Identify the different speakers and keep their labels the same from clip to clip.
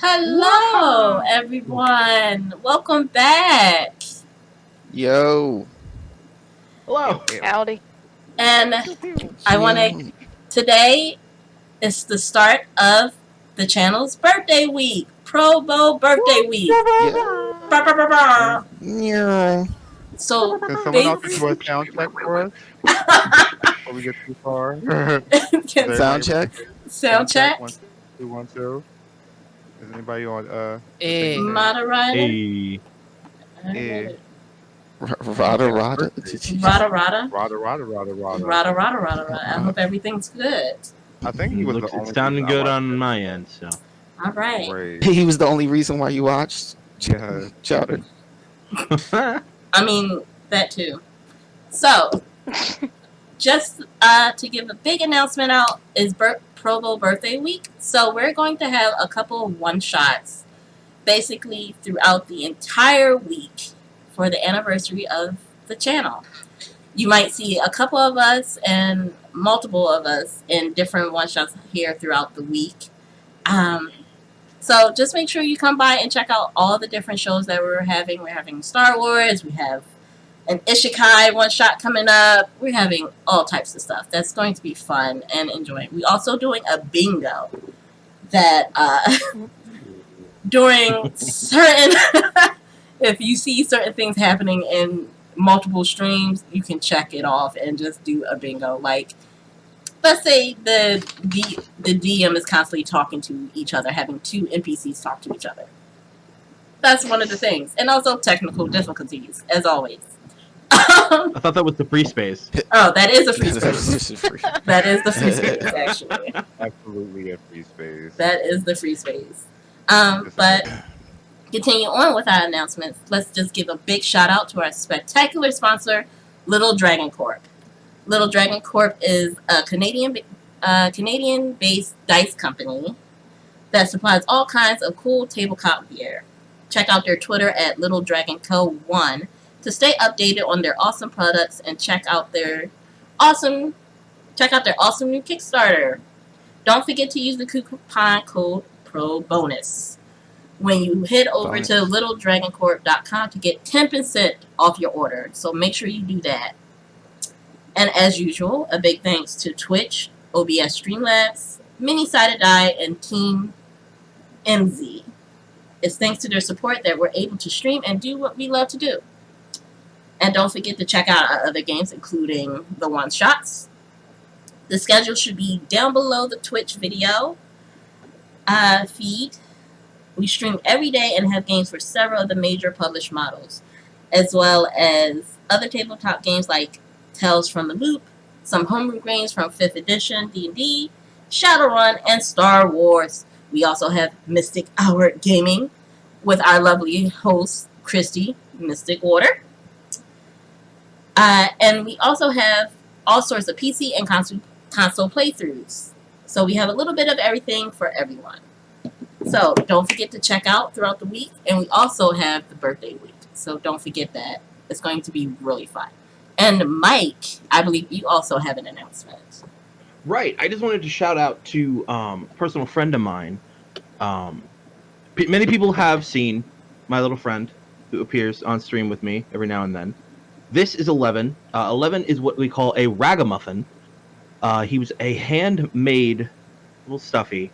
Speaker 1: Hello, everyone. Welcome back.
Speaker 2: Yo.
Speaker 3: Hello.
Speaker 4: Howdy.
Speaker 1: And I want to,
Speaker 2: Yo.
Speaker 1: today is the start of the channel's birthday week, Pro Bowl birthday week.
Speaker 2: Yeah.
Speaker 1: Bah, bah, bah, bah.
Speaker 2: Yeah.
Speaker 1: So,
Speaker 3: Can someone else
Speaker 1: bas-
Speaker 3: do a sound check for us before we get too far? Is everybody
Speaker 2: Sound check.
Speaker 1: sound
Speaker 3: sound check?
Speaker 1: check,
Speaker 3: 1 2 1 2. Is anybody on the thing
Speaker 4: Eh.
Speaker 3: saying?
Speaker 1: moderator.
Speaker 5: Hey,
Speaker 3: Eh.
Speaker 2: Rada
Speaker 3: Happy
Speaker 2: rada.
Speaker 3: birthday.
Speaker 2: Did you just
Speaker 1: Rada, rada.
Speaker 3: Rada rada rada rada.
Speaker 1: Rada, rada, rada, rada. I
Speaker 2: rada?
Speaker 1: hope everything's good.
Speaker 3: I think he was the
Speaker 5: looks
Speaker 3: only
Speaker 5: it's
Speaker 3: reason
Speaker 5: sounding
Speaker 3: I
Speaker 5: good
Speaker 3: watched
Speaker 5: on
Speaker 3: it.
Speaker 5: my end. So
Speaker 1: All right.
Speaker 3: Great.
Speaker 2: He was the only reason why you watched
Speaker 3: Yeah.
Speaker 2: Chowder.
Speaker 1: I mean, that too. So, just to give a big announcement out is Pro Bowl birthday week. So we're going to have a couple of one-shots basically throughout the entire week for the anniversary of the channel. You might see a couple of us and multiple of us in different one-shots here throughout the week. So just make sure you come by and check out all the different shows that we're having. We're having Star Wars. We have an Ishikai one shot coming up. We're having all types of stuff. That's going to be fun and enjoying. We're also doing a bingo that during certain, if you see certain things happening in multiple streams, you can check it off and just do a bingo. Like, let's say the DM is constantly talking to each other, having two NPCs talk to each other. That's one of the things. And also technical difficulties, as always.
Speaker 5: I thought that was the free space.
Speaker 1: Oh, that is a free space.
Speaker 2: This is free.
Speaker 1: That is the free space, actually.
Speaker 3: Absolutely a free space.
Speaker 1: That is the free space. But continue on with our announcements. Let's just give a big shout out to our spectacular sponsor, Little Dragon Corp. Little Dragon Corp is a Canadian-based dice company that supplies all kinds of cool tabletop gear. Check out their Twitter at Little Dragon Co. 1 to stay updated on their awesome products and check out their awesome new Kickstarter. Don't forget to use the coupon code PROBONUS when you head over to littledragoncorp.com to get 10% off your order. So make sure you do that. And as usual, a big thanks to Twitch, OBS Streamlabs, Mini Sided Die, and Team MZ. It's thanks to their support that we're able to stream and do what we love to do. And don't forget to check out our other games, including the one-shots. The schedule should be down below the Twitch video feed. We stream every day and have games for several of the major published models, as well as other tabletop games like Tales from the Loop, some homebrew games from 5th edition D&D, Shadowrun, and Star Wars. We also have Mystic Hour Gaming with our lovely host, Christy, Mystic Water. And we also have all sorts of PC and console playthroughs. So we have a little bit of everything for everyone. So don't forget to check out throughout the week. And we also have the birthday week. So don't forget that. It's going to be really fun. And Mike, I believe you also have an announcement.
Speaker 5: Right. I just wanted to shout out to a personal friend of mine. Many people have seen my little friend who appears on stream with me every now and then. This is 11. 11 is what we call a ragamuffin. He was a handmade little stuffy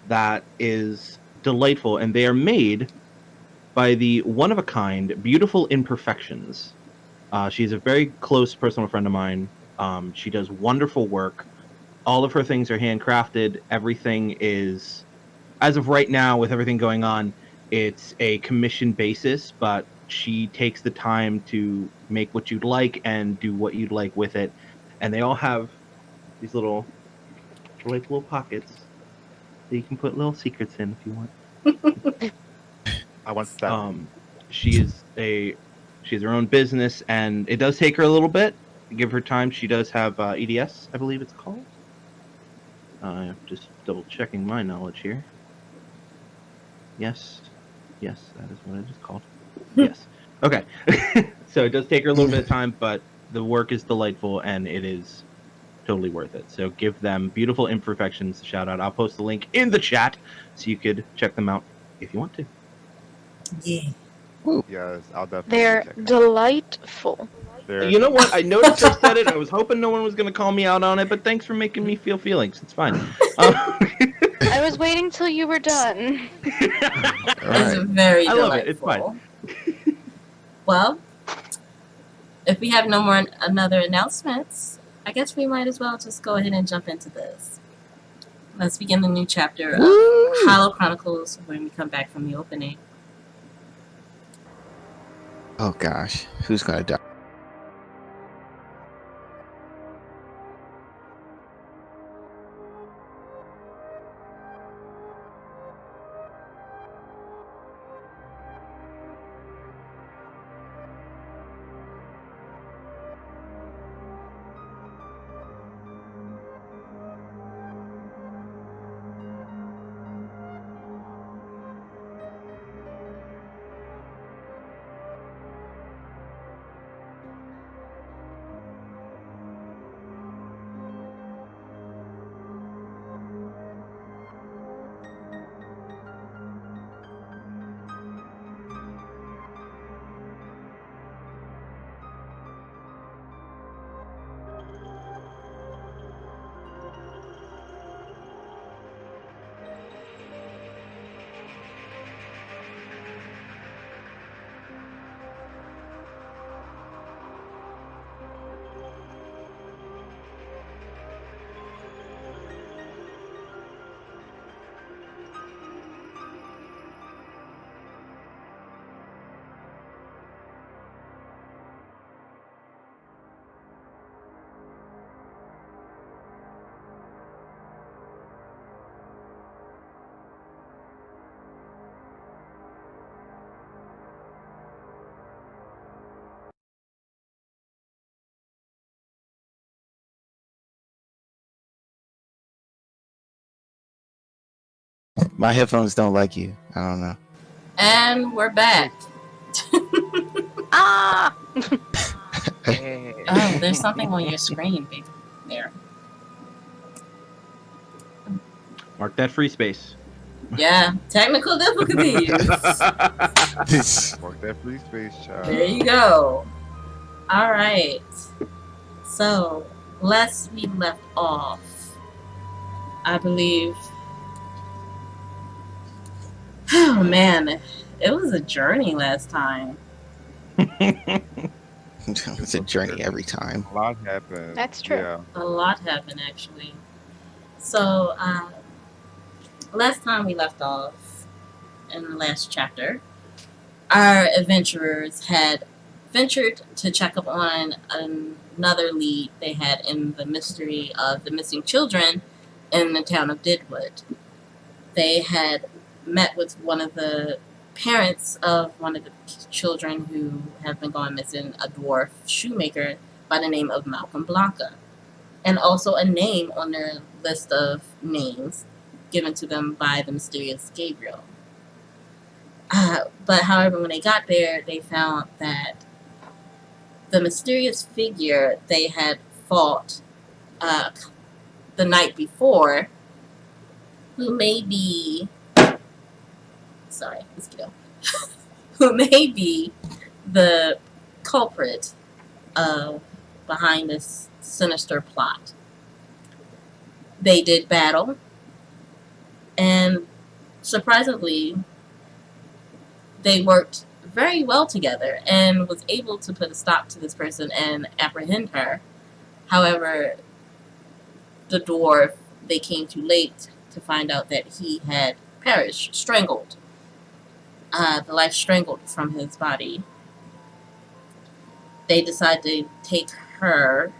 Speaker 5: that is delightful, and they are made by the one-of-a-kind Beautiful Imperfections. She's a very close personal friend of mine. She does wonderful work. All of her things are handcrafted. Everything is, as of right now, with everything going on, it's a commission basis, but she takes the time to make what you'd like and do what you'd like with it. And they all have these little pockets that you can put little secrets in if you want.
Speaker 3: I want that.
Speaker 5: She has her own business, and it does take her a little bit to give her time. She does have EDS, I believe it's called. I'm just double checking my knowledge here. Yes, that is what it is called. Yes. Okay. So it does take her a little bit of time, but the work is delightful, and it is totally worth it. So give them Beautiful Imperfections a shout out. I'll post the link in the chat so you could check them out if you want to.
Speaker 1: Yeah.
Speaker 3: Yes, I'll definitely
Speaker 4: They're
Speaker 3: check them.
Speaker 4: delightful.
Speaker 3: They're
Speaker 5: You know what? I noticed I said it. I was hoping no one was going to call me out on it, but thanks for making me feel feelings. It's fine.
Speaker 4: I was waiting till you were done.
Speaker 2: All
Speaker 1: It's
Speaker 2: right.
Speaker 1: very
Speaker 5: I
Speaker 1: delightful.
Speaker 5: love it. It's fine.
Speaker 1: Well, if we have no more another announcements, I guess we might as well just go ahead and jump into this. Let's begin the new chapter of
Speaker 2: Woo!
Speaker 1: Hollow Chronicles when we come back from the opening.
Speaker 2: Oh gosh, who's gonna die? My headphones don't like you. I don't know.
Speaker 1: And we're back.
Speaker 4: Ah!
Speaker 1: Oh, there's something on your screen, baby. There.
Speaker 5: Mark that free space.
Speaker 1: Yeah, technical difficulties.
Speaker 3: Work that free space, child.
Speaker 1: There you go. All right. So, last we left off, I believe. Oh man, it was a journey last time.
Speaker 2: It's a journey every time.
Speaker 3: A lot happened.
Speaker 4: That's true.
Speaker 3: Yeah.
Speaker 1: A lot happened actually. So, last time we left off in the last chapter, our adventurers had ventured to check up on another lead they had in the mystery of the missing children in the town of Deadwood. They had met with one of the parents of one of the children who have been gone missing, a dwarf shoemaker by the name of Malcolm Blanca, and also a name on their list of names given to them by the mysterious Gabriel. But however, when they got there, they found that the mysterious figure they had fought the night before, who may be who may be the culprit behind this sinister plot. They did battle, and surprisingly, they worked very well together and was able to put a stop to this person and apprehend her. However, the dwarf, they came too late to find out that he had perished, strangled. The life strangled from his body. They decided to take her,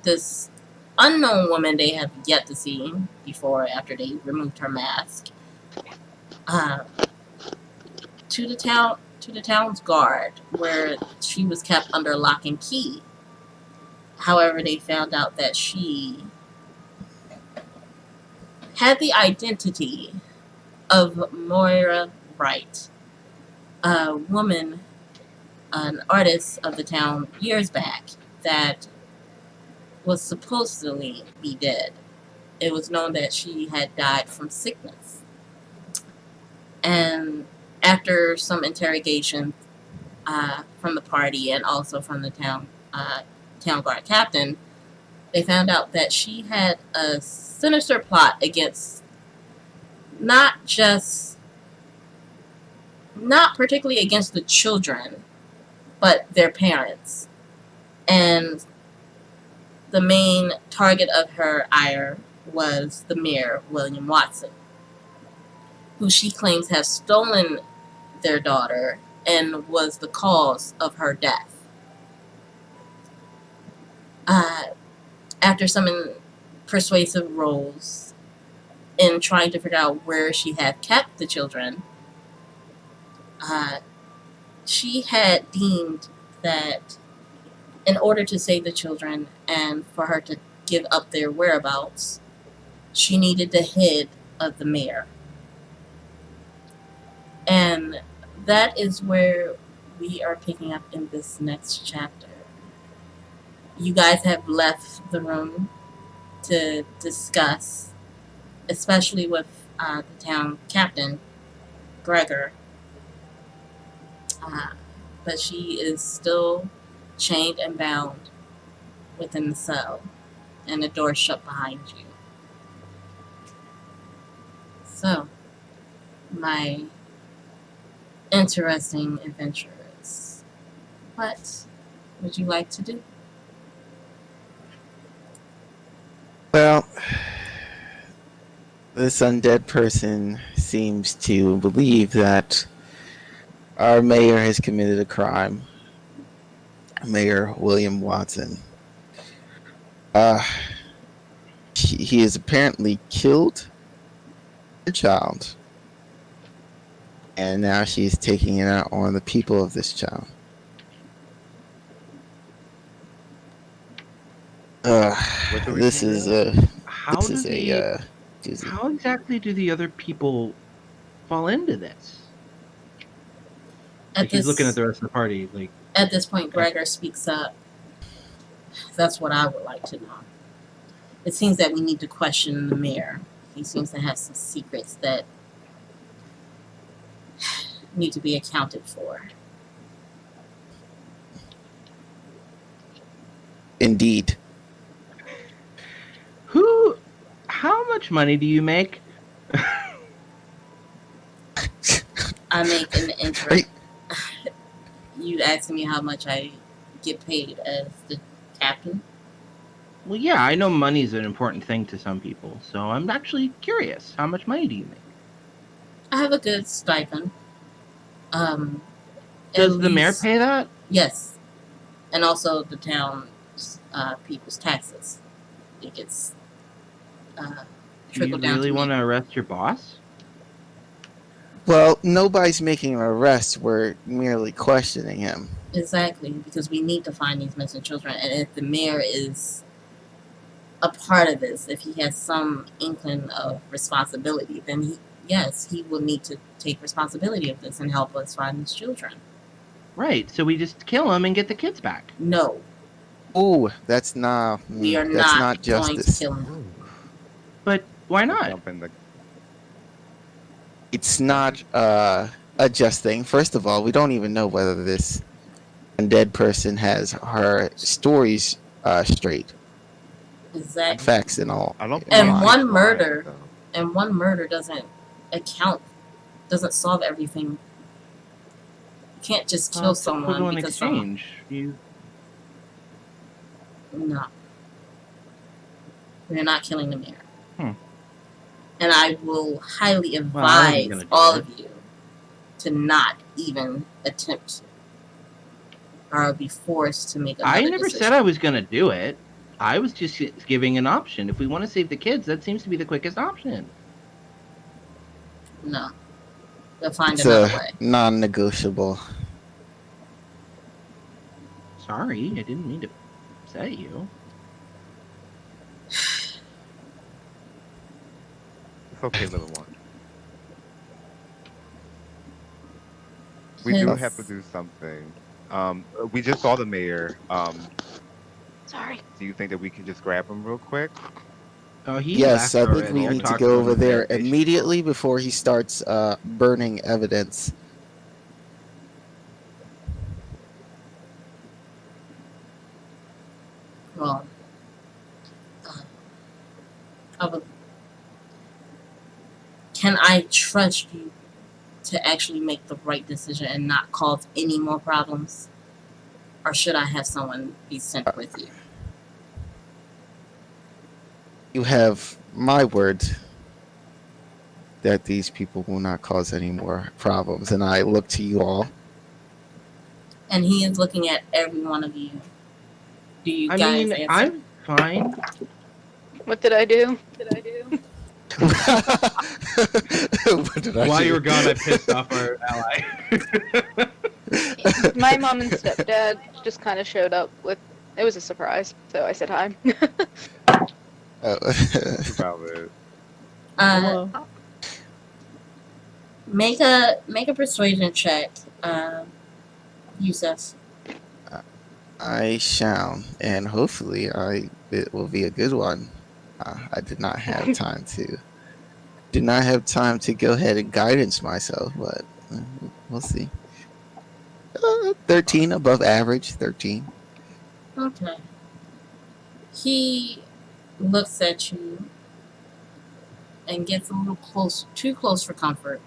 Speaker 1: this unknown woman they have yet to see before after they removed her mask, to the town's guard, where she was kept under lock and key. However, they found out that she had the identity of Moira Wright, a woman, an artist of the town years back that was supposedly be dead. It was known that she had died from sickness. And after some interrogation from the party and also from the town guard captain, they found out that she had a sinister plot against not particularly against the children, but their parents. And the main target of her ire was the mayor, William Watson, who she claims has stolen their daughter and was the cause of her death. After some persuasive roles in trying to figure out where she had kept the children, she had deemed that in order to save the children and for her to give up their whereabouts, she needed the head of the mayor. And that is where we are picking up in this next chapter. You guys have left the room to discuss, especially with the town captain, Gregor. But she is still chained and bound within the cell, and the door shut behind you. So, my interesting adventurers, what would you like to do?
Speaker 2: Well, this undead person seems to believe that our mayor has committed a crime. Mayor William Watson. He has apparently killed a child, and now she's taking it out on the people of this child. This is a
Speaker 5: How
Speaker 2: this
Speaker 5: do
Speaker 2: is
Speaker 5: the
Speaker 2: a doozy.
Speaker 5: how exactly do the other people fall into this? Like, he's looking at the rest of the party. Like,
Speaker 1: At this point, Gregor speaks up. That's what I would like to know. It seems that we need to question the mayor. He seems to have some secrets that need to be accounted for.
Speaker 2: Indeed.
Speaker 5: How much money do you make?
Speaker 1: I make an interest. You asking me how much I get paid as the captain?
Speaker 5: Well, yeah, I know money's an important thing to some people, so I'm actually curious. How much money do you make?
Speaker 1: I have a good stipend.
Speaker 5: Does the mayor pay that?
Speaker 1: Yes, and also the town's people's taxes. It gets
Speaker 5: Do you
Speaker 1: trickled down
Speaker 5: really
Speaker 1: to me.
Speaker 5: want to arrest your boss?
Speaker 2: Well, nobody's making an arrest. We're merely questioning him.
Speaker 1: Exactly, because we need to find these missing children, and if the mayor is a part of this, if he has some inkling of responsibility, then he will need to take responsibility of this and help us find these children.
Speaker 5: Right, so we just kill him and get the kids back.
Speaker 1: No,
Speaker 2: Oh, that's not.
Speaker 1: we are
Speaker 2: that's
Speaker 1: not going to
Speaker 2: justice.
Speaker 1: kill him.
Speaker 5: But why not?
Speaker 3: Jump in the
Speaker 2: It's not a just thing. First of all, we don't even know whether this undead person has her stories straight,
Speaker 1: Exactly.
Speaker 2: facts and all.
Speaker 3: I don't.
Speaker 1: And
Speaker 3: think
Speaker 1: one
Speaker 3: he's lying,
Speaker 1: murder-
Speaker 3: though.
Speaker 1: And one murder doesn't solve everything. You can't just kill someone
Speaker 5: Equivalent
Speaker 1: because someone.
Speaker 5: exchange.
Speaker 1: No. We're not killing the mayor.
Speaker 5: Hmm.
Speaker 1: And I will highly
Speaker 5: Well, I wasn't
Speaker 1: advise
Speaker 5: gonna do
Speaker 1: all
Speaker 5: it.
Speaker 1: of you to not even attempt or I'll be forced to make another
Speaker 5: I never
Speaker 1: decision.
Speaker 5: said I was gonna do it. I was just giving an option. If we want to save the kids, that seems to be the quickest option.
Speaker 1: No. They'll find
Speaker 2: It's
Speaker 1: another
Speaker 2: a
Speaker 1: way.
Speaker 2: non-negotiable.
Speaker 5: Sorry, I didn't mean to upset you.
Speaker 3: It's okay, little one. We do have to do something. We just saw the mayor.
Speaker 4: Sorry.
Speaker 3: Do you think that we can just grab him real quick?
Speaker 5: Oh, he
Speaker 2: Yes,
Speaker 5: left
Speaker 2: I think
Speaker 5: already.
Speaker 2: we
Speaker 5: I
Speaker 2: need to
Speaker 5: talked
Speaker 2: go
Speaker 5: to him
Speaker 2: over
Speaker 5: and said
Speaker 2: there
Speaker 5: they should
Speaker 2: immediately before he starts burning evidence.
Speaker 1: Well, uh, I would, can I trust you to actually make the right decision and not cause any more problems? Or should I have someone be sent with you?
Speaker 2: You have my word that these people will not cause any more problems, and I look to you all.
Speaker 1: And he is looking at every one of you. Do you
Speaker 5: I
Speaker 1: guys
Speaker 5: mean,
Speaker 1: answer?
Speaker 5: I'm fine.
Speaker 4: What did I do?
Speaker 2: What did I
Speaker 5: While you
Speaker 2: do?
Speaker 5: were gone, I pissed off our ally.
Speaker 4: My mom and stepdad just kind of showed up with. It was a surprise, so I said hi.
Speaker 2: Oh.
Speaker 3: Valid.
Speaker 1: Uh, make a persuasion check, Yusuf.
Speaker 2: I shall, and hopefully, it will be a good one. I did not have time to go ahead and guidance myself, but we'll see. 13 above average. 13.
Speaker 1: Okay. He looks at you and gets a little close, too close for comfort.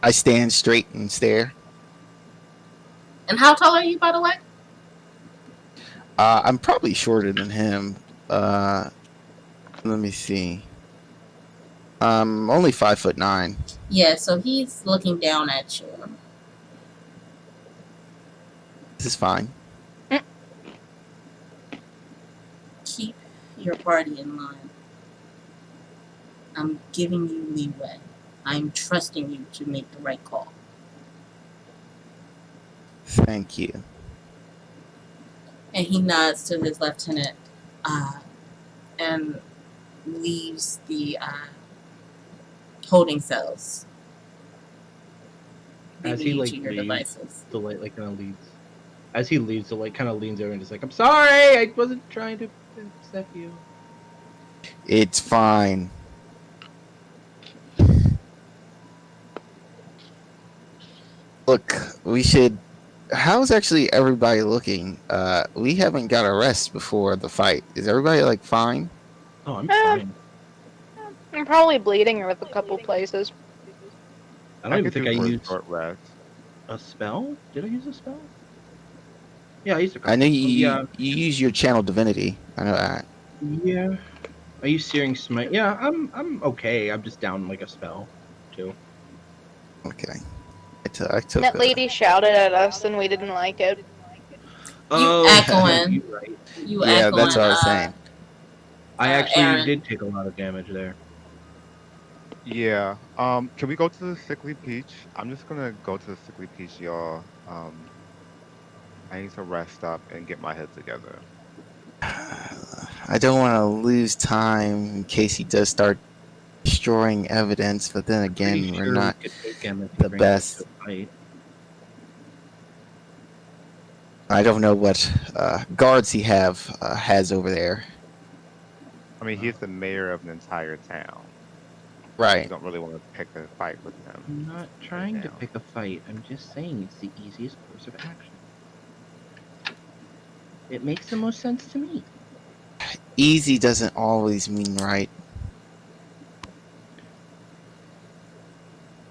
Speaker 2: I stand straight and stare.
Speaker 1: And how tall are you, by the way?
Speaker 2: I'm probably shorter than him. Let me see. I'm only 5'9".
Speaker 1: Yeah, so he's looking down at you.
Speaker 2: This is fine.
Speaker 1: Keep your party in line. I'm giving you leeway. I'm trusting you to make the right call.
Speaker 2: Thank you.
Speaker 1: And he nods to his lieutenant and leaves the holding cells.
Speaker 5: As
Speaker 1: Leaving
Speaker 5: he
Speaker 1: you
Speaker 5: like
Speaker 1: to your
Speaker 5: leaves,
Speaker 1: devices.
Speaker 5: the light like kind of leaves. As he leaves, the light kind of leans over and just like, "I'm sorry, I wasn't trying to upset you."
Speaker 2: It's fine. Look, we should. How's actually everybody looking? We haven't got a rest before the fight. Is everybody like fine?
Speaker 5: Oh, I'm
Speaker 4: Eh,
Speaker 5: fine.
Speaker 4: I'm probably bleeding with a couple places.
Speaker 5: I don't
Speaker 3: I
Speaker 5: even
Speaker 3: could
Speaker 5: think
Speaker 3: do
Speaker 5: I
Speaker 3: for a
Speaker 5: used
Speaker 3: short rest.
Speaker 5: a spell. Did I use a spell? Yeah, I used a
Speaker 2: I
Speaker 5: couple.
Speaker 2: know
Speaker 5: Oh, yeah,
Speaker 2: you use your channel divinity. I know that.
Speaker 5: yeah. I used Searing Smite. Yeah, I'm okay. I'm just down like a spell, too.
Speaker 2: Okay. I took
Speaker 4: That
Speaker 2: a.
Speaker 4: lady shouted at us and we didn't like it.
Speaker 1: You
Speaker 5: Oh,
Speaker 1: echoing.
Speaker 5: you're right.
Speaker 1: You
Speaker 2: Yeah, that's
Speaker 1: echoing,
Speaker 2: what I was saying.
Speaker 5: I actually
Speaker 1: Aaron.
Speaker 5: did take a lot of damage there.
Speaker 3: Yeah. Can we go to the Sickly Peach? I'm just gonna go to the Sickly Peach, y'all. I need to rest up and get my head together.
Speaker 2: I don't want to lose time in case he does start destroying evidence, but then
Speaker 5: Pretty
Speaker 2: again, we're
Speaker 5: sure we
Speaker 2: not
Speaker 5: could take him if he
Speaker 2: the
Speaker 5: brings us to
Speaker 2: best.
Speaker 5: a fight.
Speaker 2: I don't know what guards he has over there.
Speaker 3: I mean, he's the mayor of an entire town. You
Speaker 2: Right.
Speaker 3: don't really want to pick a fight with him
Speaker 5: I'm not
Speaker 3: right
Speaker 5: trying to
Speaker 3: now.
Speaker 5: pick a fight. I'm just saying it's the easiest course of action. It makes the most sense to me.
Speaker 2: Easy doesn't always mean right.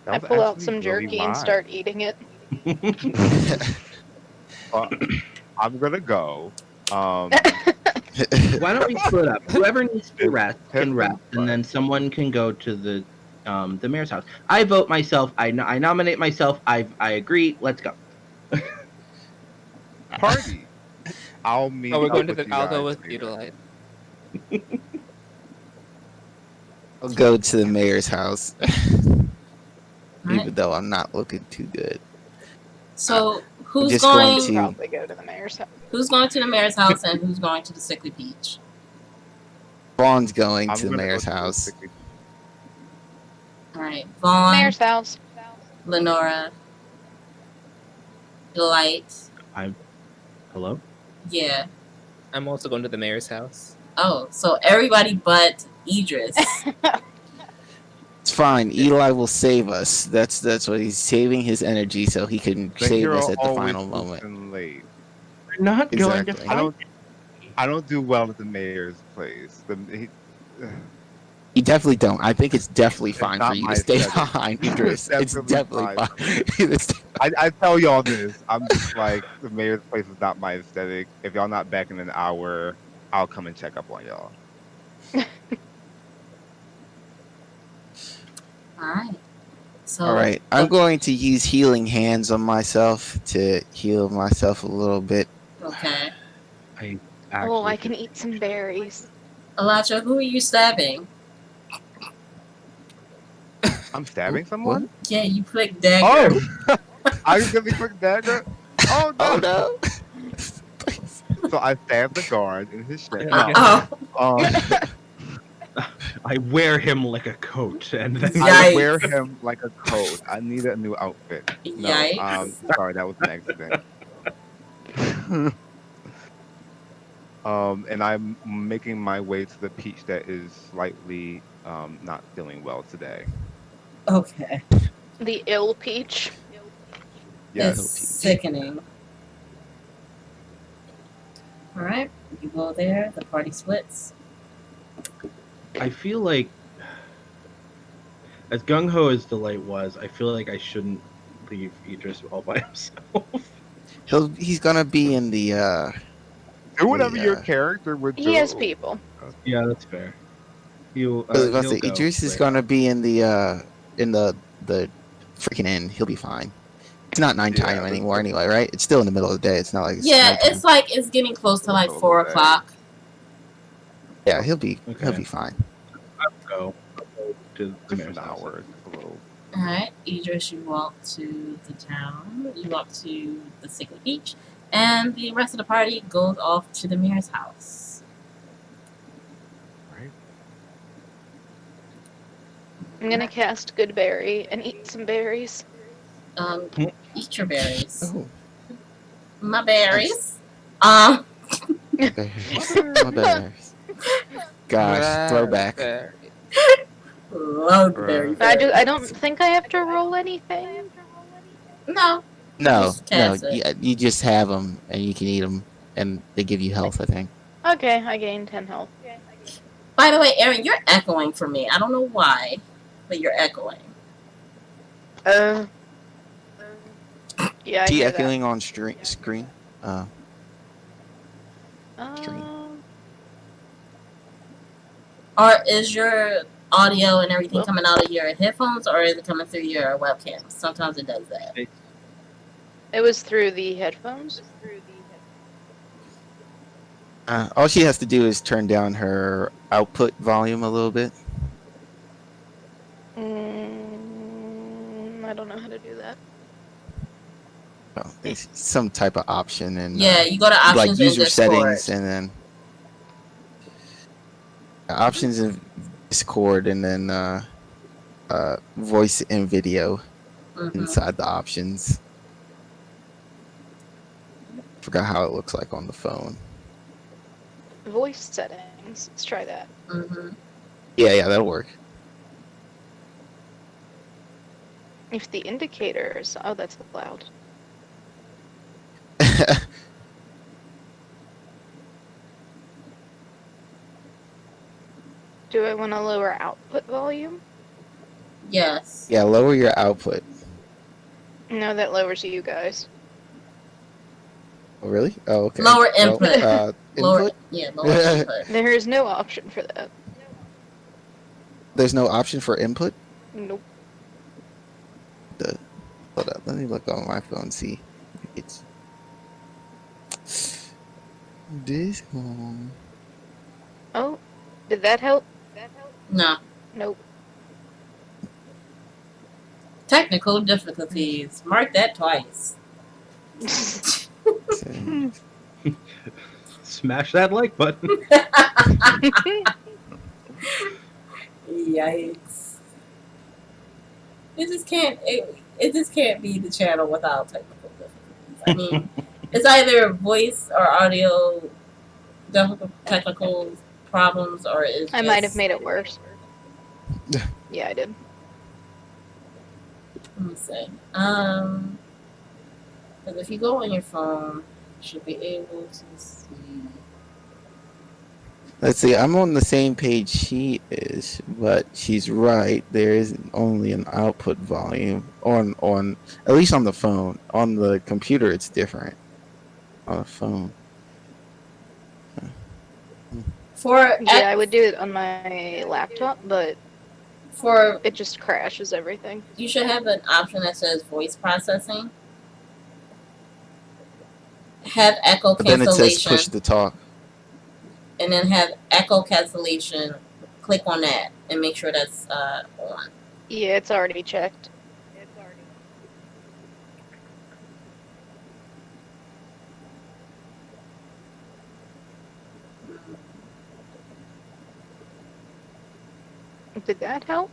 Speaker 3: That
Speaker 4: I
Speaker 3: was
Speaker 4: pull out
Speaker 3: actually
Speaker 4: some
Speaker 3: really
Speaker 4: jerky and
Speaker 3: mine.
Speaker 4: start eating it.
Speaker 3: But I'm gonna go.
Speaker 5: Why don't we split up? Whoever needs to
Speaker 3: It's
Speaker 5: rest can
Speaker 3: Pip
Speaker 5: rest,
Speaker 3: and
Speaker 5: and
Speaker 3: Putt.
Speaker 5: then someone can go to the mayor's house. I vote myself. I nominate myself. I agree. Let's go.
Speaker 3: Party. I'll
Speaker 6: Oh,
Speaker 3: meet
Speaker 6: we're
Speaker 3: up
Speaker 6: going to
Speaker 3: with
Speaker 6: the.
Speaker 3: you
Speaker 6: I'll go
Speaker 3: guys
Speaker 6: with
Speaker 3: later.
Speaker 6: Theodolite.
Speaker 2: I'll go to the mayor's house,
Speaker 1: Right?
Speaker 2: even though I'm not looking too good.
Speaker 1: So
Speaker 2: I'm
Speaker 1: who's
Speaker 2: just going
Speaker 1: going?
Speaker 4: Should
Speaker 2: to.
Speaker 4: probably go to the mayor's house.
Speaker 1: Who's going to the mayor's house and who's going to the Sickly Peach?
Speaker 2: Vaughn's going to
Speaker 3: I'm
Speaker 2: the
Speaker 3: gonna go
Speaker 2: mayor's
Speaker 3: to the
Speaker 2: house.
Speaker 3: Sickly.
Speaker 1: All right, Vaughn,
Speaker 4: Mayor's house.
Speaker 1: Lenora, Delight,
Speaker 5: Hello.
Speaker 1: Yeah.
Speaker 6: I'm also going to the mayor's house.
Speaker 1: Oh, so everybody but Idris.
Speaker 2: It's fine. Eli will save us. That's what he's saving his energy so he can
Speaker 3: The
Speaker 2: save
Speaker 3: hero
Speaker 2: us at the
Speaker 3: always
Speaker 2: final
Speaker 3: moves
Speaker 2: moment.
Speaker 3: in late.
Speaker 5: We're not going to
Speaker 2: Exactly.
Speaker 3: I
Speaker 5: fight.
Speaker 3: don't do well at the mayor's place.
Speaker 2: You definitely don't. I think it's definitely
Speaker 3: It's
Speaker 2: fine for
Speaker 3: not
Speaker 2: you
Speaker 3: my
Speaker 2: to stay
Speaker 3: aesthetic.
Speaker 2: behind,
Speaker 3: It's
Speaker 2: Idris. It's
Speaker 3: definitely
Speaker 2: definitely
Speaker 3: fine
Speaker 2: fine.
Speaker 3: for me.
Speaker 2: for you to stay-
Speaker 3: I tell y'all this. I'm just like the mayor's place is not my aesthetic. If y'all not back in an hour, I'll come and check up on y'all.
Speaker 1: All right. So.
Speaker 2: All right. I'm going to use healing hands on myself to heal myself a little bit.
Speaker 1: Okay.
Speaker 5: I
Speaker 4: Oh, I
Speaker 5: actually
Speaker 4: can eat some berries.
Speaker 1: Elijah, who are you stabbing?
Speaker 3: I'm stabbing someone?
Speaker 2: What?
Speaker 1: Yeah, you click dagger.
Speaker 3: Oh! I was gonna click dagger. Oh no!
Speaker 2: Oh no!
Speaker 3: So I stabbed the guard in his shit.
Speaker 6: Yeah,
Speaker 3: No.
Speaker 1: Oh,
Speaker 5: I wear him like a coat, and then
Speaker 3: I
Speaker 1: Yikes.
Speaker 3: wear him like a coat. I need a new outfit. No,
Speaker 1: yikes.
Speaker 3: sorry, that was an accident. And I'm making my way to the peach that is slightly not feeling well today.
Speaker 1: Okay.
Speaker 4: The ill peach.
Speaker 3: Yes.
Speaker 1: It's sickening. All right. You go there. The party splits.
Speaker 5: I feel like, as gung ho as Delight was, I feel like I shouldn't leave Idris all by himself.
Speaker 2: He's gonna be in the
Speaker 3: Do whatever your
Speaker 2: Yeah.
Speaker 3: character would do.
Speaker 4: He has people.
Speaker 5: Yeah, that's fair. He'll,
Speaker 2: I was about to
Speaker 5: he'll
Speaker 2: say,
Speaker 5: go
Speaker 2: Idris is
Speaker 5: right
Speaker 2: gonna
Speaker 5: out.
Speaker 2: be in the freaking inn. He'll be fine. It's not nighttime
Speaker 3: Yeah,
Speaker 2: anymore anyway, right? It's still in the middle of the day. It's not like it's
Speaker 1: Yeah,
Speaker 2: nighttime.
Speaker 1: it's like it's getting close to like
Speaker 3: Middle of
Speaker 1: 4
Speaker 3: the day.
Speaker 1: o'clock.
Speaker 2: Yeah, he'll be
Speaker 5: Okay.
Speaker 2: fine.
Speaker 5: I'll go to the
Speaker 3: just
Speaker 5: mayor's
Speaker 3: an
Speaker 5: house.
Speaker 3: hour. Just a little.
Speaker 1: All right, Idris, you walk to the town. You walk to the Sickly Beach, and the rest of the party goes off to the mayor's house.
Speaker 3: Right.
Speaker 4: I'm gonna cast Good Berry and eat some berries.
Speaker 1: Eat your berries.
Speaker 2: Oh,
Speaker 1: My berries.
Speaker 2: bears. My bears. Gosh, throwback.
Speaker 1: Love the berry.
Speaker 4: I don't think I have to roll anything.
Speaker 1: No.
Speaker 2: No,
Speaker 1: Just cast it.
Speaker 2: you just have them and you can eat them, and they give you health. I think.
Speaker 4: Okay, I gained 10 health.
Speaker 1: By the way, Aaron, you're echoing for me. I don't know why, but you're echoing.
Speaker 4: Yeah, I
Speaker 2: Is he
Speaker 4: hear that.
Speaker 2: echoing on screen? Stream.
Speaker 1: Or is your audio and everything coming out of your headphones, or is it coming through your webcam? Sometimes it does that.
Speaker 4: It was through the headphones.
Speaker 2: All she has to do is turn down her output volume a little bit.
Speaker 4: I don't know how to do that.
Speaker 2: Oh, it's some type of option, and
Speaker 1: Yeah, you go to options
Speaker 2: like
Speaker 1: in
Speaker 2: user
Speaker 1: Discord.
Speaker 2: settings, and then options in Discord, and then voice and video inside the options. Forgot how it looks like on the phone.
Speaker 4: Voice settings. Let's try that.
Speaker 2: Yeah, that'll work.
Speaker 4: If the indicators. Oh, that's loud. Do I want to lower output volume?
Speaker 1: Yes.
Speaker 2: Yeah, lower your output.
Speaker 4: No, that lowers you guys.
Speaker 2: Oh, really? Oh, okay.
Speaker 1: Lower
Speaker 2: Well,
Speaker 1: input. Lower,
Speaker 2: input?
Speaker 1: yeah, lower input.
Speaker 4: There is no option for that.
Speaker 2: There's no option for input?
Speaker 4: Nope.
Speaker 2: Hold up, let me look on my phone and see. It's this one.
Speaker 4: Oh, did that help?
Speaker 1: No.
Speaker 4: Nope.
Speaker 1: Technical difficulties. Mark that twice.
Speaker 5: Smash that like button.
Speaker 1: Yikes. It just can't be the channel without technical difficulties. I mean, It's either voice or audio technical problems, or it's
Speaker 4: I might have made it worse. Yeah, I did.
Speaker 1: Let me see. Because if you go on your phone, you should be able to see.
Speaker 2: Let's see. I'm on the same page she is, but she's right. There is only an output volume on at least on the phone. On the computer, it's different. On the phone.
Speaker 1: For
Speaker 4: Yeah, I would do it on my laptop, but
Speaker 1: for
Speaker 4: it just crashes everything.
Speaker 1: you should have an option that says voice processing. Have echo
Speaker 2: But then it says
Speaker 1: cancellation,
Speaker 2: push to talk.
Speaker 1: and then have echo cancellation. Click on that and make sure that's on.
Speaker 4: Yeah, it's already checked. Did that help?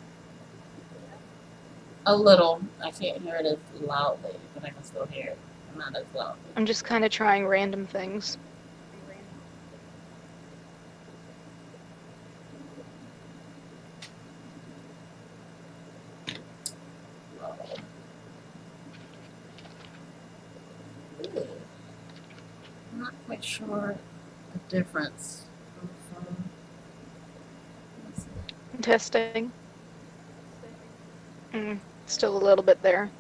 Speaker 1: A little. I can't hear it as loudly, but I can still hear it. Not as loudly.
Speaker 4: I'm just kind of trying random things.
Speaker 1: Ooh. I'm not quite sure the difference. On the phone. Let's see.
Speaker 4: Testing. Still a little bit there.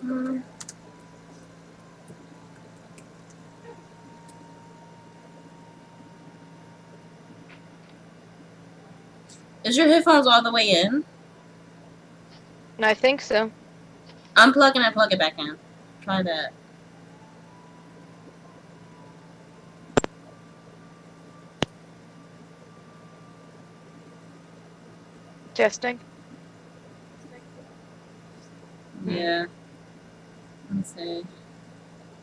Speaker 1: Hmm. Is your headphones all the way in?
Speaker 4: I think so.
Speaker 1: Unplug and plug it back in. Try that.
Speaker 4: Testing.
Speaker 1: Yeah. Let me see.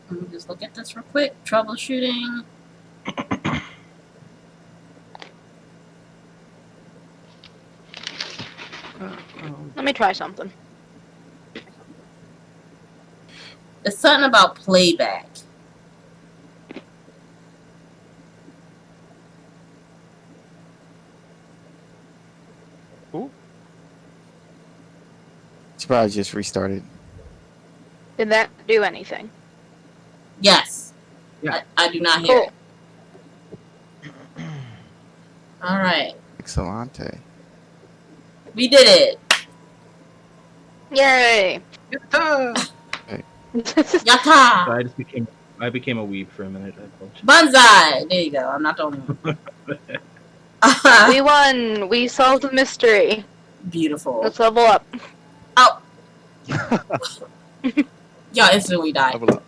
Speaker 1: Let me just look at this real quick. Troubleshooting.
Speaker 4: Let me try something.
Speaker 1: It's something about playback.
Speaker 3: Ooh.
Speaker 2: She probably just restarted.
Speaker 4: Did that do anything?
Speaker 1: Yes.
Speaker 5: Yeah.
Speaker 1: I do not hear
Speaker 4: Cool.
Speaker 1: it. All right.
Speaker 2: Excellente.
Speaker 1: We did it.
Speaker 4: Yay!
Speaker 5: Yatta!
Speaker 1: Yatta!
Speaker 5: I became a weeb for a minute. I apologize.
Speaker 1: Banzai! There you go. I'm not the only one.
Speaker 4: We won! We solved the mystery.
Speaker 1: Beautiful.
Speaker 4: Let's level up.
Speaker 1: Oh. Y'all instantly died.
Speaker 3: Level up.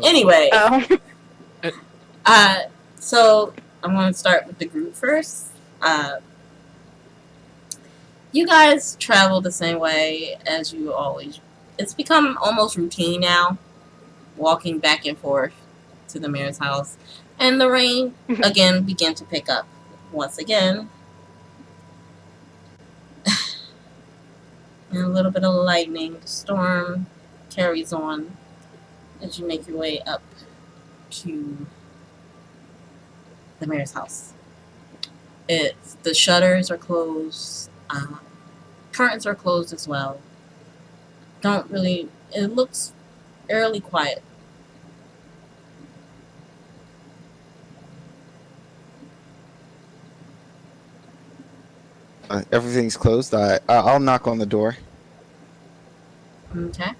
Speaker 1: Anyway.
Speaker 4: Oh.
Speaker 1: So I'm going to start with the group first. You guys travel the same way as you always. It's become almost routine now, walking back and forth to the mayor's house. And the rain, again, began to pick up once again. And a little bit of lightning. The storm carries on as you make your way up to the mayor's house. The shutters are closed. Curtains are closed as well. It looks eerily quiet.
Speaker 2: Everything's closed. I'll knock on the door.
Speaker 1: Okay.
Speaker 5: Are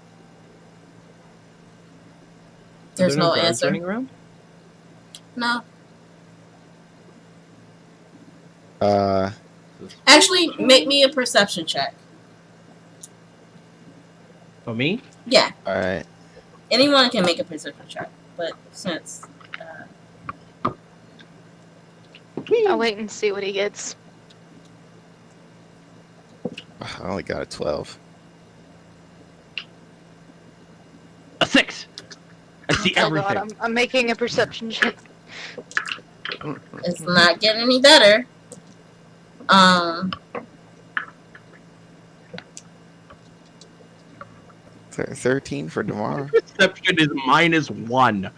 Speaker 1: There's
Speaker 5: there
Speaker 1: no
Speaker 5: guards
Speaker 1: answer.
Speaker 5: running around?
Speaker 1: No.
Speaker 2: Uh,
Speaker 1: Actually, make me a perception check.
Speaker 5: Oh, me?
Speaker 1: Yeah.
Speaker 2: all right.
Speaker 1: Anyone can make a perception check. But since...
Speaker 4: I'll wait and see what he gets.
Speaker 2: I only got a 12.
Speaker 5: A 6! I see
Speaker 4: Oh
Speaker 5: everything.
Speaker 4: god, I'm making a perception check.
Speaker 1: it's not getting any better.
Speaker 2: 13 for tomorrow.
Speaker 5: Perception is -1.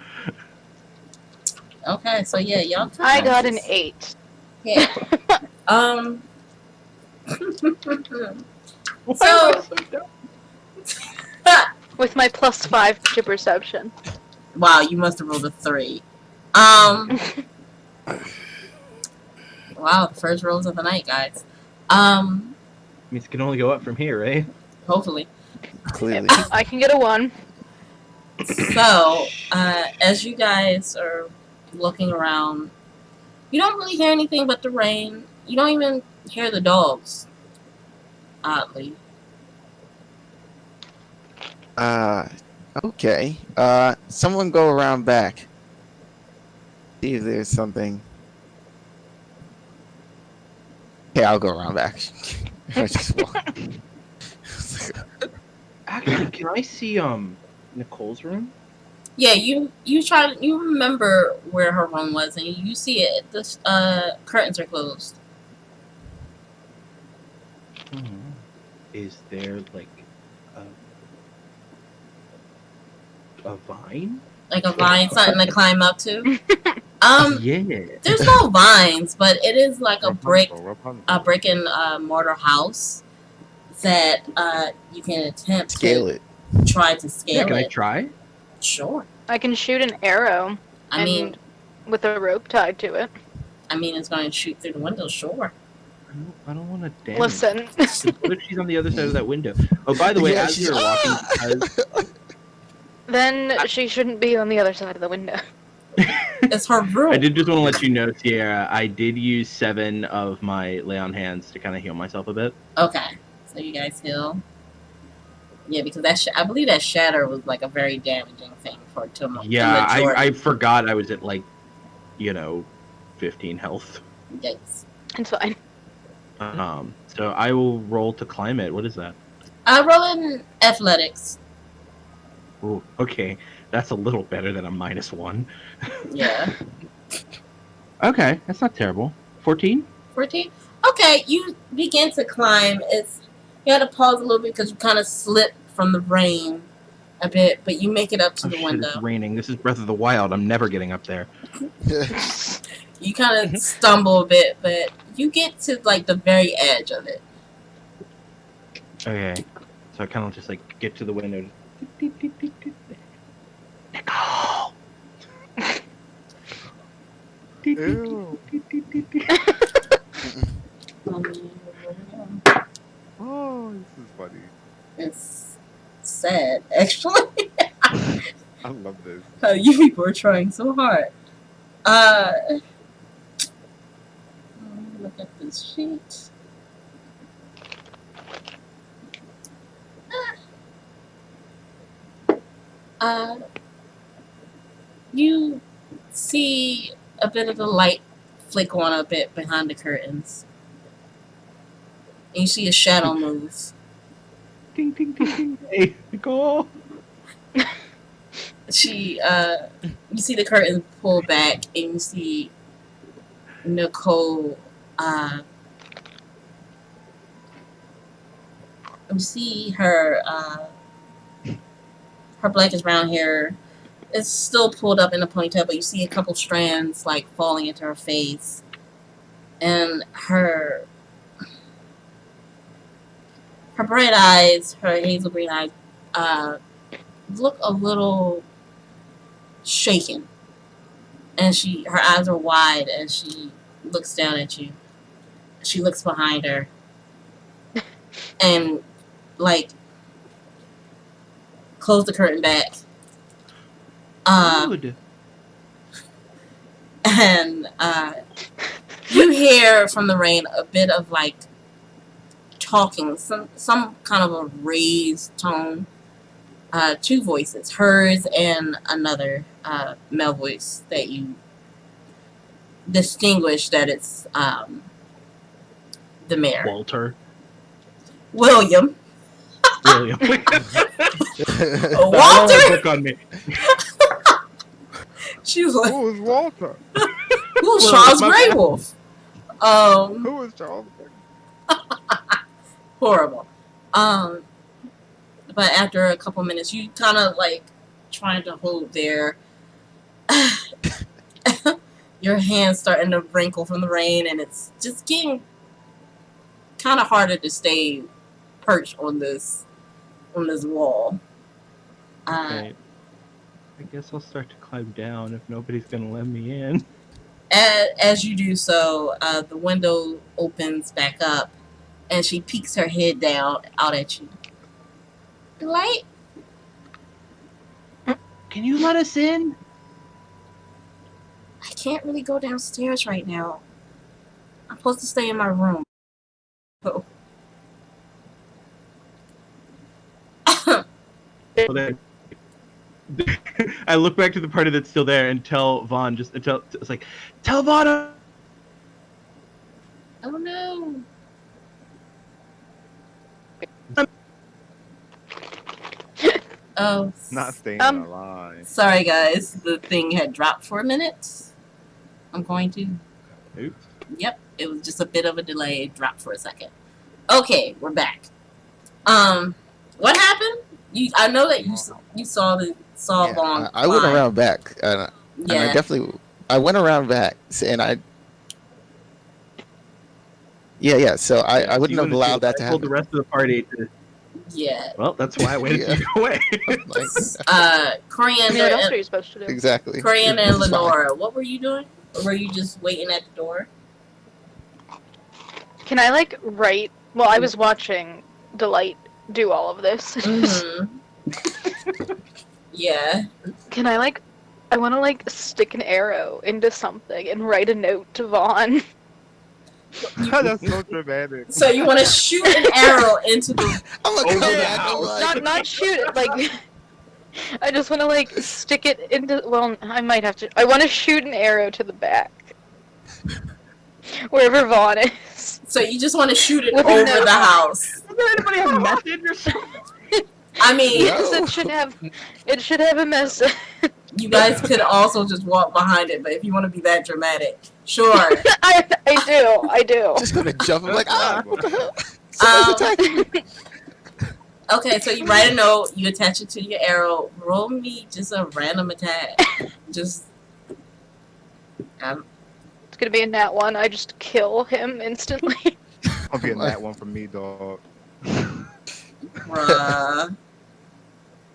Speaker 1: Okay, so yeah, y'all.
Speaker 4: I got an
Speaker 1: just-
Speaker 4: 8.
Speaker 1: Yeah. Um.
Speaker 5: Why
Speaker 1: So-
Speaker 5: am I so dumb?
Speaker 4: With my +5 to perception.
Speaker 1: Wow, you must have rolled a 3. Wow, the first rolls of the night, guys.
Speaker 5: Means it can only go up from here, right?
Speaker 1: Hopefully.
Speaker 2: Clearly.
Speaker 4: I can get a 1.
Speaker 1: So, as you guys are looking around, you don't really hear anything but the rain. You don't even hear the dogs. Oddly.
Speaker 2: Okay. Someone go around back. See if there's something. Okay, I'll go around back. I just walk.
Speaker 5: Actually, can I see Nicole's room?
Speaker 1: Yeah, you remember where her room was, and you see it. The curtains are closed.
Speaker 5: Is there like a vine?
Speaker 1: Like a vine, something to climb up to.
Speaker 5: Yeah.
Speaker 1: There's no vines, but it is like a
Speaker 3: Rapunzel.
Speaker 1: brick and mortar house that you can attempt
Speaker 2: Scale
Speaker 1: to
Speaker 2: it.
Speaker 1: try to scale
Speaker 5: Yeah, can I
Speaker 1: it.
Speaker 5: try?
Speaker 1: Sure.
Speaker 4: I can shoot an arrow
Speaker 1: I mean,
Speaker 4: with a rope tied to it.
Speaker 1: it's going to shoot through the window. Sure.
Speaker 5: I don't want to damage.
Speaker 4: Listen.
Speaker 5: What if she's on the other side of that window? Oh, by the way,
Speaker 2: Yeah,
Speaker 5: as
Speaker 2: she's-
Speaker 5: you're walking, because
Speaker 4: Then she shouldn't be on the other side of the window.
Speaker 1: It's her room.
Speaker 5: I did just want to let you know, Sierra, I did use 7 of my lay on hands to kind of heal myself a bit.
Speaker 1: Okay. So you guys heal. Yeah, because I believe that shatter was like a very damaging thing for to the
Speaker 5: Yeah,
Speaker 1: majority.
Speaker 5: I forgot I was at like, 15 health.
Speaker 1: Yikes.
Speaker 4: It's fine.
Speaker 5: So I will roll to climb it. What is that?
Speaker 1: Roll in athletics.
Speaker 5: Ooh, okay, that's a little better than a -1.
Speaker 1: Yeah.
Speaker 5: Okay, that's not terrible. 14.
Speaker 1: 14? Okay, you begin to climb. You had to pause a little bit because you kind of slipped from the rain a bit, but you make it up to
Speaker 5: Oh
Speaker 1: the
Speaker 5: shit,
Speaker 1: window.
Speaker 5: it's raining. This is Breath of the Wild. I'm never getting up there.
Speaker 1: You kind of stumble a bit, but you get to like the very edge of it.
Speaker 5: Okay, so I kind of just like get to the window. Nicole.
Speaker 3: Ew. Oh, this is funny.
Speaker 1: It's sad, actually.
Speaker 3: I love this.
Speaker 1: How you people are trying so hard. Look at this sheet. You see a bit of the light flick on a bit behind the curtains. And you see a shadow move.
Speaker 5: Ding ding ding ding. Hey, Nicole.
Speaker 1: You see the curtains pull back and you see Nicole, you see her black and brown hair is still pulled up in a ponytail, but you see a couple strands like falling into her face, and her bright eyes, her hazel green eyes, look a little shaken, and her eyes are wide as she looks down at you. She looks behind her, and like close the curtain back.
Speaker 5: Dude.
Speaker 1: And you hear from the rain a bit of like talking, some kind of a raised tone. 2 voices, hers and another male voice that you distinguish that it's the mayor.
Speaker 5: Walter.
Speaker 1: William.
Speaker 5: William.
Speaker 1: Walter?
Speaker 5: Book on me.
Speaker 1: She was like,
Speaker 3: Who is Walter?
Speaker 1: who's Charles Grey Wolf?
Speaker 3: Who is Charles?
Speaker 1: Horrible. but after a couple minutes, you kind of like trying to hold there. Your hands starting to wrinkle from the rain, and it's just getting kind of harder to stay perched on this wall.
Speaker 5: Okay. I guess I'll start to climb down if nobody's gonna let me in.
Speaker 1: As you do so, the window opens back up, and she peeks her head down out at you. Delight?
Speaker 5: Can you let us in?
Speaker 1: I can't really go downstairs right now. I'm supposed to stay in my room. Oh.
Speaker 5: Well, there- I look back to the party that's still there and tell Vaughn it's like, tell Vaughn.
Speaker 1: Oh no. Oh,
Speaker 3: Not staying alive.
Speaker 1: sorry guys. The thing had dropped for a minute. I'm going to.
Speaker 5: Oops.
Speaker 1: Yep, it was just a bit of a delay. It dropped for a second. Okay, we're back. What happened? I know that you saw Vaughn.
Speaker 2: I went around back, and
Speaker 1: Yeah.
Speaker 2: I went around back, and yeah. So I wouldn't have allowed that to
Speaker 5: I told the
Speaker 2: happen.
Speaker 5: rest of the party to.
Speaker 1: Yeah.
Speaker 5: Well, that's why I waited to go away.
Speaker 1: Coriander.
Speaker 4: I mean, what else are you supposed to do?
Speaker 2: Exactly.
Speaker 1: Coriander and
Speaker 2: It's fine.
Speaker 1: Lenora, what were you doing? Or were you just waiting at the door?
Speaker 4: Can I like write? Well, I was watching Delight do all of this.
Speaker 1: Mm-hmm. Yeah.
Speaker 4: Can I like? I want to like stick an arrow into something and write a note to Vaughn.
Speaker 3: That's so dramatic.
Speaker 1: So you want to shoot an arrow into the...
Speaker 2: I'm gonna
Speaker 5: Over
Speaker 2: come
Speaker 5: the
Speaker 2: back.
Speaker 5: house.
Speaker 2: I'm like,
Speaker 4: Not shoot it. Like, I just want to like stick it into. Well, I might have to. I want to shoot an arrow to the back, wherever Vaughn is.
Speaker 1: So you just want to shoot it
Speaker 4: With a
Speaker 1: over
Speaker 4: note.
Speaker 1: the house.
Speaker 5: Does anybody have a message or something?
Speaker 1: I mean,
Speaker 2: No.
Speaker 4: Because it should have a message.
Speaker 1: you guys could also just walk behind it, but if you want to be that dramatic, sure.
Speaker 4: I do.
Speaker 2: just gonna jump. I'm like, what the hell?
Speaker 1: Um,
Speaker 2: Somebody's attacking me.
Speaker 1: Okay, so you write a note, you attach it to your arrow. Roll me just a random attack. Just...
Speaker 4: It's gonna be a nat one. I just kill him instantly.
Speaker 3: I'll be in that one for me, dog.
Speaker 1: bruh.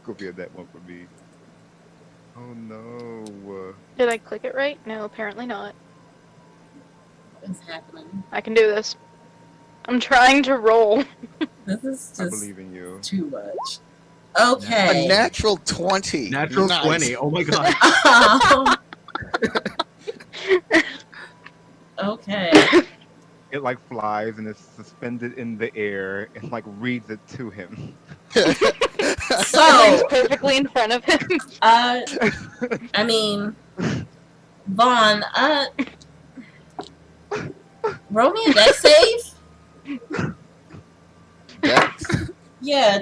Speaker 3: Go be in that one for me. Oh no.
Speaker 4: Did I click it right? No, apparently not.
Speaker 1: What's happening?
Speaker 4: I can do this. I'm trying to roll.
Speaker 1: This is
Speaker 3: I
Speaker 1: just
Speaker 3: believe in you.
Speaker 1: too much. Okay.
Speaker 2: A natural 20.
Speaker 5: Natural
Speaker 2: Nice.
Speaker 5: 20. Oh my god.
Speaker 1: Okay.
Speaker 3: It like flies and is suspended in the air and like reads it to him.
Speaker 1: So,
Speaker 4: It's perfectly in front of him.
Speaker 1: I mean, Vaughn, roll me a dex save?
Speaker 2: Dex?
Speaker 1: Yeah,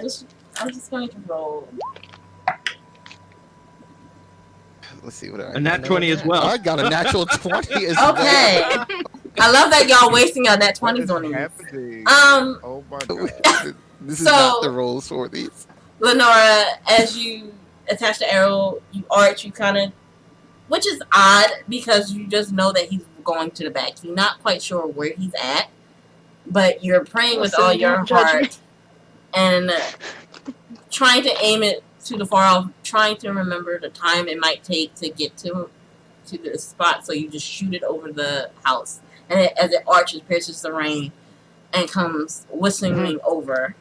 Speaker 1: I'm just going to roll.
Speaker 2: Let's see what I
Speaker 5: A nat 20 as well.
Speaker 2: I got a natural 20 as
Speaker 1: Okay.
Speaker 2: well.
Speaker 1: I love that y'all wasting your net
Speaker 3: What
Speaker 1: 20s
Speaker 3: is
Speaker 1: on these.
Speaker 3: happening?
Speaker 1: Um,
Speaker 3: Oh my god.
Speaker 2: This is
Speaker 1: So-
Speaker 2: not the rolls for these.
Speaker 1: Lenora, as you attach the arrow, you arch, you kind of, which is odd because you just know that he's going to the back. You're not quite sure where he's at, but you're praying with
Speaker 4: Listen,
Speaker 1: all your
Speaker 4: don't judge me.
Speaker 1: heart and trying to aim it to the far off, trying to remember the time it might take to get to the spot. So you just shoot it over the house, and as it arches, pierces the rain, and comes whistling over.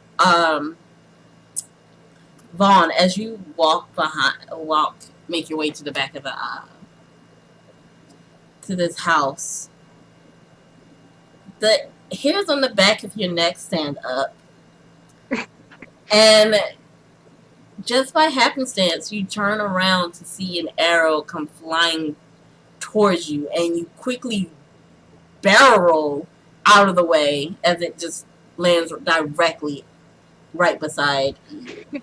Speaker 1: Vaughn, as you make your way to the back of the to this house, the hairs on the back of your neck stand up, and just by happenstance, you turn around to see an arrow come flying towards you, and you quickly barrel roll out of the way as it just lands directly right beside you.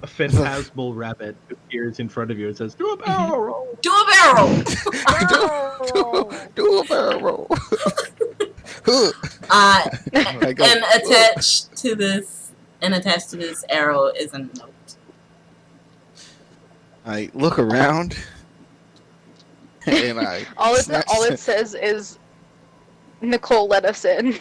Speaker 5: A phantasmal rabbit appears in front of you and says, "Do a barrel roll."
Speaker 1: Do a barrel!
Speaker 2: Do a barrel roll.
Speaker 1: Uh,
Speaker 2: I go,
Speaker 1: and attached to this And attached to this arrow is a note.
Speaker 2: I look around and I
Speaker 4: All
Speaker 2: snatch.
Speaker 4: it says is Nicole let us in.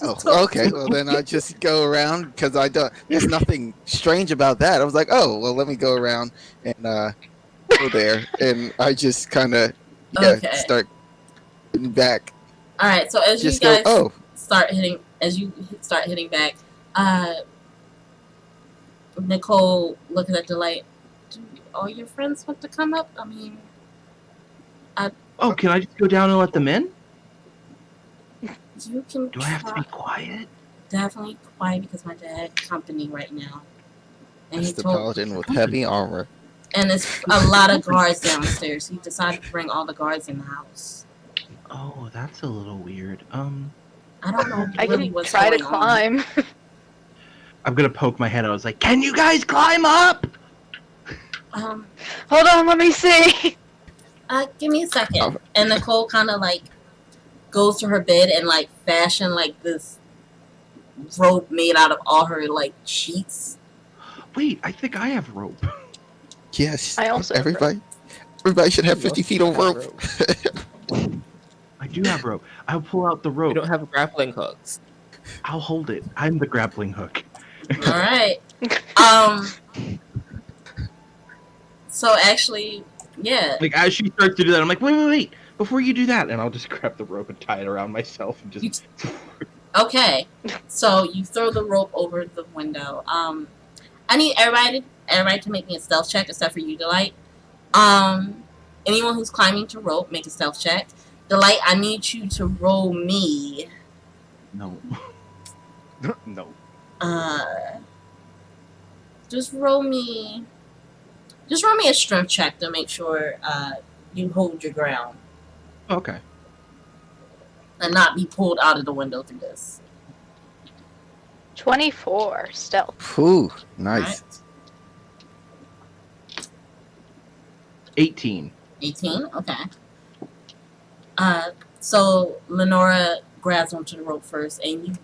Speaker 2: Oh, okay. Well, then I just go around because I don't. There's nothing strange about that. I was like, oh, well, let me go around and go there, and I just kind of
Speaker 1: Okay.
Speaker 2: start getting back.
Speaker 1: All right. So as
Speaker 2: Just
Speaker 1: you
Speaker 2: go.
Speaker 1: guys
Speaker 2: Oh,
Speaker 1: start hitting back, Nicole looking at the light. Do all your friends want to come up? I mean,
Speaker 5: Oh, can I just go down and let them in?
Speaker 1: you can.
Speaker 5: Do I have to be quiet?
Speaker 1: Definitely quiet because my dad company right now, and
Speaker 2: it's
Speaker 1: he
Speaker 2: the
Speaker 1: told.
Speaker 2: paladin with heavy armor.
Speaker 1: And it's a lot of guards downstairs. He decided to bring all the guards in the house.
Speaker 5: Oh, that's a little weird.
Speaker 1: I don't know
Speaker 4: I
Speaker 1: really
Speaker 4: can
Speaker 1: what's
Speaker 4: try to
Speaker 1: going on.
Speaker 4: climb.
Speaker 5: I'm gonna poke my head. I was like, "Can you guys climb up?"
Speaker 4: Hold on, let me see.
Speaker 1: Give me a second.
Speaker 2: Oh.
Speaker 1: And Nicole kind of like goes to her bed and like fashion like this rope made out of all her like sheets.
Speaker 5: Wait, I think I have rope.
Speaker 2: Yes.
Speaker 4: I also have
Speaker 2: everybody should have 50 feet of rope.
Speaker 5: I do have rope. I'll pull out the
Speaker 6: We
Speaker 5: rope.
Speaker 6: don't have grappling hooks.
Speaker 5: I'll hold it. I'm the grappling hook.
Speaker 1: All right. So actually, yeah.
Speaker 5: Like as she starts to do that, I'm like, wait, before you do that, and I'll just grab the rope and tie it around myself and just.
Speaker 1: Okay. So you throw the rope over the window. I need everybody to make me a stealth check except for you, Delight. Anyone who's climbing to rope, make a stealth check. Delight, I need you to roll me.
Speaker 5: No.
Speaker 3: No.
Speaker 1: Just roll me a strength check to make sure you hold your ground
Speaker 5: Okay.
Speaker 1: and not be pulled out of the window through this.
Speaker 4: 24 stealth.
Speaker 2: Ooh, nice.
Speaker 1: Right.
Speaker 5: 18.
Speaker 1: 18? Okay. So Lenora grabs onto the rope first, and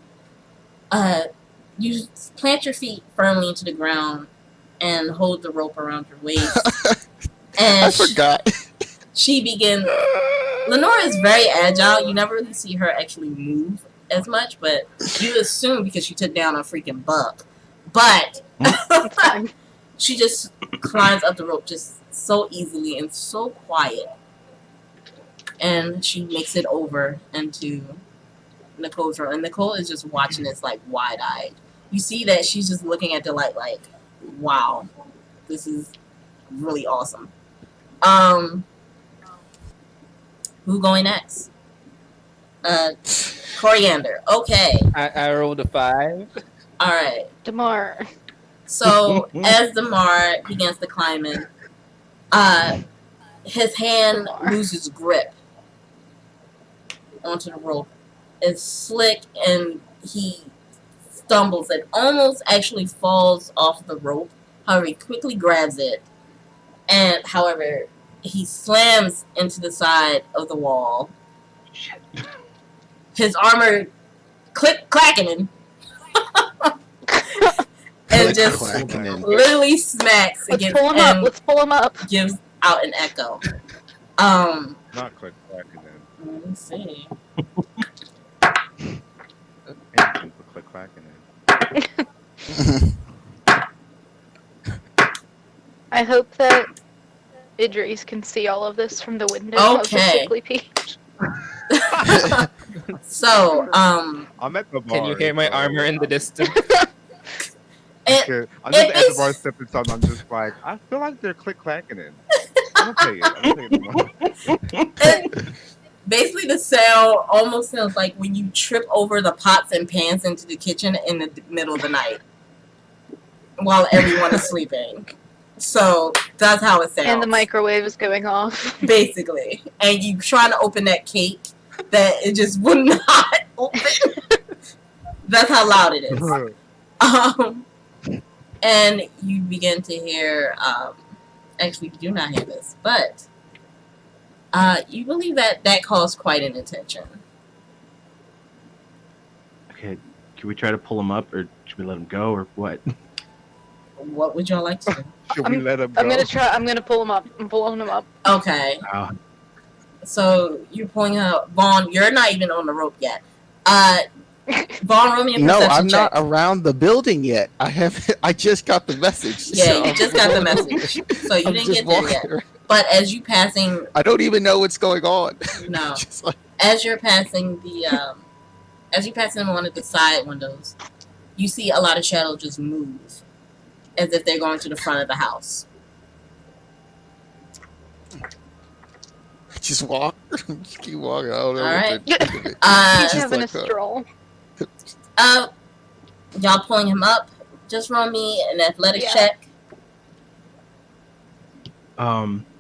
Speaker 1: you plant your feet firmly into the ground and hold the rope around your waist. And
Speaker 2: I forgot.
Speaker 1: she begins. Lenora is very agile. You never really see her actually move as much, but you assume because she took down a freaking buck. But she just climbs up the rope just so easily and so quiet. And she makes it over into Nicole's room. And Nicole is just watching this like wide-eyed. You see that she's just looking at the light like, wow, this is really awesome. Who going next? Coriander. Okay.
Speaker 6: I rolled a 5.
Speaker 1: All right.
Speaker 4: Damar.
Speaker 1: So as Damar begins to climb in, his hand loses grip onto the rope. It's slick and he stumbles and almost actually falls off the rope. However, he quickly grabs it, and however, he slams into the side of the wall.
Speaker 5: Shit.
Speaker 1: His armor clacking and just literally smacks
Speaker 4: Let's
Speaker 1: against
Speaker 4: pull him
Speaker 1: and
Speaker 4: up. Let's pull him up.
Speaker 1: gives out an echo.
Speaker 3: Not click clacking in.
Speaker 1: Let me see.
Speaker 3: Anything for click clacking in.
Speaker 4: I hope that Idris can see all of this from the window of the
Speaker 1: Okay.
Speaker 4: sickly peach.
Speaker 1: So,
Speaker 3: I'm at the bar.
Speaker 6: Can you hear my
Speaker 3: so
Speaker 6: armor in the distance?
Speaker 3: I'm just at the bar sipping something. I'm just like, I feel like they're click clacking in. I'm gonna take it.
Speaker 1: basically the sound almost sounds like when you trip over the pots and pans into the kitchen in the middle of the night while everyone is sleeping. So that's how it sounds.
Speaker 4: And the microwave is going off.
Speaker 1: Basically. And you trying to open that cake that it just would not open. That's how loud it is. And you begin to hear, actually you do not hear this, but you believe that caused quite an attention.
Speaker 5: Okay, Should we try to pull him up, or should we let him go, or what?
Speaker 1: What would y'all like to do?
Speaker 3: Should we let him go?
Speaker 4: I'm gonna try. I'm gonna pull him up. I'm pulling him up.
Speaker 1: Okay,
Speaker 5: Uh,
Speaker 1: so you're pulling out Vaughn. You're not even on the rope yet. Vaughn, roll me a
Speaker 2: No,
Speaker 1: perception
Speaker 2: I'm not
Speaker 1: check.
Speaker 2: around the building yet. I have. I just got the message.
Speaker 1: Yeah,
Speaker 2: so
Speaker 1: you just got the message, so you
Speaker 2: I'm
Speaker 1: didn't
Speaker 2: just
Speaker 1: get there
Speaker 2: walking
Speaker 1: yet.
Speaker 2: around.
Speaker 1: But as you passing,
Speaker 2: I don't even know what's going on.
Speaker 1: no,
Speaker 2: Just like,
Speaker 1: as you're passing the as you pass in one of the side windows, you see a lot of shadows just move, as if they're going to the front of the house.
Speaker 2: just walk. Just keep walking. I don't know.
Speaker 1: All
Speaker 2: what
Speaker 1: right.
Speaker 2: they're doing.
Speaker 4: He's
Speaker 2: Just
Speaker 4: having
Speaker 2: like
Speaker 4: a
Speaker 2: that.
Speaker 4: stroll.
Speaker 1: Y'all pulling him up. Just roll me an athletics
Speaker 4: Yeah.
Speaker 1: check.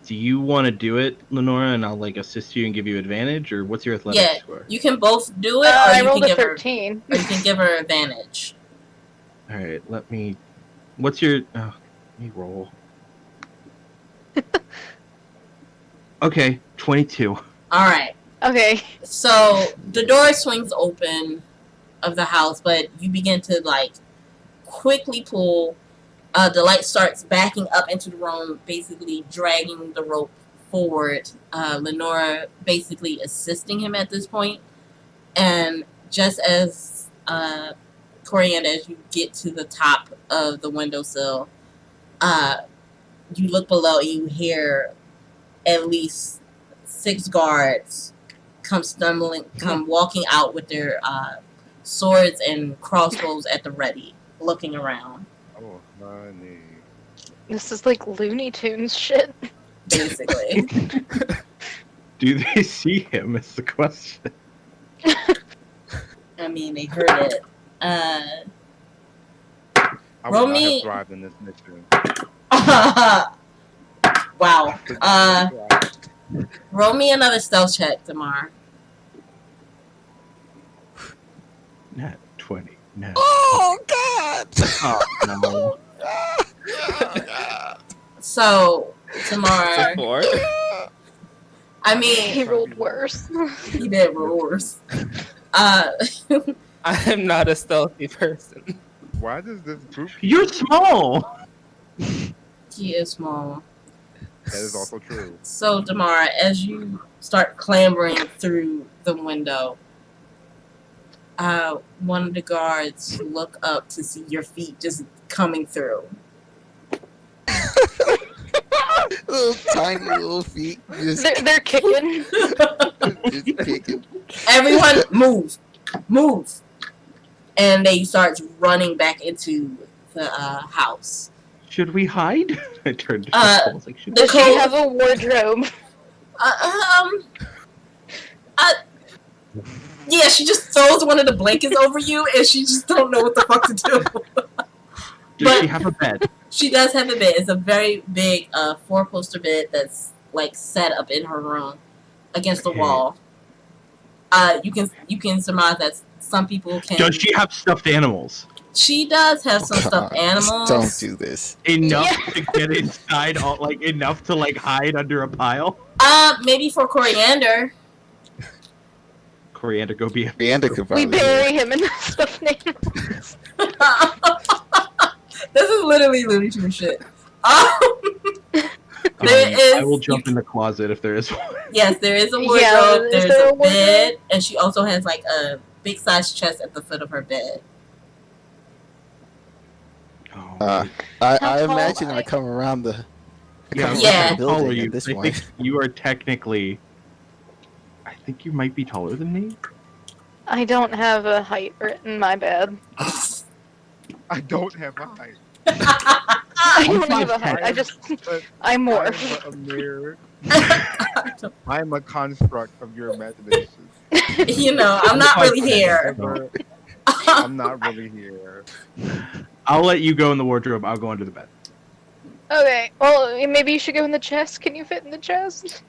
Speaker 5: Do you want to do it, Lenora, and I'll like assist you and give you advantage, or what's your athletics
Speaker 1: Yeah.
Speaker 5: score?
Speaker 1: You can both do it, or
Speaker 4: I
Speaker 1: you
Speaker 4: rolled
Speaker 1: can
Speaker 4: a
Speaker 1: give her,
Speaker 4: 13.
Speaker 1: or you can give her advantage.
Speaker 5: All right, let me. What's your? Oh, let me roll. Okay, 22.
Speaker 1: All right.
Speaker 4: Okay.
Speaker 1: So the door swings open of the house, but you begin to like quickly pull. The light starts backing up into the room, basically dragging the rope forward. Lenora basically assisting him at this point, and just as Coriander, as you get to the top of the windowsill, you look below and you hear at least 6 guards come walking out with their swords and crossbows at the ready, looking around,
Speaker 3: Oh, honey.
Speaker 4: This is like Looney Tunes shit.
Speaker 1: basically.
Speaker 5: Do they see him? Is the question.
Speaker 1: I mean, they heard it.
Speaker 3: I would
Speaker 1: Roll
Speaker 3: not
Speaker 1: me-
Speaker 3: have thrived in this mission.
Speaker 1: Wow.
Speaker 3: Could not have thrived.
Speaker 1: Roll me another stealth check, Tamar.
Speaker 5: Nat 20. Nat.
Speaker 2: Oh God!
Speaker 5: Oh no.
Speaker 1: So,
Speaker 6: It's
Speaker 1: Tamar,
Speaker 6: a 4.
Speaker 1: I
Speaker 4: He
Speaker 1: mean,
Speaker 4: rolled worse.
Speaker 1: he did roars.
Speaker 6: I'm not a stealthy person.
Speaker 3: Why does this group?
Speaker 5: You're small.
Speaker 1: He is small.
Speaker 3: That is also true.
Speaker 1: So, Damara, as you start clambering through the window, one of the guards look up to see your feet just coming through.
Speaker 2: Little tiny little feet, just,
Speaker 4: They're kicking.
Speaker 2: just kicking.
Speaker 1: Everyone, move, and they start running back into the house.
Speaker 5: Should we hide? I turned to
Speaker 1: Uh,
Speaker 5: Nicole. I was like, should
Speaker 1: the
Speaker 4: Does she
Speaker 1: cold-
Speaker 4: have a wardrobe?
Speaker 1: Yeah, she just throws one of the blankets over you, and she just don't know what the fuck to do.
Speaker 5: Does she have a bed?
Speaker 1: She does have a bed. It's a very big 4-poster bed that's like set up in her room against the
Speaker 5: Okay.
Speaker 1: wall. You can surmise that some people can.
Speaker 5: Does she have stuffed animals?
Speaker 1: She does have some
Speaker 2: God,
Speaker 1: stuffed animals.
Speaker 2: Don't do this.
Speaker 5: Enough to get inside, like enough to like hide under a pile.
Speaker 1: Maybe for Coriander.
Speaker 5: Coriander, go be a
Speaker 2: Leander could
Speaker 4: We
Speaker 2: probably.
Speaker 4: bury him in the stuffed animals.
Speaker 1: This is literally Looney Tunes shit. There
Speaker 5: I
Speaker 1: is-
Speaker 5: will jump in the closet if there is one.
Speaker 1: Yes, there is a
Speaker 4: Yeah,
Speaker 1: wardrobe.
Speaker 4: is
Speaker 1: There's
Speaker 4: there
Speaker 1: a
Speaker 4: a wardrobe?
Speaker 1: bed, and she also has like a big size chest at the foot of her bed.
Speaker 5: Oh,
Speaker 2: I
Speaker 4: How tall
Speaker 2: imagine
Speaker 4: am
Speaker 2: I
Speaker 4: I?
Speaker 2: come around the.
Speaker 5: yeah.
Speaker 1: Yeah.
Speaker 5: How tall are
Speaker 2: building
Speaker 5: you?
Speaker 2: at this
Speaker 5: I
Speaker 2: point.
Speaker 5: think you are technically. I think you might be taller than me.
Speaker 4: I don't have a height written, my bad.
Speaker 3: I don't have a height.
Speaker 4: I don't have a
Speaker 5: 5'10".
Speaker 4: height. I just,
Speaker 3: But
Speaker 4: I
Speaker 3: I
Speaker 4: morph.
Speaker 3: am a mere. I am a construct of your imagination.
Speaker 1: You know, I'm not really here.
Speaker 3: I'm not really here.
Speaker 5: I'll let you go in the wardrobe. I'll go under the bed.
Speaker 4: Okay, well, maybe you should go in the chest. Can you fit in the chest?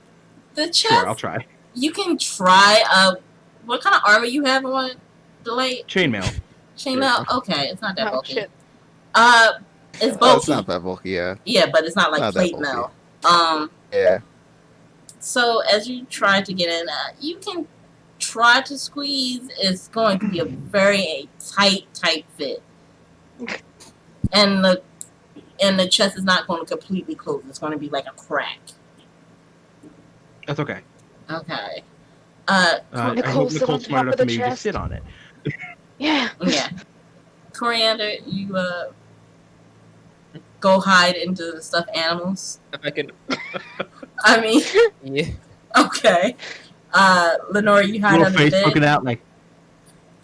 Speaker 1: The chest,
Speaker 5: Sure, I'll try.
Speaker 1: you can try. What kind of armor you have on? Delayed
Speaker 5: Chainmail.
Speaker 1: chainmail. Okay, it's not that
Speaker 4: Oh,
Speaker 1: bulky.
Speaker 4: shit.
Speaker 1: It's bulky.
Speaker 2: Oh, it's not that bulky, yeah.
Speaker 1: Yeah, but it's not like
Speaker 2: Not that
Speaker 1: plate
Speaker 2: bulky.
Speaker 1: mail.
Speaker 2: Yeah.
Speaker 1: So as you try to get in, you can try to squeeze, it's going to be a very tight fit, and the chest is not going to completely close. It's going to be like a crack.
Speaker 5: That's okay.
Speaker 1: Okay.
Speaker 5: I hope
Speaker 4: Nicole, sit on
Speaker 5: Nicole's
Speaker 4: top
Speaker 5: smart enough
Speaker 4: of the
Speaker 5: to maybe just
Speaker 4: chest.
Speaker 5: sit on it.
Speaker 4: Yeah.
Speaker 1: Yeah. Coriander, you go hide into the stuffed animals.
Speaker 6: If I can,
Speaker 1: I mean,
Speaker 6: yeah.
Speaker 1: okay. Lenora, you hide
Speaker 5: Little
Speaker 1: under the
Speaker 5: face
Speaker 1: bed.
Speaker 5: looking out like.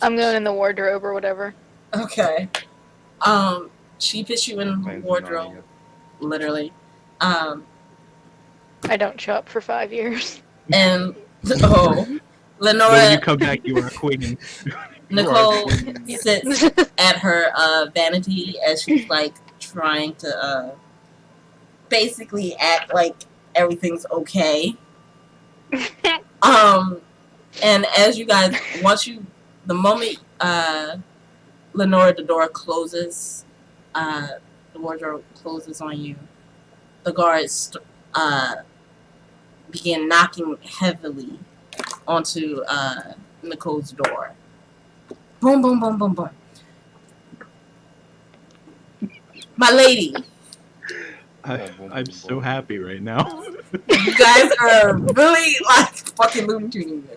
Speaker 4: I'm going in the wardrobe or whatever.
Speaker 1: Okay. She puts you in the
Speaker 3: Planes and
Speaker 1: wardrobe,
Speaker 3: Narnia.
Speaker 1: literally.
Speaker 4: I don't show up for 5 years.
Speaker 1: And
Speaker 5: But when
Speaker 1: Lenora,
Speaker 5: you come back, you are a queen.
Speaker 1: Nicole
Speaker 3: queen.
Speaker 1: sits at her vanity as she's like trying to basically act like everything's okay. And as you guys, the moment Lenora, the door closes, the wardrobe closes on you, the guards begin knocking heavily onto Nicole's door. Boom, boom, boom, boom, boom. My lady,
Speaker 5: I'm so happy right now.
Speaker 1: you guys are really like fucking Looney Tunes.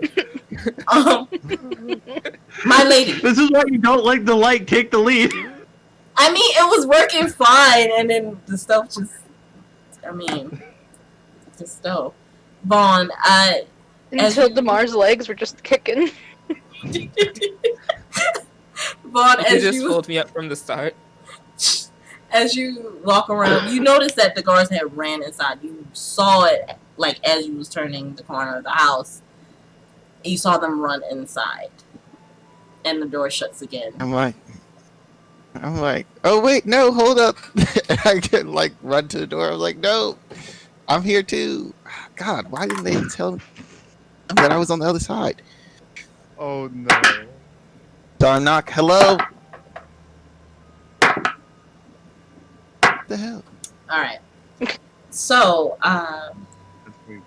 Speaker 1: My lady.
Speaker 5: This is why you don't like the light. Take the lead.
Speaker 1: I mean, it was working fine, and then the stuff just. I mean, the stuff. Vaughn,
Speaker 4: Until Damar's legs were just kicking.
Speaker 1: Vaughn,
Speaker 6: You just pulled me up from the start.
Speaker 1: as you walk around, you notice that the guards had ran inside. You saw it like as you was turning the corner of the house. You saw them run inside, and the door shuts again.
Speaker 2: I'm like, oh wait, no, hold up. I could like run to the door. I was like, no, I'm here too. God, why didn't they tell me that I was on the other side?
Speaker 3: Oh no.
Speaker 2: So I knock. Hello. What the hell?
Speaker 1: All right. So,
Speaker 3: That's weird.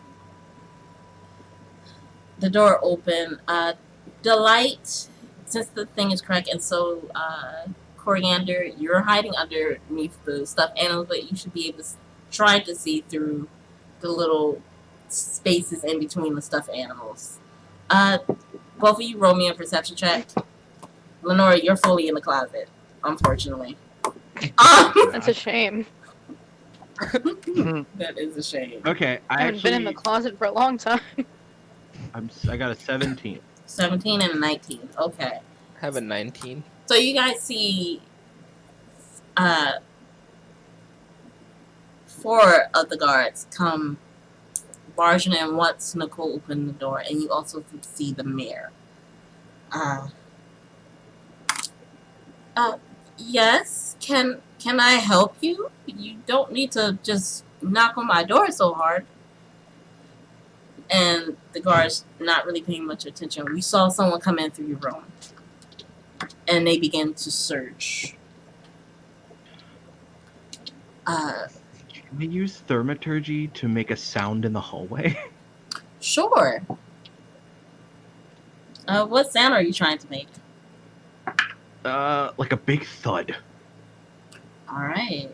Speaker 1: the door opened. The light, since the thing is cracked, and so Coriander, you're hiding underneath the stuffed animals, but you should be able to try to see through the little spaces in between the stuffed animals. Both of you roll me a perception check. Lenora, you're fully in the closet, unfortunately.
Speaker 4: That's a shame.
Speaker 1: That is a shame.
Speaker 5: Okay,
Speaker 4: I haven't been in the closet for a long time.
Speaker 5: I got a 17.
Speaker 1: 17 and a 19. Okay.
Speaker 6: I have a 19.
Speaker 1: So you guys see 4 of the guards come barging in once Nicole opened the door, and you also see the mayor. Yes, can I help you? You don't need to just knock on my door so hard. And the guards not really paying much attention. We saw someone come in through your room, and they began to search.
Speaker 5: Can we use thermaturgy to make a sound in the hallway?
Speaker 1: Sure. What sound are you trying to make?
Speaker 5: Like a big thud.
Speaker 1: All right.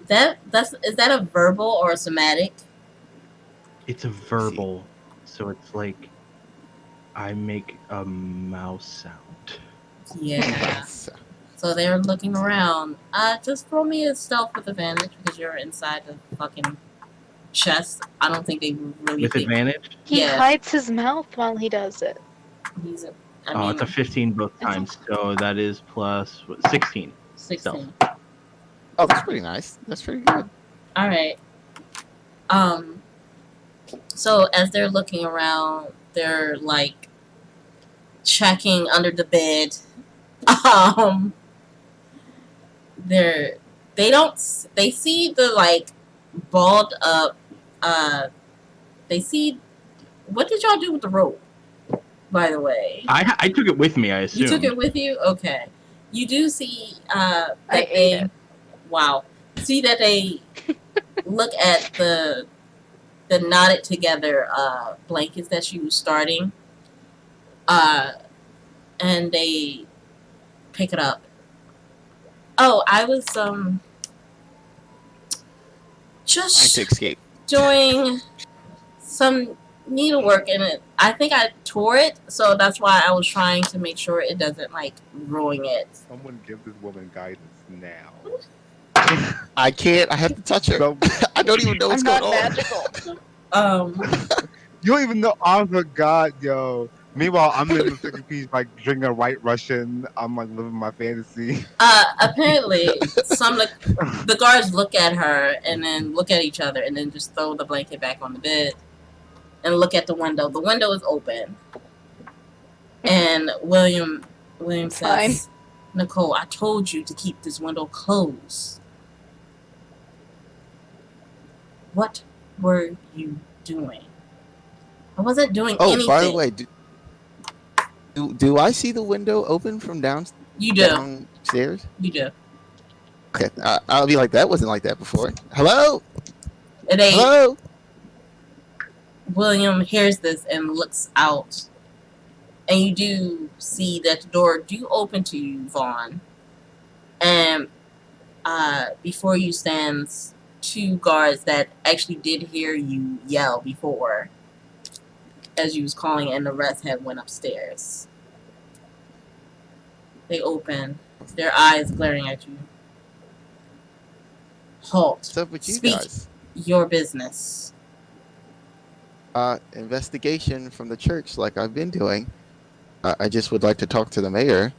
Speaker 1: Is that a verbal or a somatic?
Speaker 5: It's a verbal, so it's like I make a mouse sound.
Speaker 1: Yeah. So they're looking around. Just throw me a stealth with advantage because you're inside the fucking chest. I don't think they really
Speaker 5: With
Speaker 1: think.
Speaker 5: advantage?
Speaker 4: He
Speaker 1: Yeah.
Speaker 4: hides his mouth while he does it.
Speaker 1: He's a.
Speaker 5: It's a 15 both
Speaker 4: It's a-
Speaker 5: times, so that is plus 16.
Speaker 1: 16.
Speaker 2: Oh, that's pretty nice. That's pretty good.
Speaker 1: All right. So as they're looking around, they're like checking under the bed. They see the like balled up. They see. What did y'all do with the rope? By the way,
Speaker 5: I took it with me, I assume.
Speaker 1: you took it with you. Okay. You do see
Speaker 4: I
Speaker 1: that
Speaker 4: ate it.
Speaker 1: Wow. see that they look at the knotted together blankets that she was starting, and they pick it up. Oh, I was
Speaker 2: Trying to
Speaker 1: just
Speaker 2: escape.
Speaker 1: doing some needlework in it. I think I tore it, so that's why I was trying to make sure it doesn't like ruin it.
Speaker 3: Someone give this woman guidance now.
Speaker 2: I can't. I have to touch her.
Speaker 3: Some-
Speaker 2: I don't even know
Speaker 4: I'm
Speaker 2: what's going
Speaker 4: not
Speaker 2: on.
Speaker 4: magical.
Speaker 3: You don't even know. Oh my god, yo. Meanwhile, I'm in the second piece, like drinking a White Russian. I'm like living my fantasy.
Speaker 1: Apparently, some of the guards look at her and then look at each other and then just throw the blanket back on the bed and look at the window. The window is open, and William
Speaker 4: Fine.
Speaker 1: says, "Nicole, I told you to keep this window closed. What were you doing?" I wasn't doing
Speaker 2: Oh,
Speaker 1: anything.
Speaker 2: by the way, do I see the window open from
Speaker 1: You do.
Speaker 2: downstairs?
Speaker 1: You do.
Speaker 2: Okay, I'll be like, that wasn't like that before. Hello?
Speaker 1: It ain't.
Speaker 2: Hello?
Speaker 1: William hears this and looks out. And you do see that the door do open to you, Vaughn. And before you stands two guards that actually did hear you yell before as you was calling, and the rest had went upstairs. They open, their eyes glaring at you. Halt.
Speaker 2: What's up with you
Speaker 1: Speak
Speaker 2: guys?
Speaker 1: your business.
Speaker 2: Investigation from the church, like I've been doing. I just would like to talk to the mayor.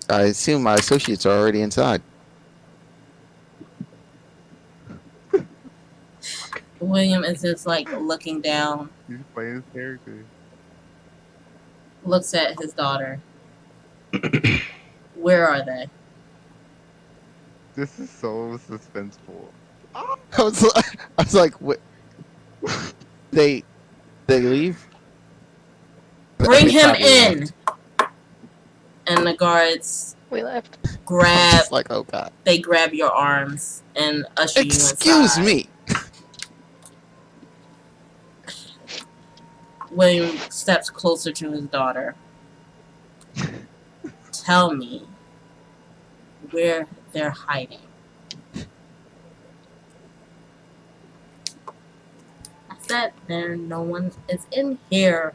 Speaker 2: I assume my associates are already inside.
Speaker 1: William is just like looking down,
Speaker 3: He's playing his character.
Speaker 1: looks at his daughter. Where are they?
Speaker 3: This is so suspenseful.
Speaker 2: I was like, what? They leave.
Speaker 1: Bring
Speaker 2: They
Speaker 1: him
Speaker 2: probably
Speaker 1: in.
Speaker 2: left.
Speaker 1: And the guards
Speaker 4: We left.
Speaker 2: I'm
Speaker 1: grab.
Speaker 2: just like, oh god.
Speaker 1: They grab your arms and usher you
Speaker 2: Excuse
Speaker 1: inside.
Speaker 2: me.
Speaker 1: William steps closer to his daughter. Tell me where they're hiding. I said no one is in here.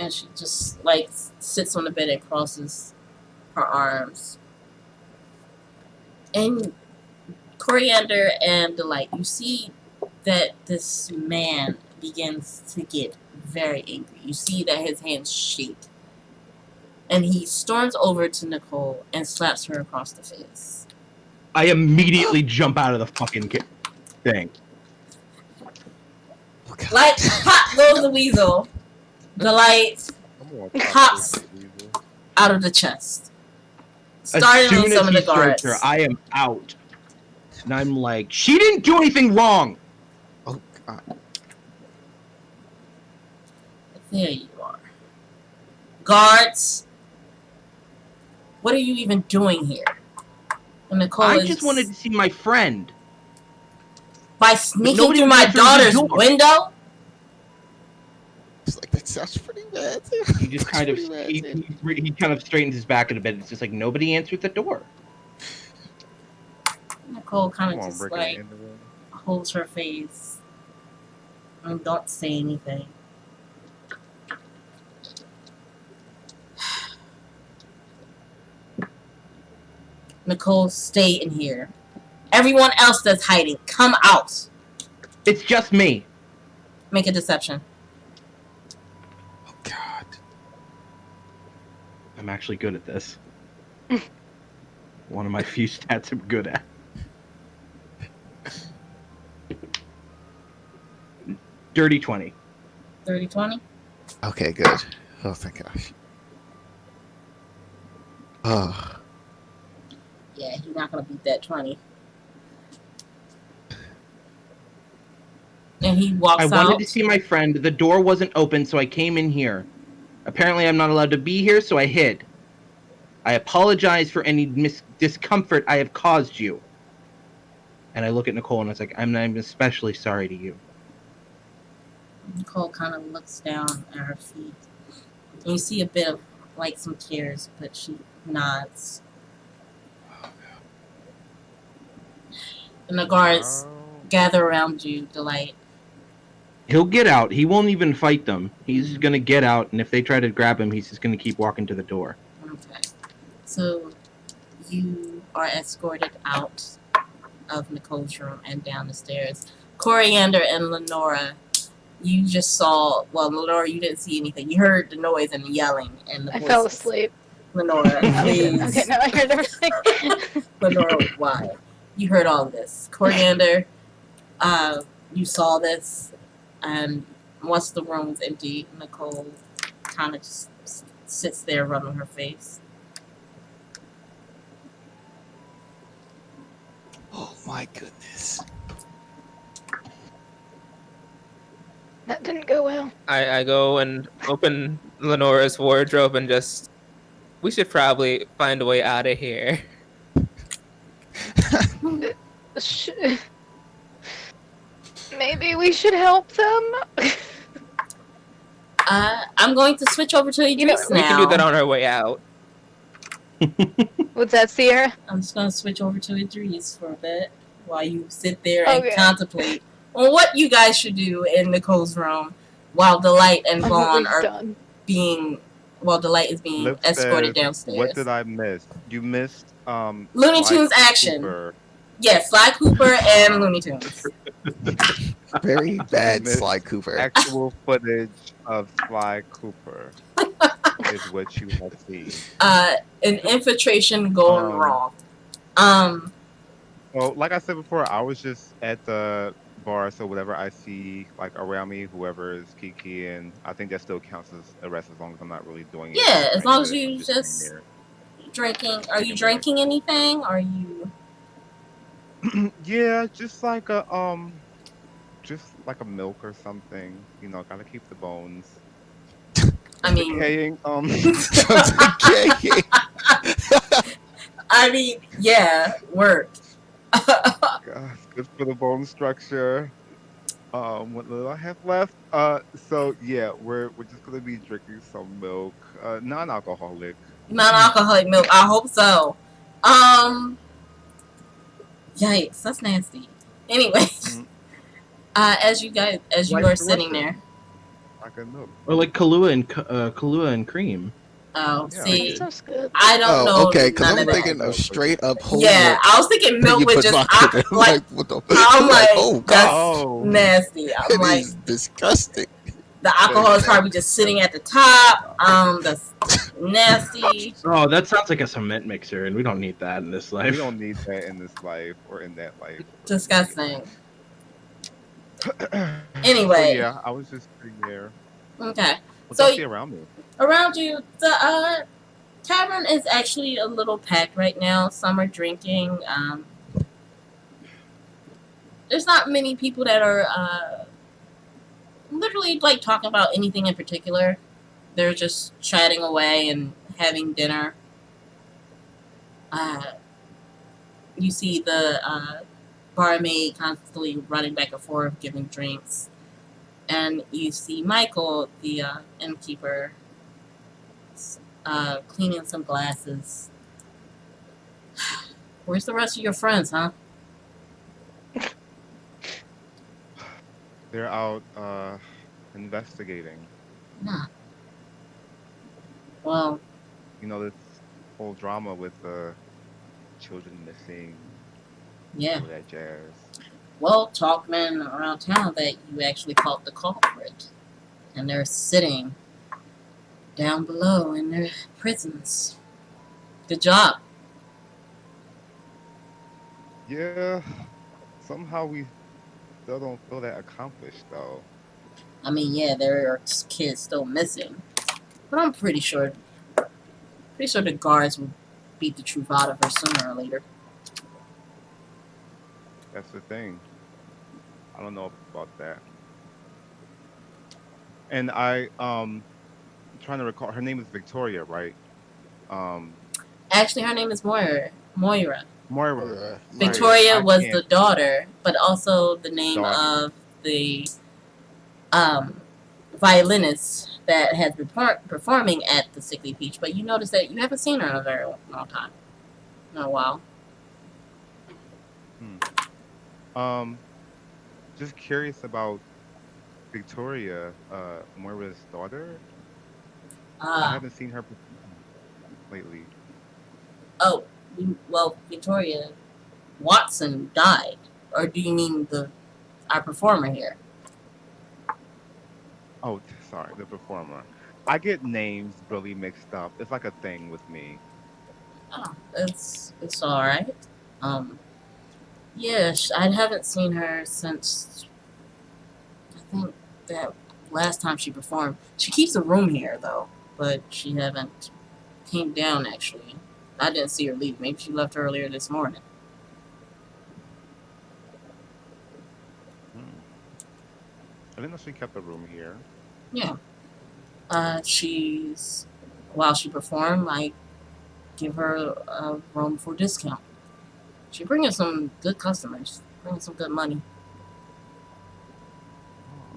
Speaker 1: And she just like sits on the bed and crosses her arms. And Coriander and Delight, you see that this man begins to get very angry. You see that his hands shake. And he storms over to Nicole and slaps her across the face.
Speaker 5: I immediately jump out of the fucking thing.
Speaker 2: Oh, God.
Speaker 1: Like, pop goes the weasel. Delight
Speaker 3: I'm gonna
Speaker 1: Pops.
Speaker 3: pop this weasel.
Speaker 1: out of the chest.
Speaker 5: As
Speaker 1: Starting
Speaker 5: soon
Speaker 1: with
Speaker 5: as
Speaker 1: some of
Speaker 5: he
Speaker 1: the guards.
Speaker 5: strokes her, I am out. And I'm like, she didn't do anything wrong.
Speaker 2: Oh god.
Speaker 1: There you are. Guards, what are you even doing here? And Nicole
Speaker 5: I
Speaker 1: is
Speaker 5: just wanted to see my friend.
Speaker 1: by sneaking
Speaker 5: Nobody
Speaker 1: through my
Speaker 5: answered the
Speaker 1: daughter's
Speaker 5: door.
Speaker 1: window.
Speaker 2: It's like, that sounds pretty bad.
Speaker 5: He just kind of he kind of straightens his back a bit. It's just like nobody answered the door.
Speaker 1: Nicole kind
Speaker 3: Come
Speaker 1: of
Speaker 3: on,
Speaker 1: just
Speaker 3: break it
Speaker 1: like
Speaker 3: in the room.
Speaker 1: holds her face and don't say anything. Nicole, stay in here. Everyone else that's hiding, come out.
Speaker 5: It's just me.
Speaker 1: Make a deception.
Speaker 2: Oh god.
Speaker 5: I'm actually good at this. One of my few stats I'm good at. Dirty 20.
Speaker 1: 30-20?
Speaker 2: Okay, good. Oh thank gosh. Oh.
Speaker 1: Yeah, he's not gonna beat that 20. And he walks
Speaker 5: I
Speaker 1: out.
Speaker 5: wanted to see my friend. The door wasn't open, so I came in here. Apparently, I'm not allowed to be here, so I hid. I apologize for any discomfort I have caused you. And I look at Nicole and I was like, I'm especially sorry to you.
Speaker 1: Nicole kind of looks down at her feet. And you see a bit of, like, some tears, but she nods. And the guards
Speaker 3: Wow.
Speaker 1: gather around you, Delight.
Speaker 5: He'll get out. He won't even fight them. He's going to get out, and if they try to grab him, he's just going to keep walking to the door.
Speaker 1: Okay. So you are escorted out of Nicole's room and down the stairs. Coriander and Lenora, you just saw, well, Lenora, you didn't see anything. You heard the noise and the yelling and the
Speaker 4: I
Speaker 1: voices.
Speaker 4: fell asleep.
Speaker 1: Lenora, please.
Speaker 4: Okay, no, I heard everything.
Speaker 1: Lenora, why? You heard all of this. Coriander, you saw this, and once the room was empty, Nicole kind of just sits there rubbing her face.
Speaker 2: Oh my goodness.
Speaker 4: That didn't go well.
Speaker 6: I go and open Lenora's wardrobe and just. We should probably find a way out of here.
Speaker 4: Sh- Maybe we should help them.
Speaker 1: I'm going to switch over to Idris now.
Speaker 6: We can do that on our way out.
Speaker 4: What's that, Sierra?
Speaker 1: I'm just going to switch over to Idris for a bit while you sit there and
Speaker 4: Okay.
Speaker 1: contemplate on what you guys should do in Nicole's room while Delight and
Speaker 4: I'm
Speaker 1: Vaughn
Speaker 4: almost
Speaker 1: are
Speaker 4: done.
Speaker 1: Delight is being
Speaker 3: Liv
Speaker 1: escorted
Speaker 3: says,
Speaker 1: downstairs.
Speaker 3: What did I miss? You missed
Speaker 1: Looney
Speaker 3: Sly
Speaker 1: Tunes action.
Speaker 3: Cooper.
Speaker 1: Yes, Sly Cooper and Looney Tunes.
Speaker 2: Very bad
Speaker 3: Miss
Speaker 2: Sly Cooper.
Speaker 3: Actual footage of Sly Cooper is what you have seen.
Speaker 1: An infiltration going wrong.
Speaker 3: Well, like I said before, I was just at the bar, so whatever I see like around me, whoever is Kiki, and I think that still counts as arrest as long as I'm not really doing it.
Speaker 1: Yeah, as long as
Speaker 3: strenuous,
Speaker 1: you
Speaker 3: I'm sitting
Speaker 1: just
Speaker 3: there.
Speaker 1: drinking. Are you drinking anything? Are you?
Speaker 3: Yeah, just like a milk or something. You know, gotta keep the bones.
Speaker 1: I mean,
Speaker 3: Decaying.
Speaker 2: Decaying.
Speaker 1: I mean, yeah, work.
Speaker 3: God, good for the bone structure. What little I have left. So yeah, we're just gonna be drinking some milk. Non-alcoholic.
Speaker 1: Non-alcoholic milk. I hope so. Yikes, that's nasty. Anyway, as you
Speaker 3: Like
Speaker 1: are
Speaker 3: the
Speaker 1: sitting
Speaker 3: Russian.
Speaker 1: there.
Speaker 3: Like a milk.
Speaker 5: Or like Kahlua and cream.
Speaker 1: Oh,
Speaker 3: Yeah,
Speaker 1: see,
Speaker 4: That sounds good.
Speaker 1: I don't know.
Speaker 2: Oh, okay, because
Speaker 1: none
Speaker 2: I'm
Speaker 1: of that.
Speaker 2: thinking of straight up whole
Speaker 1: Yeah,
Speaker 2: milk.
Speaker 1: I was thinking
Speaker 2: that you
Speaker 1: milk with
Speaker 2: put
Speaker 1: just
Speaker 2: vodka in. I'm
Speaker 1: like
Speaker 2: what the?
Speaker 1: I'm like,
Speaker 2: oh
Speaker 1: that's
Speaker 2: god,
Speaker 3: Oh.
Speaker 1: nasty. I'm
Speaker 2: it
Speaker 1: like,
Speaker 2: is disgusting.
Speaker 1: the alcohol is probably just sitting at the top. That's nasty.
Speaker 5: Oh, that sounds like a cement mixer, and we don't need that in this life.
Speaker 3: We don't need that in this life or in that life.
Speaker 1: Disgusting.
Speaker 3: So,
Speaker 1: Anyway.
Speaker 3: yeah, I was just sitting there.
Speaker 1: Okay.
Speaker 3: What
Speaker 1: So
Speaker 3: do I see around me?
Speaker 1: around you, the tavern is actually a little packed right now. Some are drinking. There's not many people that are literally like talking about anything in particular. They're just chatting away and having dinner. You see the barmaid constantly running back and forth, giving drinks. And you see Michael, the innkeeper, cleaning some glasses. Where's the rest of your friends, huh?
Speaker 3: They're out investigating.
Speaker 1: Nah. Well,
Speaker 3: You know, this whole drama with the children missing,
Speaker 1: yeah.
Speaker 3: all that jazz.
Speaker 1: Well, talk men around town that you actually caught the culprit. And they're sitting down below in their prisons. Good job.
Speaker 3: Yeah, somehow we still don't feel that accomplished, though.
Speaker 1: I mean, yeah, there are kids still missing. But I'm pretty sure the guards will beat the truth out of her sooner or later.
Speaker 3: That's the thing. I don't know about that. And I'm trying to recall. Her name is Victoria, right?
Speaker 1: Actually, her name is Moira.
Speaker 3: Moira.
Speaker 2: Moira.
Speaker 1: Victoria
Speaker 3: I
Speaker 1: was
Speaker 3: can't-
Speaker 1: the daughter, but also the name
Speaker 3: Daughter.
Speaker 1: of the um, violinist that has been performing at the Sickly Peach. But you notice that you haven't seen her in a very long time. In a while.
Speaker 3: Just curious about Victoria, Moira's daughter. I haven't seen her perform lately.
Speaker 1: Oh, well, Victoria Watson died. Or do you mean our performer here?
Speaker 3: Oh, sorry, the performer. I get names really mixed up. It's like a thing with me.
Speaker 1: Oh, it's all right. Um, yeah, I haven't seen her since I think that last time she performed. She keeps a room here though, but she haven't came down actually. I didn't see her leave. Maybe she left earlier this morning.
Speaker 3: Hmm. I didn't know she kept a room here.
Speaker 1: Yeah. While she performed, I give her a room for discount. She bringing some good customers, bringing some good money.
Speaker 3: Oh.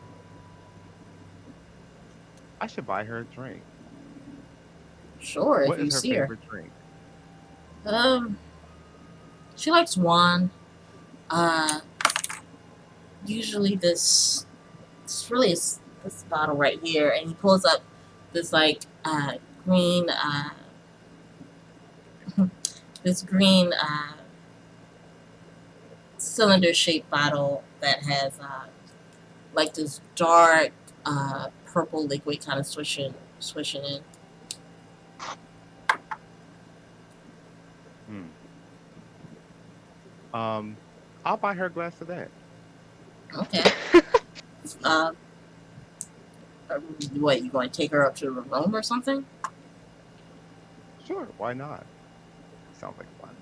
Speaker 3: I should buy her a drink.
Speaker 1: Sure,
Speaker 3: What
Speaker 1: if you
Speaker 3: is her
Speaker 1: see her.
Speaker 3: favorite drink?
Speaker 1: She likes wine. Uh, Usually this bottle right here, and he pulls up this like green this green cylinder shaped bottle that has like this dark purple liquid kind of swishing in.
Speaker 3: Hmm. I'll buy her a glass of that.
Speaker 1: Okay. Uh, what, you going to take her up to her room or something?
Speaker 3: Sure, why not? Sounds like fun.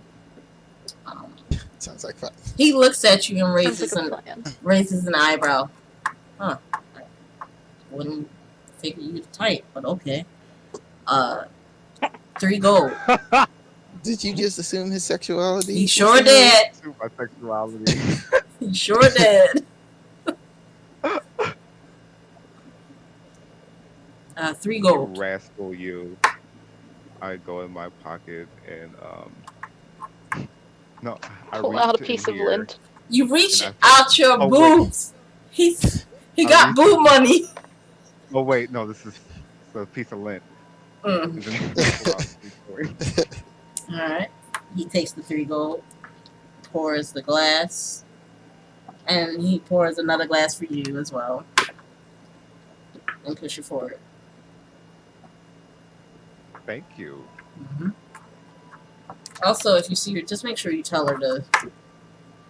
Speaker 1: Um,
Speaker 2: Sounds like fun.
Speaker 1: he looks at you and
Speaker 4: Sounds like a plan.
Speaker 1: raises an eyebrow. Huh. I wouldn't figure you type, but okay. 3 gold.
Speaker 2: Did you just assume his sexuality?
Speaker 1: He sure did.
Speaker 3: To my sexuality.
Speaker 1: He sure did. 3
Speaker 3: You
Speaker 1: gold.
Speaker 3: rascal, you. I go in my pocket and no, I
Speaker 4: Pull
Speaker 3: reach
Speaker 4: out a
Speaker 3: in
Speaker 4: piece of
Speaker 3: here.
Speaker 4: lint.
Speaker 1: You reach
Speaker 3: And I-
Speaker 1: out your
Speaker 3: Oh, wait.
Speaker 1: boobs. He
Speaker 3: I
Speaker 1: got
Speaker 3: reach
Speaker 1: boob
Speaker 3: in-
Speaker 1: money.
Speaker 3: Oh wait, no, this is a piece of lint.
Speaker 1: Mm.
Speaker 3: And then I pull out 3 coins.
Speaker 1: All right. He takes the 3 gold, pours the glass, and he pours another glass for you as well, and push you forward.
Speaker 3: Thank you.
Speaker 1: Mm-hmm. Also, if you see her, just make sure you tell her to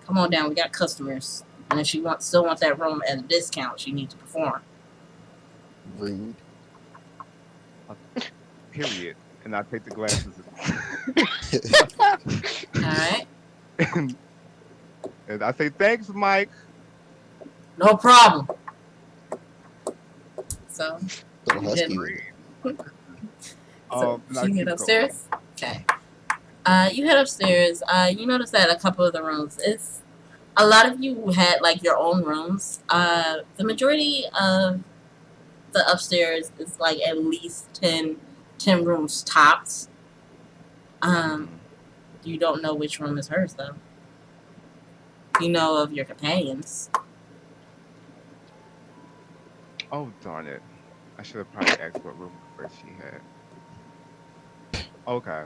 Speaker 1: come on down. We got customers, and if she still wants that room at a discount, she needs to perform.
Speaker 2: Rude.
Speaker 3: Period. And I take the glasses
Speaker 1: All right.
Speaker 3: and I say thanks, Mike.
Speaker 1: No problem. So,
Speaker 2: Little
Speaker 1: you
Speaker 2: husky.
Speaker 1: did- so
Speaker 3: And I
Speaker 1: you head
Speaker 3: keep
Speaker 1: upstairs? Okay. You head upstairs. You notice that a couple of the rooms, a lot of you had like your own rooms. The majority of the upstairs is like at least 10 rooms tops. You don't know which room is hers though. You know of your companions.
Speaker 3: Oh darn it! I should have probably asked what room number she had. Okay.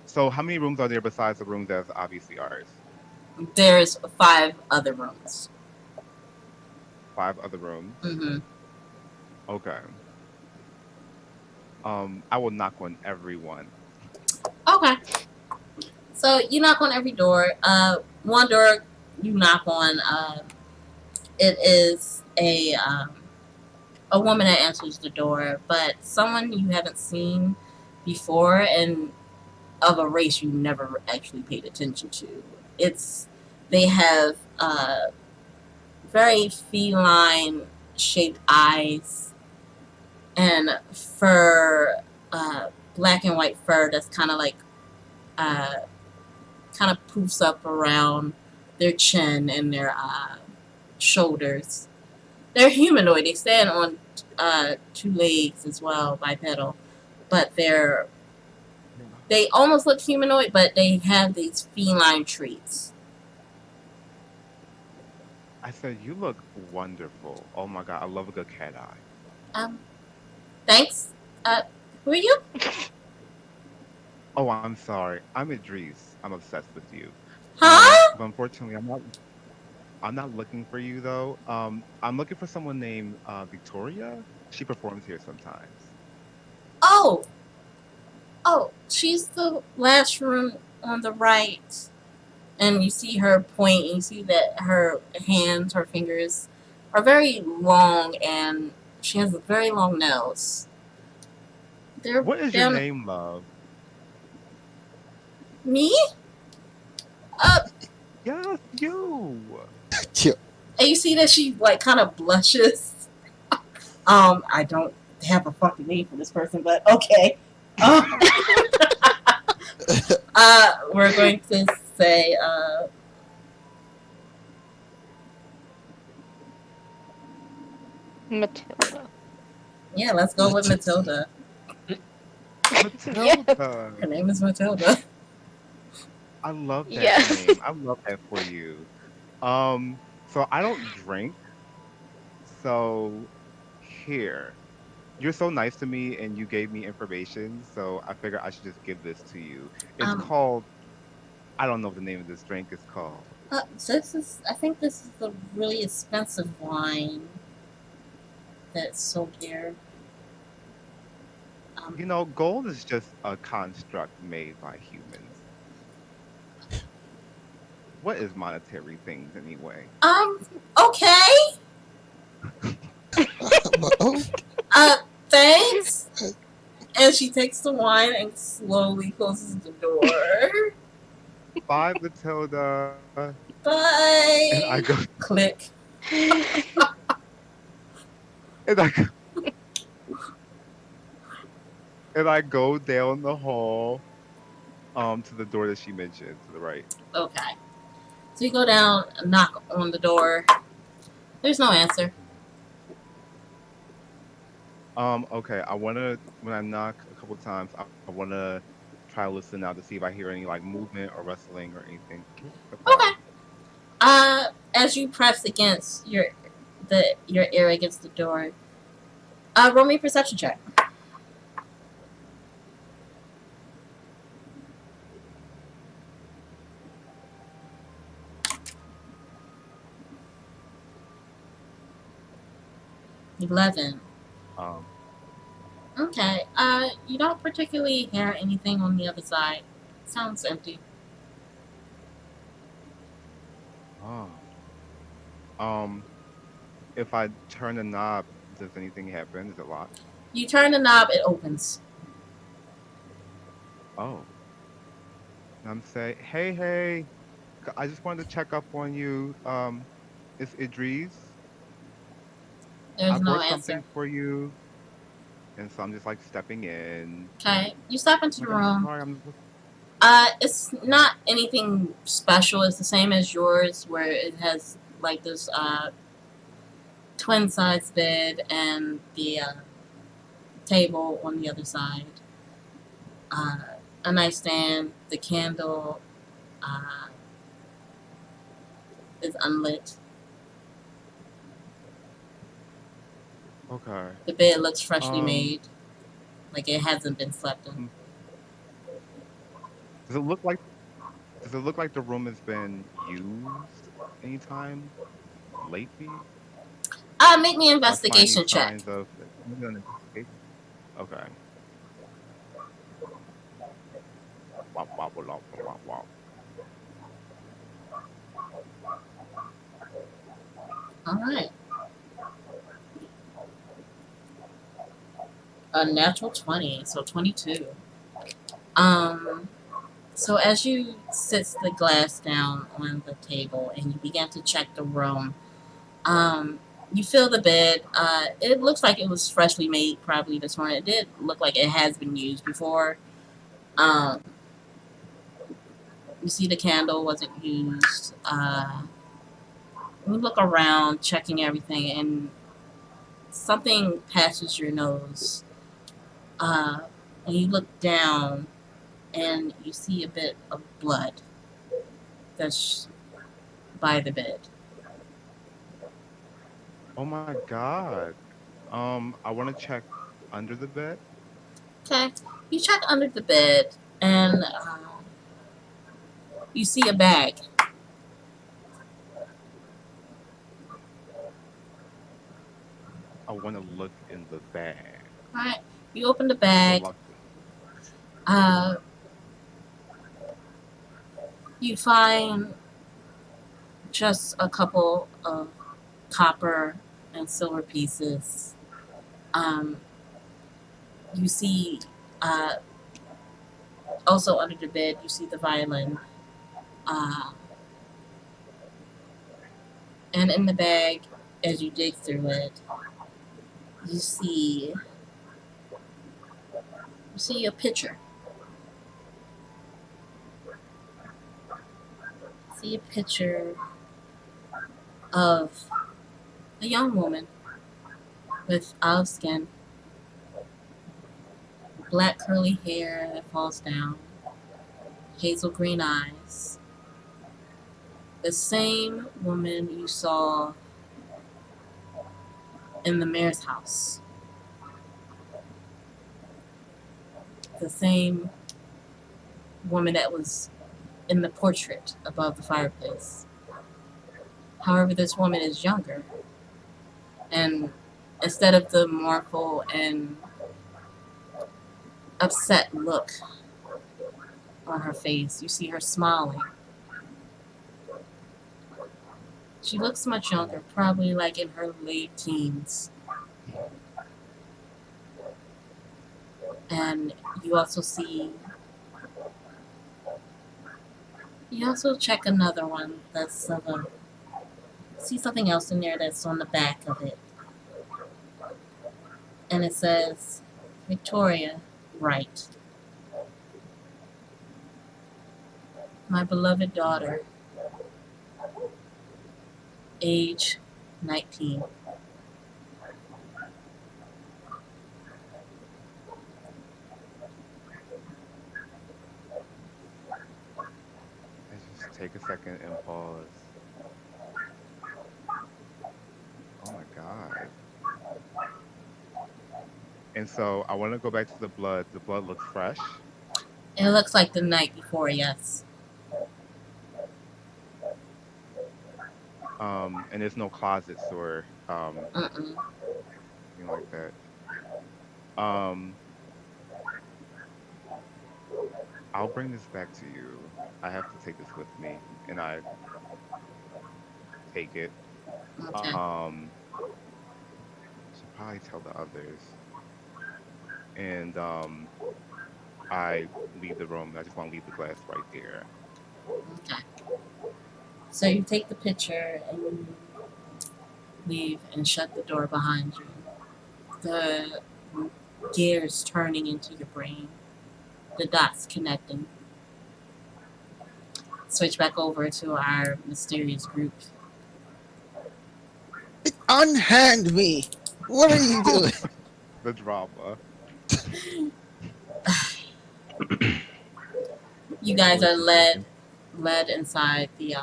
Speaker 3: So how many rooms are there besides the room that's obviously ours?
Speaker 1: There's 5 other rooms.
Speaker 3: 5 other rooms.
Speaker 1: Mm-hmm.
Speaker 3: Okay. I will knock on everyone.
Speaker 1: Okay. So you knock on every door. One door you knock on. It is a woman that answers the door, but someone you haven't seen before and of a race you never actually paid attention to. They have very feline shaped eyes, and fur, black and white fur that's kind of like kind of poofs up around their chin and their shoulders. They're humanoid. They stand on two legs as well, bipedal, but they almost look humanoid, but they have these feline traits.
Speaker 3: I said, you look wonderful. Oh my god, I love a good cat eye.
Speaker 1: Thanks. Who are you?
Speaker 3: Oh, I'm sorry. I'm Idris. I'm obsessed with you.
Speaker 1: Huh?
Speaker 3: But unfortunately, I'm not looking for you though. I'm looking for someone named Victoria. She performs here sometimes.
Speaker 1: Oh, she's the last room on the right. And you see her point, and you see that her hands, her fingers are very long, and she has a very long nose. They're
Speaker 3: What is your
Speaker 1: down.
Speaker 3: name, love?
Speaker 1: Me? Uh,
Speaker 3: Yes, you.
Speaker 1: and you see that she like kind of blushes. I don't have a fucking name for this person, but okay. We're going to say,
Speaker 4: Matilda.
Speaker 1: yeah, let's go with Matilda.
Speaker 3: Matilda.
Speaker 1: Her name is Matilda.
Speaker 3: I love that
Speaker 4: Yes.
Speaker 3: name. I love that for you. So I don't drink. So here, you're so nice to me and you gave me information, so I figured I should just give this to you. It's
Speaker 1: Um,
Speaker 3: called, I don't know what the name of this drink is called.
Speaker 1: I think this is the really expensive wine that's sold here. Um,
Speaker 3: Gold is just a construct made by humans. What is monetary things anyway?
Speaker 1: Okay. Thanks. And she takes the wine and slowly closes the door.
Speaker 3: Bye, Matilda. And I
Speaker 1: Bye.
Speaker 3: go
Speaker 1: Click.
Speaker 3: and I go, and I go down the hall to the door that she mentioned to the right.
Speaker 1: Okay. So you go down, knock on the door. There's no answer.
Speaker 3: Okay, I wanna when I knock a couple times, I wanna try to listen out to see if I hear any like movement or rustling or anything. Ooh, that's
Speaker 1: Okay.
Speaker 3: loud.
Speaker 1: As you press against your ear against the door, roll me a perception check. 11.
Speaker 3: Um,
Speaker 1: Okay. You don't particularly hear anything on the other side. Sounds empty.
Speaker 3: oh. Um, if I turn the knob, does anything happen? Is it locked?
Speaker 1: You turn the knob, it opens.
Speaker 3: Oh. And I'm saying, hey, hey, I just wanted to check up on you. It's Idris. I
Speaker 1: There's no
Speaker 3: brought
Speaker 1: answer.
Speaker 3: something for you. And so I'm just like stepping in.
Speaker 1: Okay. You step into the
Speaker 3: Like, I'm so
Speaker 1: room.
Speaker 3: sorry. I'm just
Speaker 1: It's not anything special. It's the same as yours, where it has like this twin size bed and the table on the other side. Uh, a nightstand. The candle uh, is unlit.
Speaker 3: okay.
Speaker 1: The bed looks freshly
Speaker 3: Um,
Speaker 1: made, like it hasn't been slept in.
Speaker 3: mm, does it look like does it look like the room has been used anytime lately?
Speaker 1: Make me an
Speaker 3: Or find any
Speaker 1: investigation check.
Speaker 3: signs of maybe an investigation? Okay. Wop, wop, wop, wop, wop, wop.
Speaker 1: All right. A natural 20, so 22. Um, so as you sit the glass down on the table and you begin to check the room, um, You feel the bed. It looks like it was freshly made probably this morning. It did look like it has been used before. Um, you see the candle wasn't used. You look around, checking everything, and something passes your nose. Uh, and you look down, and you see a bit of blood that's by the bed.
Speaker 3: Oh my god. I want to check under the bed.
Speaker 1: Okay, you check under the bed, and you see a bag.
Speaker 3: I want to look in the bag
Speaker 1: All right, you open the bag.
Speaker 3: reluctantly.
Speaker 1: Uh, you find just a couple of copper and silver pieces. Um, you see, uh, also under the bed, you see the violin. Uh, and in the bag, as you dig through it, you see a picture. See a picture of a young woman with olive skin, black curly hair that falls down, hazel green eyes. The same woman you saw in the mayor's house. The same woman that was in the portrait above the fireplace. However, this woman is younger. And instead of the mournful and upset look on her face, you see her smiling. She looks much younger, probably like in her late teens. And you also check another one that's see something else in there that's on the back of it. And it says, Victoria Wright. My beloved daughter, age 19.
Speaker 3: I just take a second and pause. Oh my god. And so I want to go back to the blood. The blood looks fresh.
Speaker 1: It looks like the night before, yes.
Speaker 3: And there's no closets or
Speaker 1: Mm-mm.
Speaker 3: anything like that. Um, I'll bring this back to you. I have to take this with me, and I take it.
Speaker 1: Okay.
Speaker 3: Should probably tell the others. And I leave the room. I just want to leave the glass right there.
Speaker 1: Okay. So you take the picture and you leave and shut the door behind you. The gears turning into your brain, the dots connecting. Switch back over to our mysterious group.
Speaker 2: Unhand me. What are you doing?
Speaker 3: The drama.
Speaker 1: You guys are
Speaker 5: Voice is
Speaker 1: led inside the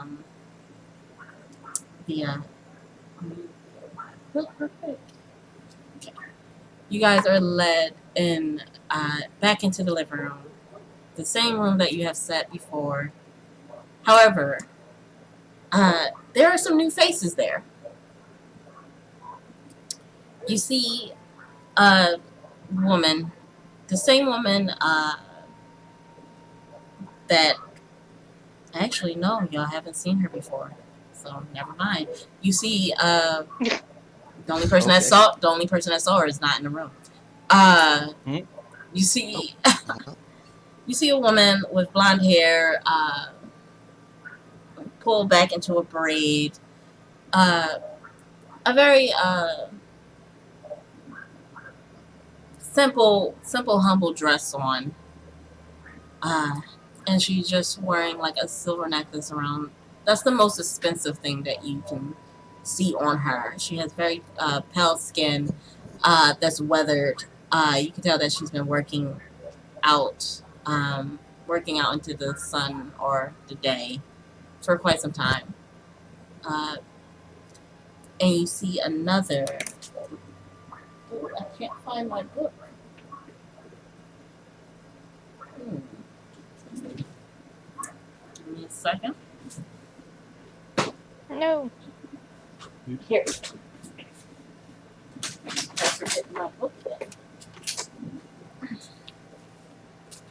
Speaker 1: real quick. You guys are led in back into the living room, the same room that you have sat before. However, there are some new faces there. You see a woman, the same woman that actually no, y'all haven't seen her before, so never mind. You see the only person
Speaker 5: Okay.
Speaker 1: the only person that saw her is not in the room.
Speaker 5: Hmm?
Speaker 1: You see
Speaker 2: Well,
Speaker 1: you see a woman with blonde hair, pulled back into a braid. Uh, a very simple, humble dress on. Uh, and she's just wearing like a silver necklace around. That's the most expensive thing that you can see on her. She has very pale skin that's weathered. You can tell that she's been out, working out into the sun or the day for quite some time. Uh, and you see another. Oh, I can't find my book. Hmm. Give me a second.
Speaker 4: No.
Speaker 1: Here. I forget my book then.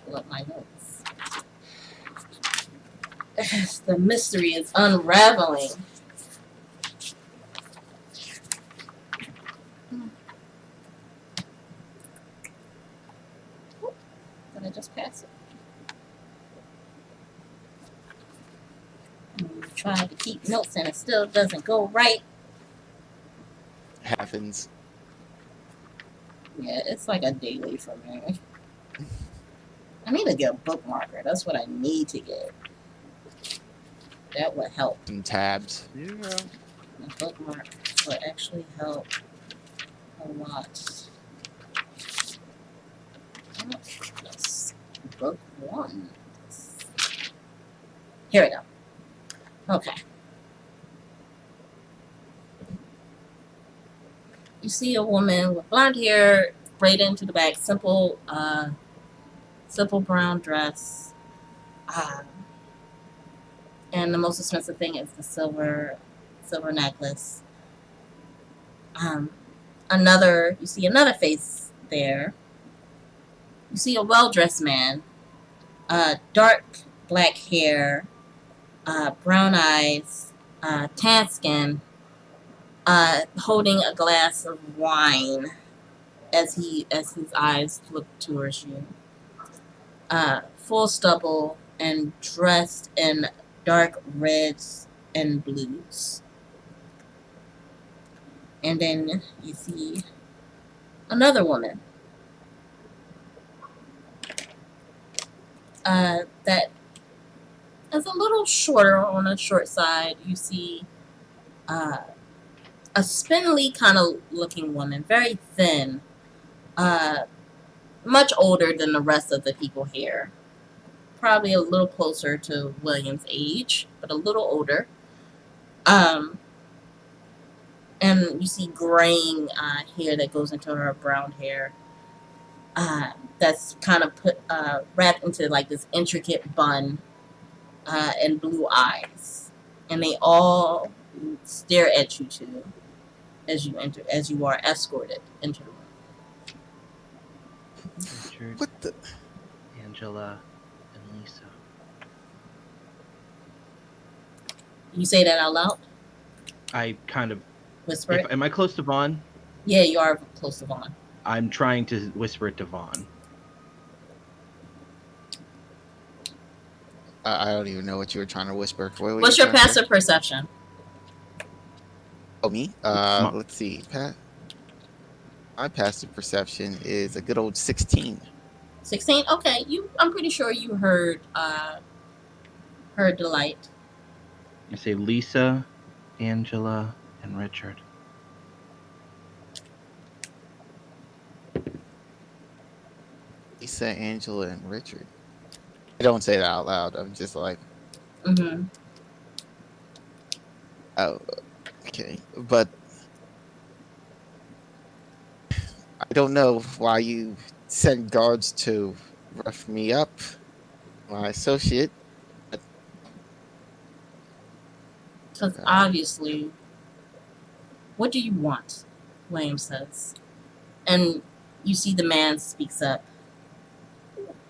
Speaker 1: Pull up my notes. The mystery is unraveling. Did I just pass it? Trying to keep notes and it still doesn't go right.
Speaker 2: Happens.
Speaker 1: Yeah, it's like a daily for me. I need to get a bookmarker. That's what I need to get. That would help.
Speaker 2: Some tabs.
Speaker 3: Yeah.
Speaker 1: A bookmark would actually help a lot. That's book one. Here we go. Okay. You see a woman with blonde hair, braided into the back, simple brown dress. And the most expensive thing is the silver necklace. You see another face there. You see a well-dressed man, dark black hair, brown eyes, tan skin, holding a glass of wine as his eyes look towards you. Full stubble and dressed in dark reds and blues. And then you see another woman that is a little shorter on the short side. You see a spindly kind of looking woman, very thin, much older than the rest of the people here. Probably a little closer to William's age, but a little older. And you see graying hair that goes into her brown hair. That's kind of wrapped into like this intricate bun, and blue eyes, and they all stare at you too as you are escorted into the room.
Speaker 5: Richard,
Speaker 2: What the?
Speaker 5: Angela, and Lisa.
Speaker 1: You say that out loud?
Speaker 5: I kind of.
Speaker 1: Whisper it?
Speaker 5: Am I close to Vaughn?
Speaker 1: Yeah, you are close to Vaughn.
Speaker 5: I'm trying to whisper it to Vaughn.
Speaker 2: I don't even know what you were trying to whisper.
Speaker 1: What's your passive perception?
Speaker 2: Oh, me? Let's see. My passive perception is a good old 16.
Speaker 1: 16? Okay, I'm pretty sure you heard Delight.
Speaker 5: You say Lisa, Angela, and Richard.
Speaker 2: Lisa, Angela, and Richard. I don't say that out loud. I'm just like,
Speaker 1: Mm-hmm.
Speaker 2: oh, okay. But I don't know why you sent guards to rough me up, my associate.
Speaker 1: Because obviously, what do you want? William says. And you see the man speaks up.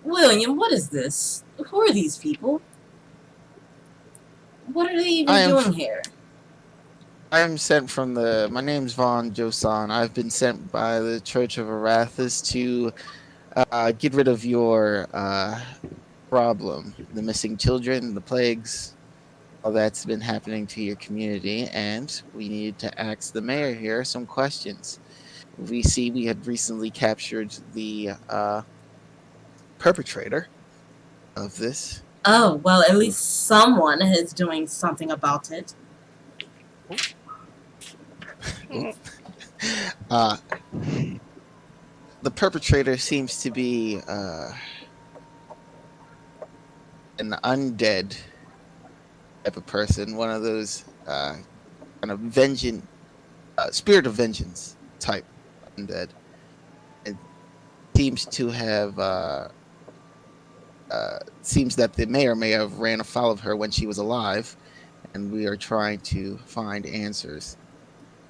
Speaker 1: William, what is this? Who are these people? What are they even doing here?
Speaker 2: I am sent from my name's Vaughn Josan. I've been sent by the Church of Arathis to get rid of your problem. The missing children, the plagues. all that's been happening to your community, and we needed to ask the mayor here some questions. We see we had recently captured the perpetrator of this.
Speaker 1: Oh, well, at least someone is doing something about it.
Speaker 2: Uh, the perpetrator seems to be an undead type of person, one of those kind of vengeance, spirit of vengeance type undead. It seems to have seems that the mayor may have ran afoul of her when she was alive, and we are trying to find answers.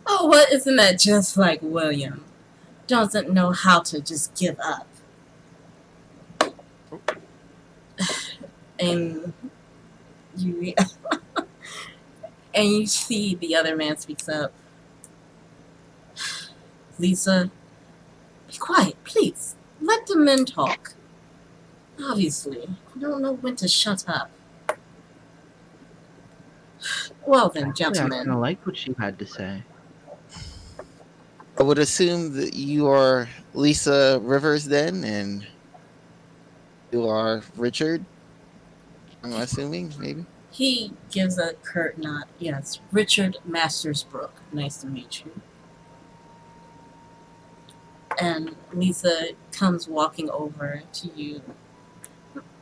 Speaker 1: Oh, well, isn't that just like William? Doesn't know how to just give up. And you and you see the other man speaks up. Lisa, be quiet, please. Let the men talk. Obviously, you don't know when to shut up. Well then,
Speaker 5: Actually, I kind
Speaker 1: gentlemen.
Speaker 5: of liked what she had to say.
Speaker 2: I would assume that you are Lisa Rivers then, and you are Richard. I'm assuming, maybe.
Speaker 1: He gives a curt nod. Yes, Richard Mastersbrook. Nice to meet you. And Lisa comes walking over to you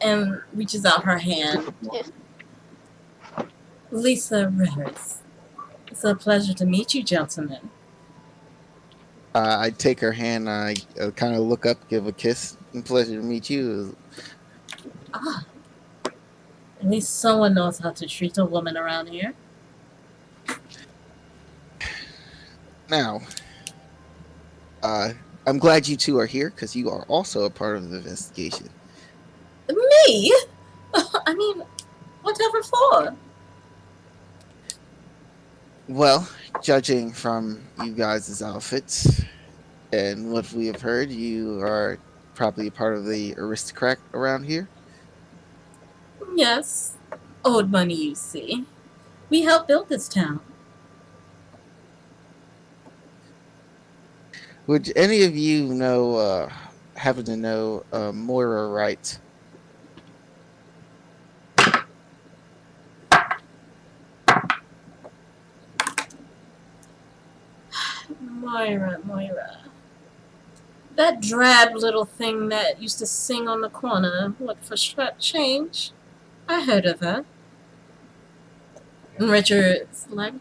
Speaker 1: and reaches out her hand.
Speaker 4: Yes.
Speaker 1: Lisa Rivers. It's a pleasure to meet you, gentlemen.
Speaker 2: I take her hand. I kind of look up, give a kiss. Pleasure to meet you.
Speaker 1: Ah, at least someone knows how to treat a woman around here.
Speaker 2: Now, I'm glad you two are here because you are also a part of the investigation.
Speaker 1: Me? I mean, whatever for?
Speaker 2: Well, judging from you guys' outfits and what we have heard, you are probably a part of the aristocrat around here.
Speaker 1: Yes. Old money, you see. We helped build this town.
Speaker 2: Would any of you know, happen to know Moira Wright?
Speaker 1: Moira. That drab little thing that used to sing on the corner, what for change? I heard of her. And Richard's like,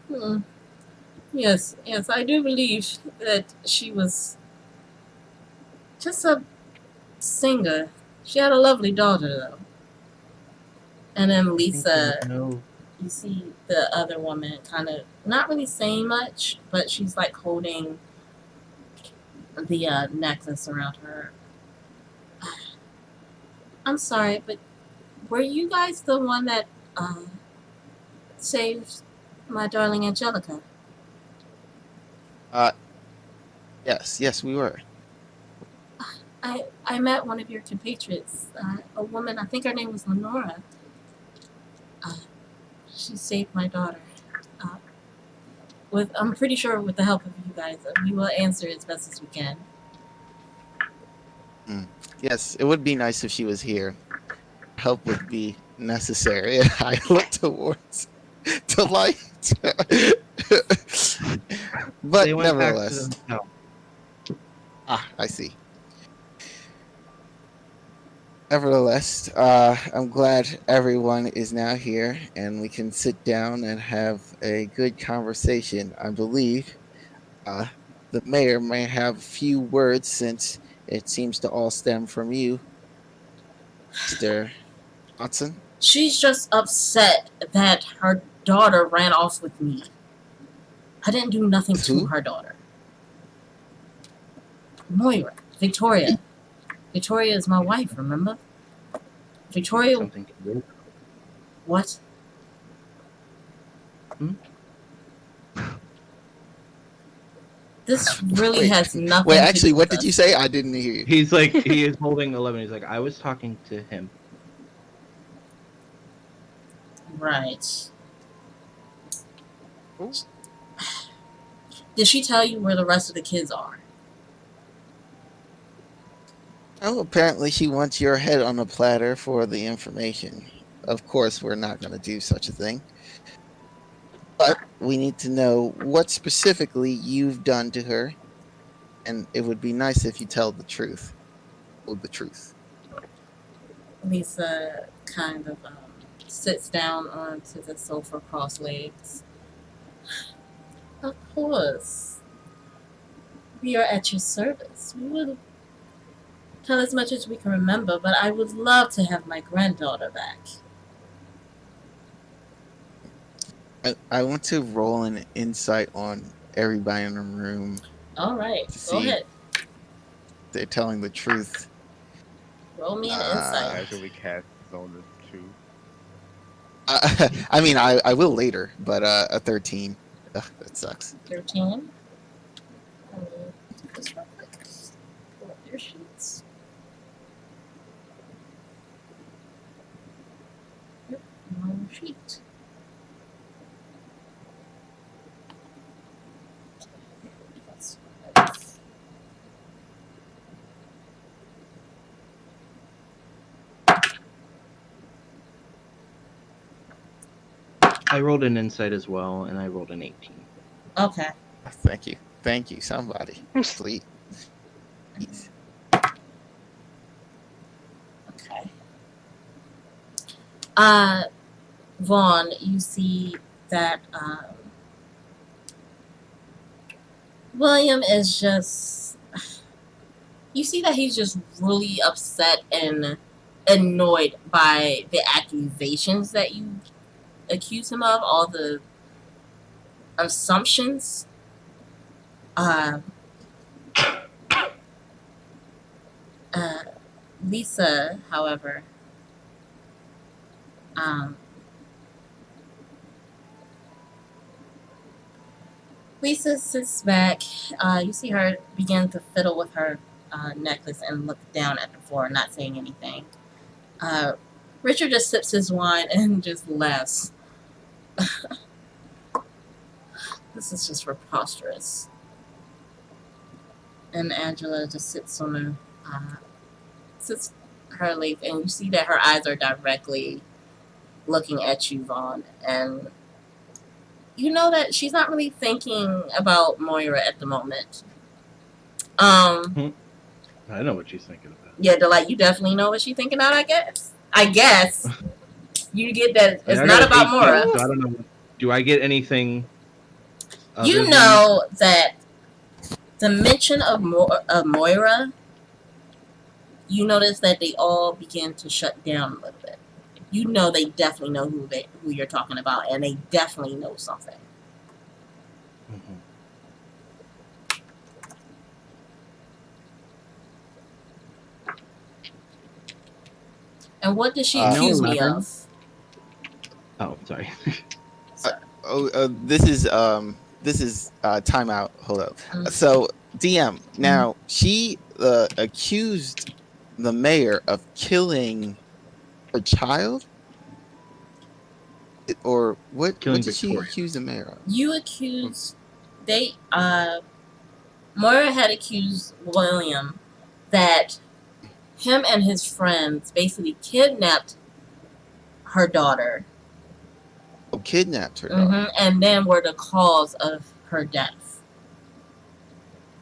Speaker 1: yes, I do believe that she was just a singer. She had a lovely daughter, though. And then Lisa,
Speaker 5: No.
Speaker 1: you see the other woman kind of not really saying much, but she's like holding the necklace around her. I'm sorry, but were you guys the one that saved my darling Angelica?
Speaker 2: Yes, we were.
Speaker 1: I met one of your compatriots, a woman, I think her name was Lenora. She saved my daughter. I'm pretty sure with the help of you guys, we will answer as best as we can.
Speaker 2: Yes, it would be nice if she was here. Help would be necessary. I look towards the light. But
Speaker 5: They went back to
Speaker 2: nevertheless.
Speaker 5: the hotel.
Speaker 2: I see. Nevertheless, I'm glad everyone is now here and we can sit down and have a good conversation. I believe the mayor may have a few words since it seems to all stem from you, Mr. Watson.
Speaker 1: She's just upset that her daughter ran off with me. I didn't do nothing to
Speaker 2: Who?
Speaker 1: her daughter. Moira. Victoria. Victoria is my wife, remember? Victoria.
Speaker 5: Something to do.
Speaker 1: What? This really has nothing
Speaker 2: Wait,
Speaker 1: to
Speaker 2: actually,
Speaker 1: do
Speaker 2: what
Speaker 1: with
Speaker 2: did you
Speaker 1: us.
Speaker 2: say? I didn't hear you.
Speaker 5: He's like, he is holding 11. He's like, I was talking to him.
Speaker 1: Right.
Speaker 3: Ooh.
Speaker 1: Did she tell you where the rest of the kids are?
Speaker 2: Oh, apparently she wants your head on a platter for the information. Of course, we're not going to do such a thing. But we need to know what specifically you've done to her, and it would be nice if you tell the truth. Oh, the truth.
Speaker 1: Lisa kind of sits down onto the sofa cross legs. Of course. We are at your service. We will tell as much as we can remember, but I would love to have my granddaughter back.
Speaker 2: I want to roll an insight on everybody in the room
Speaker 1: All right,
Speaker 2: to
Speaker 1: go
Speaker 2: see
Speaker 1: ahead.
Speaker 2: if they're telling the truth.
Speaker 1: Roll me an
Speaker 2: Uh,
Speaker 1: insight.
Speaker 3: Casually cast Zone of Truth.
Speaker 2: I mean, I will later, but a 13. Ugh, that sucks.
Speaker 1: 13. Let me do this real quick. Pull up your sheets. Yep, one sheet. That's-
Speaker 5: I rolled an insight as well, and I rolled an 18.
Speaker 1: Okay.
Speaker 2: Thank you. Thank you, somebody. Please. Please.
Speaker 1: Okay. Vaughn, you see that William is just. You see that he's just really upset and annoyed by the accusations that you accuse him of, all the assumptions. Uh, Lisa, however, um, Lisa sits back. You see her begin to fiddle with her necklace and look down at the floor, not saying anything. Richard just sips his wine and just laughs. This is just preposterous. And Angela just sits on sits her leg, and you see that her eyes are directly looking at you, Vaughn, and you know that she's not really thinking about Moira at the moment.
Speaker 5: I know what she's thinking about.
Speaker 1: Yeah, Delight, you definitely know what she's thinking about, I guess. I guess. You get that
Speaker 5: I mean,
Speaker 1: it's
Speaker 5: I
Speaker 1: not
Speaker 5: got an
Speaker 1: about
Speaker 5: 18,
Speaker 1: Moira.
Speaker 5: so I don't know. Do I get anything?
Speaker 1: You know that the mention of Moira, you notice that they all begin to shut down a little bit. You know they definitely know who you're talking about, and they definitely know something.
Speaker 5: Mm-hmm.
Speaker 1: And what does she
Speaker 2: No,
Speaker 1: accuse me
Speaker 5: 11.
Speaker 1: of?
Speaker 5: Oh, sorry.
Speaker 2: this is timeout. Hold up. So DM. Now she accused the mayor of killing her child, or what?
Speaker 5: Killing
Speaker 2: What did she
Speaker 5: Victoria.
Speaker 2: accuse the mayor of?
Speaker 1: You accuse Moira had accused William that him and his friends basically kidnapped her daughter.
Speaker 2: Oh, kidnapped her daughter.
Speaker 1: And then were the cause of her death.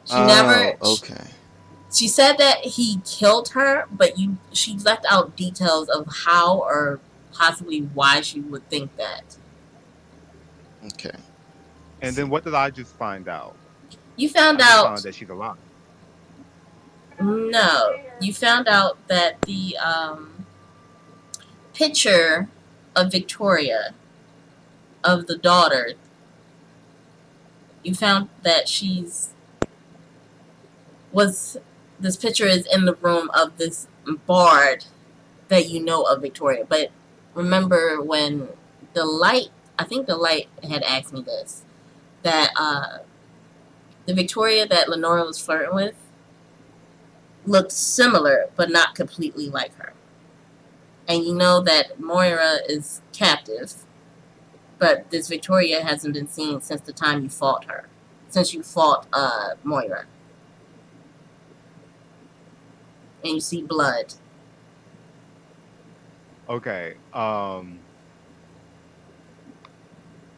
Speaker 1: She
Speaker 2: Oh,
Speaker 1: never.
Speaker 2: okay.
Speaker 1: She said that he killed her, but she left out details of how or possibly why she would think that.
Speaker 2: Okay.
Speaker 3: And then what did I just find out?
Speaker 1: You found
Speaker 3: I just
Speaker 1: out.
Speaker 3: found that she's alive.
Speaker 1: No, you found out that the picture of Victoria, of the daughter, you found that this picture is in the room of this bard that you know of Victoria. But remember when I think the light had asked me this, that the Victoria that Lenora was flirting with looked similar, but not completely like her. And you know that Moira is captive. But this Victoria hasn't been seen since the time you fought her. Since you fought Moira. And you see blood.
Speaker 3: Okay.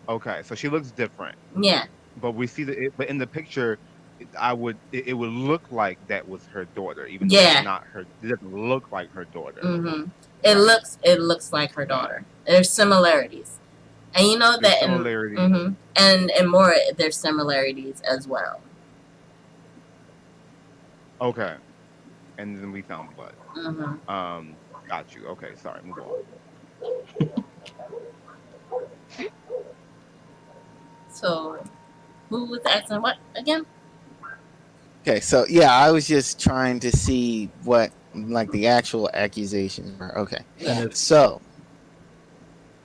Speaker 3: Okay. So she looks different,
Speaker 1: Yeah.
Speaker 3: but we see that. But in the picture, it would look like that was her daughter, even though it's
Speaker 1: Yeah.
Speaker 3: not her. It doesn't look like her daughter.
Speaker 1: Mm-hmm. It
Speaker 3: Right.
Speaker 1: looks like her daughter. There's similarities. And you know
Speaker 3: There's
Speaker 1: that
Speaker 3: similarities.
Speaker 1: and Moira, there's similarities as well.
Speaker 3: Okay. And then we found blood.
Speaker 1: Mm-hmm.
Speaker 3: Got you. Okay. Sorry. Move on.
Speaker 1: So who was asking what again?
Speaker 2: Okay, so yeah, I was just trying to see what like the actual accusations were. Okay,
Speaker 1: Yeah.
Speaker 2: so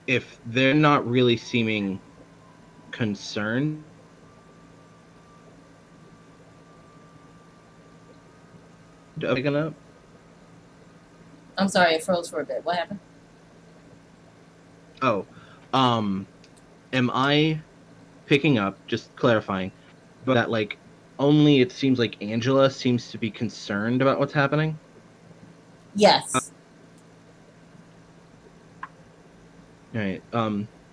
Speaker 5: If they're not really seeming concerned, picking up.
Speaker 1: I'm sorry, it froze for a bit. What happened?
Speaker 5: Oh, am I picking up? Just clarifying, but that like only it seems like Angela seems to be concerned about what's happening.
Speaker 1: Yes.
Speaker 5: All right.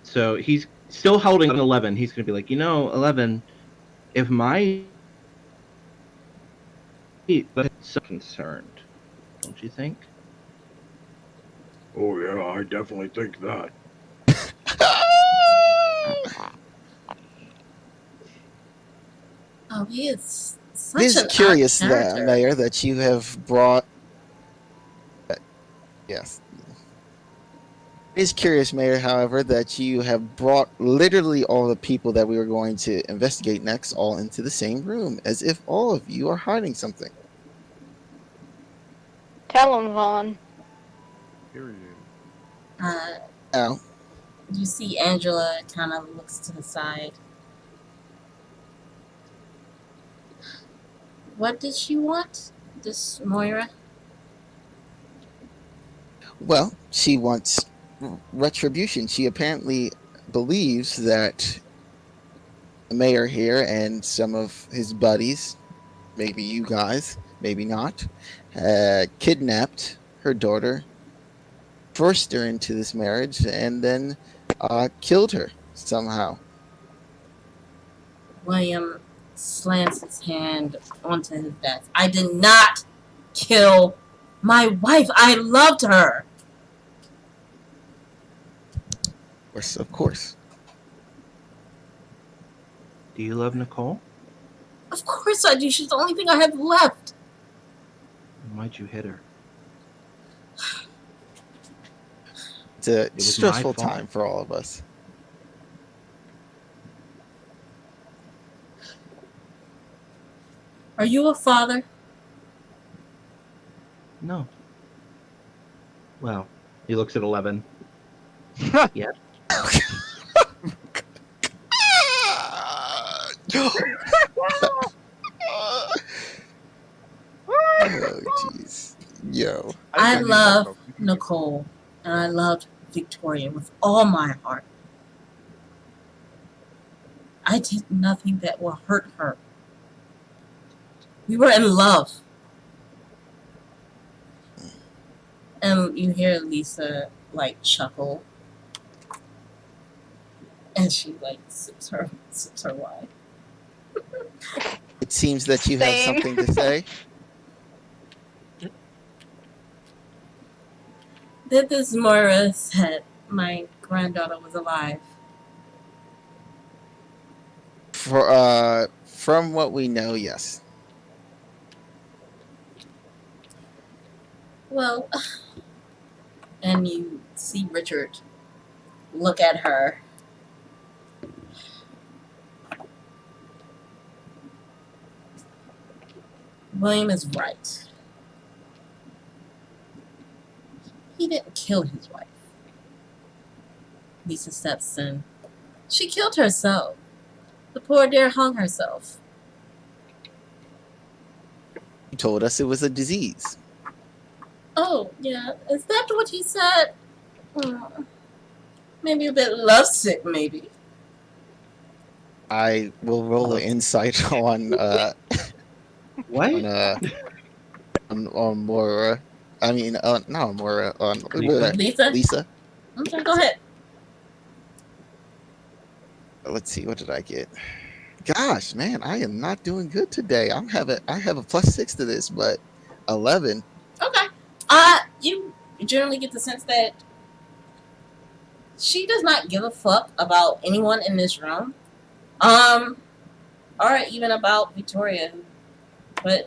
Speaker 5: So he's still holding on 11. He's gonna be like, 11. If my but so concerned, don't you think?
Speaker 7: Oh yeah, I definitely think that.
Speaker 1: Oh, he is
Speaker 2: it
Speaker 1: such
Speaker 2: is
Speaker 1: an
Speaker 2: curious,
Speaker 1: odd character.
Speaker 2: Mayor, that you have brought. Yes. It is curious, Mayor, however, that you have brought literally all the people that we were going to investigate next all into the same room, as if all of you are hiding something.
Speaker 4: Tell him, Vaughn.
Speaker 3: Period.
Speaker 2: Now,
Speaker 1: You see Angela kind of looks to the side. What did she want? This Moira?
Speaker 2: well, she wants retribution. She apparently believes that the mayor here and some of his buddies, maybe you guys, maybe not, kidnapped her daughter, forced her into this marriage, and then killed her somehow.
Speaker 1: William slams his hand onto his desk. I did not kill my wife. I loved her.
Speaker 2: Of course.
Speaker 5: Do you love Nicole?
Speaker 1: Of course I do. She's the only thing I have left.
Speaker 5: Why'd you hit her?
Speaker 2: It's a
Speaker 5: was
Speaker 2: stressful
Speaker 5: my fault.
Speaker 2: time for all of us.
Speaker 1: Are you a father?
Speaker 5: No. Well, he looks at 11. Yeah.
Speaker 2: Oh, jeez. Yo.
Speaker 1: I
Speaker 3: didn't
Speaker 1: love
Speaker 3: know.
Speaker 1: Nicole, and I loved Victoria with all my heart. I did nothing that will hurt her. We were in love. And you hear Lisa, like, chuckle. And she, like, sips her wine.
Speaker 2: It seems that you have
Speaker 4: Same.
Speaker 2: something to say.
Speaker 1: That this Moira said my granddaughter was alive.
Speaker 2: From what we know, yes.
Speaker 1: Well, and you see Richard look at her. William is right. He didn't kill his wife. Lisa steps in. She killed herself. The poor dear hung herself.
Speaker 2: You told us it was a disease.
Speaker 1: Oh, yeah. Is that what he said? Oh. Maybe a bit lovesick, maybe.
Speaker 2: I will roll an insight
Speaker 5: What?
Speaker 2: on on Moira. I mean, not on Moira. On
Speaker 5: Lisa?
Speaker 1: Lisa?
Speaker 2: Lisa.
Speaker 1: Okay, go ahead.
Speaker 2: Let's see. What did I get? Gosh, man, I am not doing good today. I have a +6 to this, but 11.
Speaker 1: Okay. You generally get the sense that she does not give a fuck about anyone in this room. Or even about Victoria. But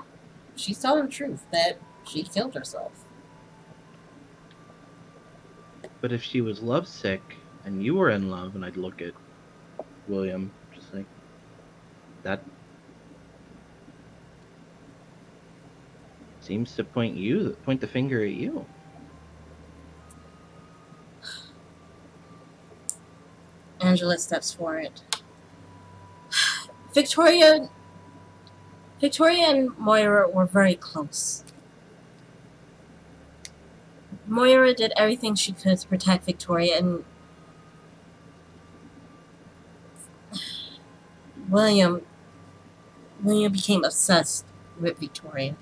Speaker 1: she's telling the truth that she killed herself.
Speaker 5: But if she was lovesick and you were in love, and I'd look at William just like that seems to point the finger at you.
Speaker 1: Angela steps forward. Victoria and Moira were very close. Moira did everything she could to protect Victoria, and William became obsessed with Victoria.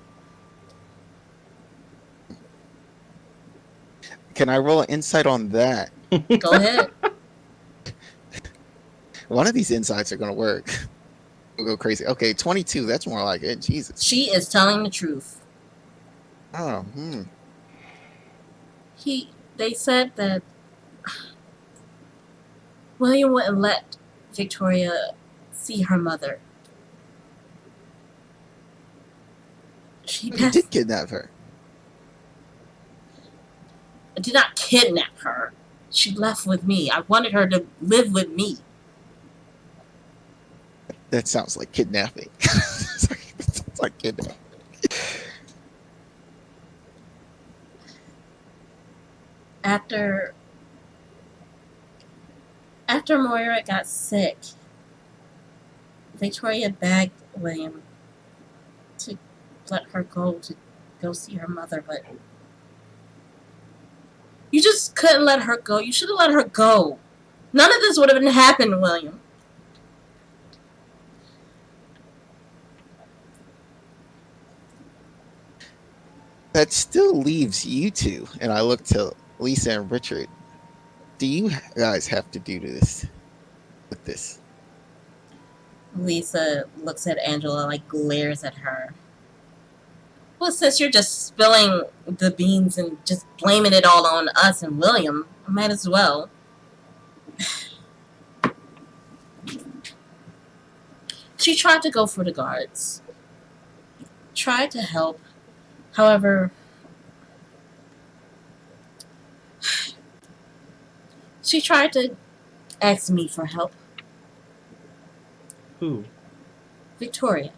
Speaker 2: Can I roll an insight on that?
Speaker 1: Go ahead.
Speaker 2: One of these insights are gonna work. We'll go crazy. Okay, 22. That's more like it. Jesus.
Speaker 1: She is telling the truth.
Speaker 2: Oh,
Speaker 1: They said that William wouldn't let Victoria see her mother. She
Speaker 2: He did kidnap her.
Speaker 1: did not kidnap her. She left with me. I wanted her to live with me.
Speaker 2: That sounds like kidnapping. It's like kidnapping.
Speaker 1: After Moira got sick, Victoria begged William to let her go see her mother, but you just couldn't let her go. You should have let her go. None of this would have happened, William.
Speaker 2: That still leaves you two, and I look to Lisa and Richard. Do you guys have to do this with this?
Speaker 1: Lisa looks at Angela, like glares at her. Well, since you're just spilling the beans and just blaming it all on us and William, I might as well. She tried to go for the guards. Tried to help. However, she tried to ask me for help.
Speaker 5: Who?
Speaker 1: Victoria.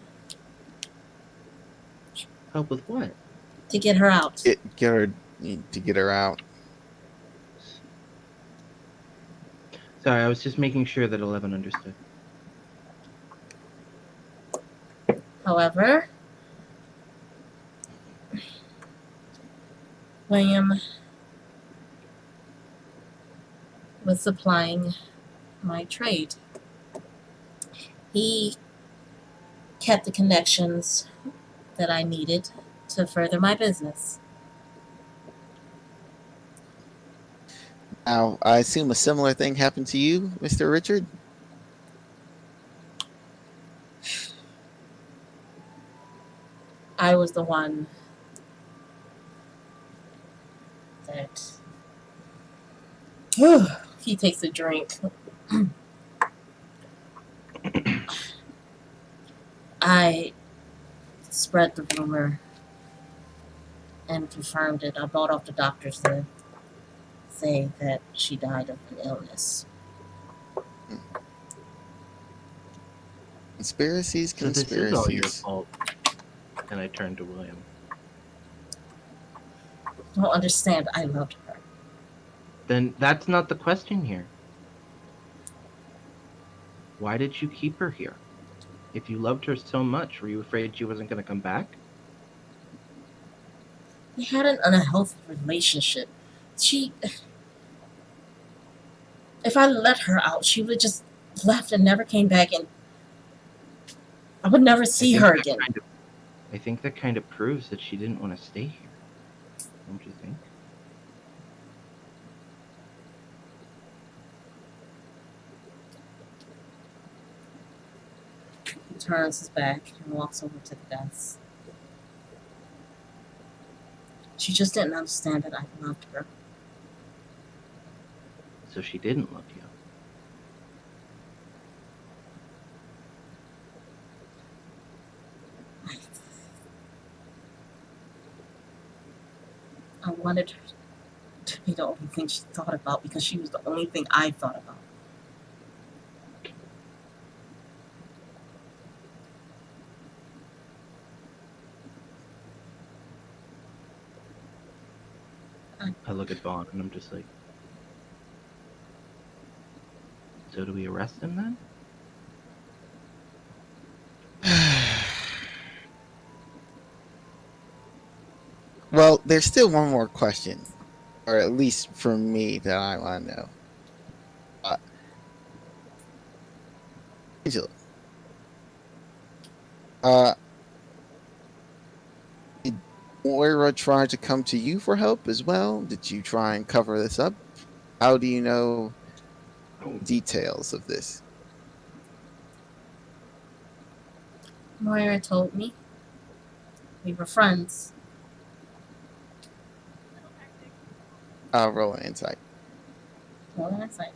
Speaker 5: Help with what?
Speaker 1: To get her out.
Speaker 2: Get her to get her out.
Speaker 5: Sorry, I was just making sure that 11 understood.
Speaker 1: However, William was supplying my trade. He kept the connections that I needed to further my business.
Speaker 2: Now, I assume a similar thing happened to you, Mr. Richard?
Speaker 1: I was the one that... He takes a drink. I spread the rumor and confirmed it. I brought off the doctors to say that she died of an illness.
Speaker 2: Conspiracies,
Speaker 5: So this is all your
Speaker 2: conspiracies.
Speaker 5: fault. And I turned to William.
Speaker 1: Don't understand. I loved her.
Speaker 5: Then that's not the question here. Why did you keep her here? If you loved her so much, were you afraid she wasn't going to come back?
Speaker 1: We had an unhealthy relationship. She If I let her out, she would just left and never came back, and I would never see her again.
Speaker 5: I think that kind of proves that she didn't want to stay here. Don't you think?
Speaker 1: He turns his back and walks over to the desk. She just didn't understand that I loved her.
Speaker 5: So she didn't love you.
Speaker 1: I wanted her to be the only thing she thought about because she was the only thing I thought about.
Speaker 5: I look at Vaughn and I'm just like, so do we arrest him then?
Speaker 2: Well, there's still one more question, or at least for me, that I want to know. Angela, did Moira try to come to you for help as well? Did you try and cover this up? How do you know details of this?
Speaker 1: Moira told me we were friends.
Speaker 2: I'll roll an insight.
Speaker 1: Well, that's like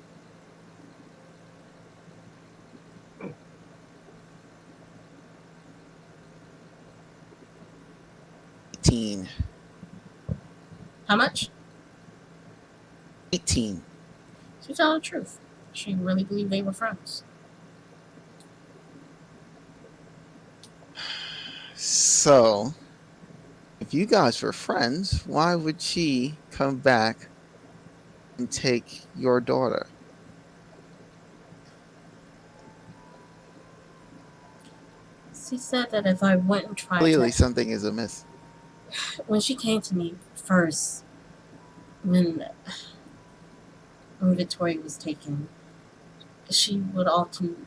Speaker 2: 18.
Speaker 1: how much?
Speaker 2: 18.
Speaker 1: She told the truth. She really believed they were friends.
Speaker 2: So, if you guys were friends, why would she come back and take your daughter?
Speaker 1: She said that if I went and tried
Speaker 2: Clearly,
Speaker 1: to,
Speaker 2: something is amiss.
Speaker 1: when she came to me first, when Victoria was taken, she would often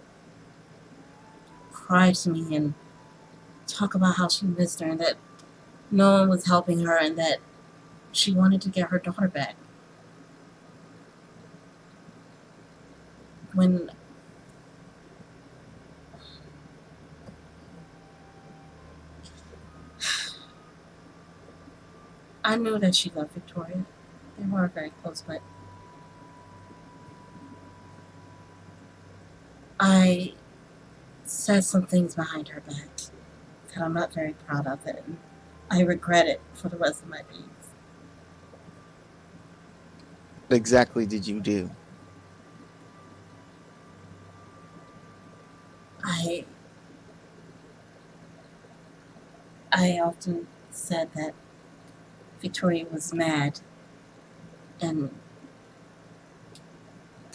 Speaker 1: cry to me and talk about how she missed her and that no one was helping her and that she wanted to get her daughter back. When I knew that she loved Victoria, they weren't very close, but I said some things behind her back that I'm not very proud of, and I regret it for the rest of my days.
Speaker 2: What exactly did you do?
Speaker 1: I often said that Victoria was mad and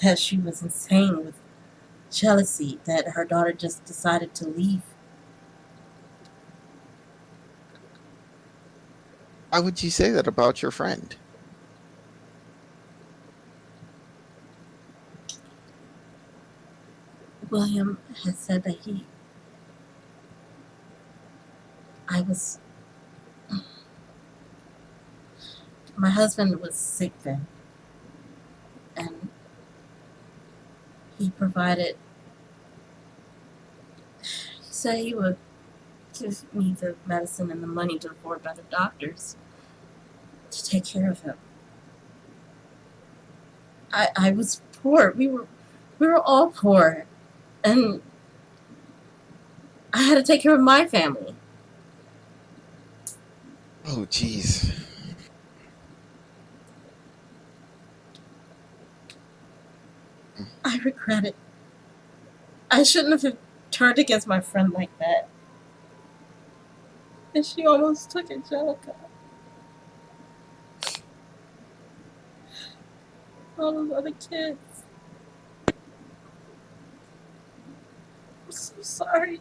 Speaker 1: that she was insane with jealousy, that her daughter just decided to leave.
Speaker 2: Why would you say that about your friend?
Speaker 1: William had said that I was, my husband was sick then, and he provided, he said he would give me the medicine and the money to afford by the doctors to take care of him. I was poor. We were all poor, and I had to take care of my family.
Speaker 2: Oh, jeez.
Speaker 1: I regret it. I shouldn't have turned against my friend like that. And she almost took Angelica. All those other kids. I'm so sorry.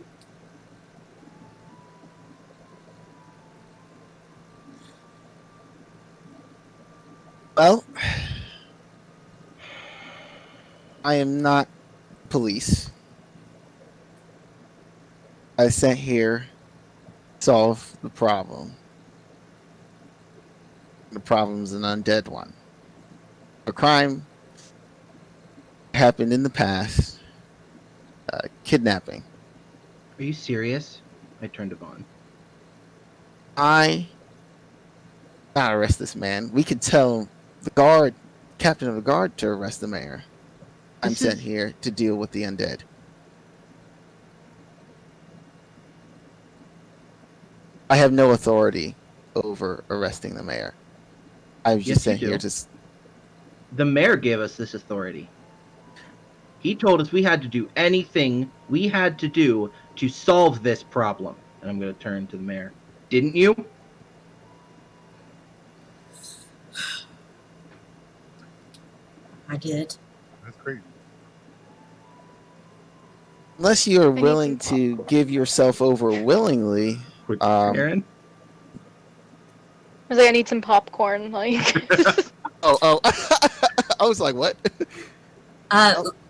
Speaker 2: Well, I am not police. I sent here to solve the problem. The problem's an undead one. A crime happened in the past. Kidnapping.
Speaker 5: Are you serious? I turned to Vaughn.
Speaker 2: I gotta arrest this man. We could tell the guard, captain of the guard, to arrest the mayor. I'm
Speaker 5: This
Speaker 2: sent
Speaker 5: is-
Speaker 2: here to deal with the undead. I have no authority over arresting the mayor. I was just
Speaker 5: Yes, you
Speaker 2: sent here
Speaker 5: do.
Speaker 2: to.
Speaker 5: The mayor gave us this authority. He told us we had to do anything we had to do to solve this problem. And I'm going to turn to the mayor. Didn't you?
Speaker 1: I did.
Speaker 3: That's crazy.
Speaker 2: Unless you are
Speaker 4: need
Speaker 2: willing
Speaker 4: some
Speaker 2: to give yourself over willingly,
Speaker 5: Aaron?
Speaker 4: I was like, I need some popcorn. Like,
Speaker 2: oh, I was like, what?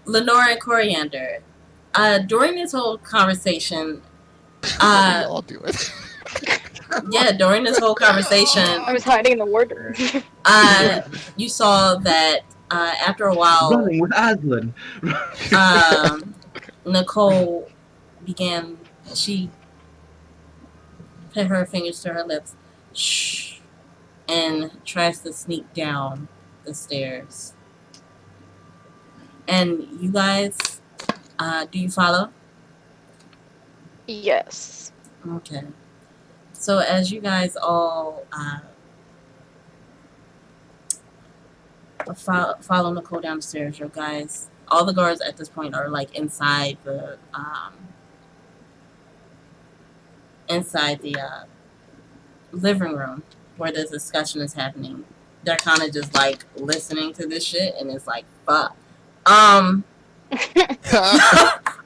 Speaker 1: Lenora and Coriander. During this whole conversation,
Speaker 2: What are we all doing?
Speaker 1: yeah, during this whole conversation,
Speaker 4: I was hiding in the wardrobe.
Speaker 1: you saw that after a while,
Speaker 5: Running with Aslan.
Speaker 1: Nicole began. She put her fingers to her lips, shh, and tries to sneak down the stairs. And you guys, do you follow?
Speaker 4: Yes.
Speaker 1: Okay. So as you guys all follow Nicole downstairs, your guys, all the guards at this point are like inside the living room where this discussion is happening. They're kind of just like listening to this shit, and it's like fuck.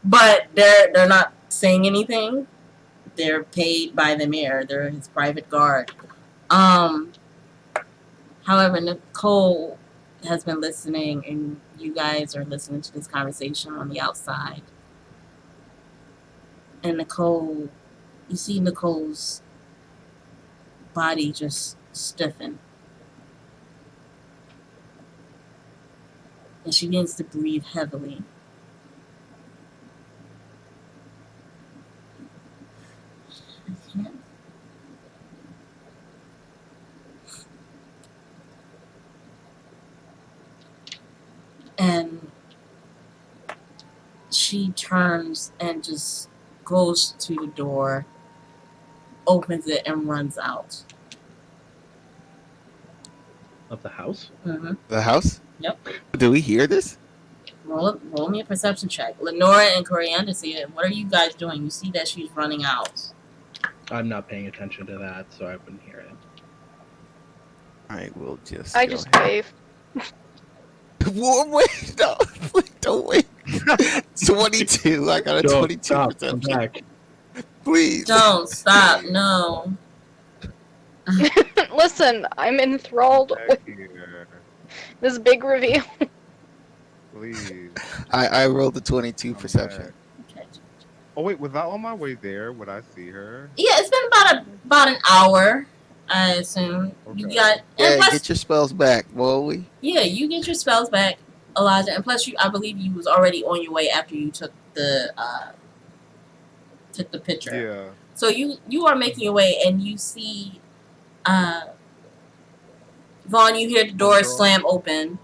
Speaker 1: But they're not saying anything. They're paid by the mayor. They're his private guard. However, Nicole has been listening, and you guys are listening to this conversation on the outside. And Nicole, you see Nicole's body just stiffen. And she begins to breathe heavily. I can't. And she turns and just goes to the door, opens it, and runs out.
Speaker 5: Of the house?
Speaker 1: Mm-hmm.
Speaker 2: The house?
Speaker 1: Yep.
Speaker 2: Do we hear this?
Speaker 1: Roll me a perception check. Lenora and Coriander see it. What are you guys doing? You see that she's running out.
Speaker 5: I'm not paying attention to that, so I wouldn't hear it.
Speaker 2: I will just.
Speaker 4: I
Speaker 2: go
Speaker 4: just
Speaker 2: ahead.
Speaker 4: wave.
Speaker 2: Whoa, wait, no, don't wait. 22. I got a 22
Speaker 5: Stop, come
Speaker 2: perception.
Speaker 5: back.
Speaker 2: Please.
Speaker 1: Don't stop. No.
Speaker 4: Listen, I'm enthralled with
Speaker 3: Back here,
Speaker 4: this big reveal.
Speaker 3: please.
Speaker 2: I rolled a 22
Speaker 3: I'm
Speaker 2: perception.
Speaker 3: back.
Speaker 1: Okay.
Speaker 3: Oh wait, was I on my way there? Would I see her?
Speaker 1: Yeah, it's been about an hour, I assume. You
Speaker 3: Okay.
Speaker 1: got, and
Speaker 2: Yeah,
Speaker 1: plus,
Speaker 2: get your spells back, will we?
Speaker 1: yeah, you get your spells back, Elijah, and plus, I believe you was already on your way after you took the picture.
Speaker 3: Yeah.
Speaker 1: So you are making your way, and you see, Vaughn. You hear the door
Speaker 3: Girl.
Speaker 1: slam open,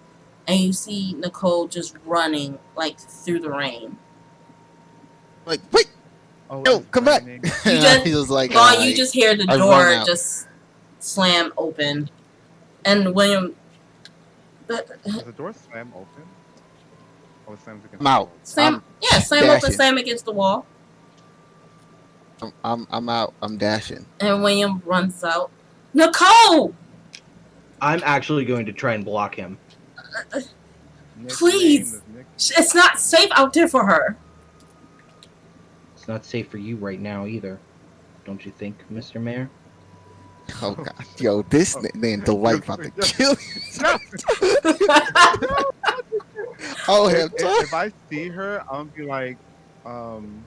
Speaker 1: and you see Nicole just running like through the rain.
Speaker 2: Like, wait,
Speaker 3: Oh,
Speaker 2: no,
Speaker 3: it's
Speaker 2: come back.
Speaker 3: raining.
Speaker 1: You just-
Speaker 2: he was like,
Speaker 1: Vaughn, you just hear the
Speaker 2: I
Speaker 1: door
Speaker 2: run out.
Speaker 1: just slam open, and William.
Speaker 3: Does the door slam open? Oh, it slams against
Speaker 2: I'm out.
Speaker 1: Slam,
Speaker 2: I'm
Speaker 1: slam open,
Speaker 2: dashing.
Speaker 1: slam against the wall,
Speaker 2: I'm out. I'm dashing.
Speaker 1: and William runs out. Nicole,
Speaker 5: I'm actually going to try and block him.
Speaker 3: Nick's
Speaker 1: Please.
Speaker 3: name is Nick.
Speaker 1: it's not safe out there for her.
Speaker 5: It's not safe for you right now either. Don't you think, Mr. Mayor?
Speaker 2: Oh god, yo, this man Delight about to kill you. Oh,
Speaker 3: If,
Speaker 2: him
Speaker 3: if
Speaker 2: too.
Speaker 3: if I see her, I'm gonna be like, um,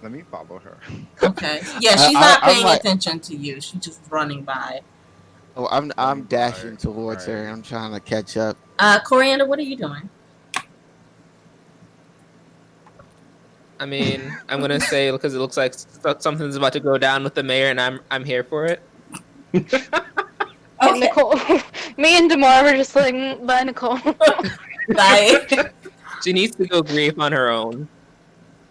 Speaker 3: let me follow her.
Speaker 1: Okay. Yeah, she's not
Speaker 2: I'm
Speaker 1: paying
Speaker 2: like,
Speaker 1: attention to you. She's just running by.
Speaker 2: oh, I'm
Speaker 3: Running by.
Speaker 2: dashing towards her.
Speaker 3: Right.
Speaker 2: I'm trying to catch up.
Speaker 1: Coriander, what are you doing?
Speaker 6: I mean, I'm gonna say because it looks like something's about to go down with the mayor, and I'm here for it.
Speaker 4: And Nicole, me and Demar were just like, bye, Nicole.
Speaker 1: Bye.
Speaker 6: She needs to go grief on her own.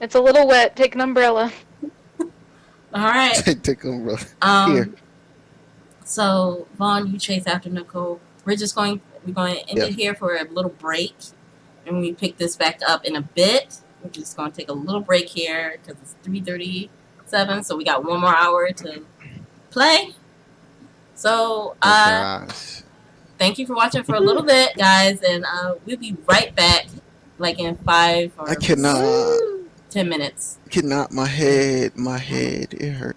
Speaker 4: It's a little wet. Take an umbrella.
Speaker 1: All right.
Speaker 2: Take him here.
Speaker 1: So Vaughn, you chase after Nicole. We're going to end it here for a little break, and we pick this back up in a bit. We're just going to take a little break here because it's 3:37, so we got 1 more hour to play. So
Speaker 2: Oh gosh,
Speaker 1: thank you for watching for a little bit, guys, and we'll be right back, like in 5
Speaker 2: I
Speaker 1: or
Speaker 2: cannot.
Speaker 1: 10 minutes.
Speaker 2: Cannot. My head. It hurt.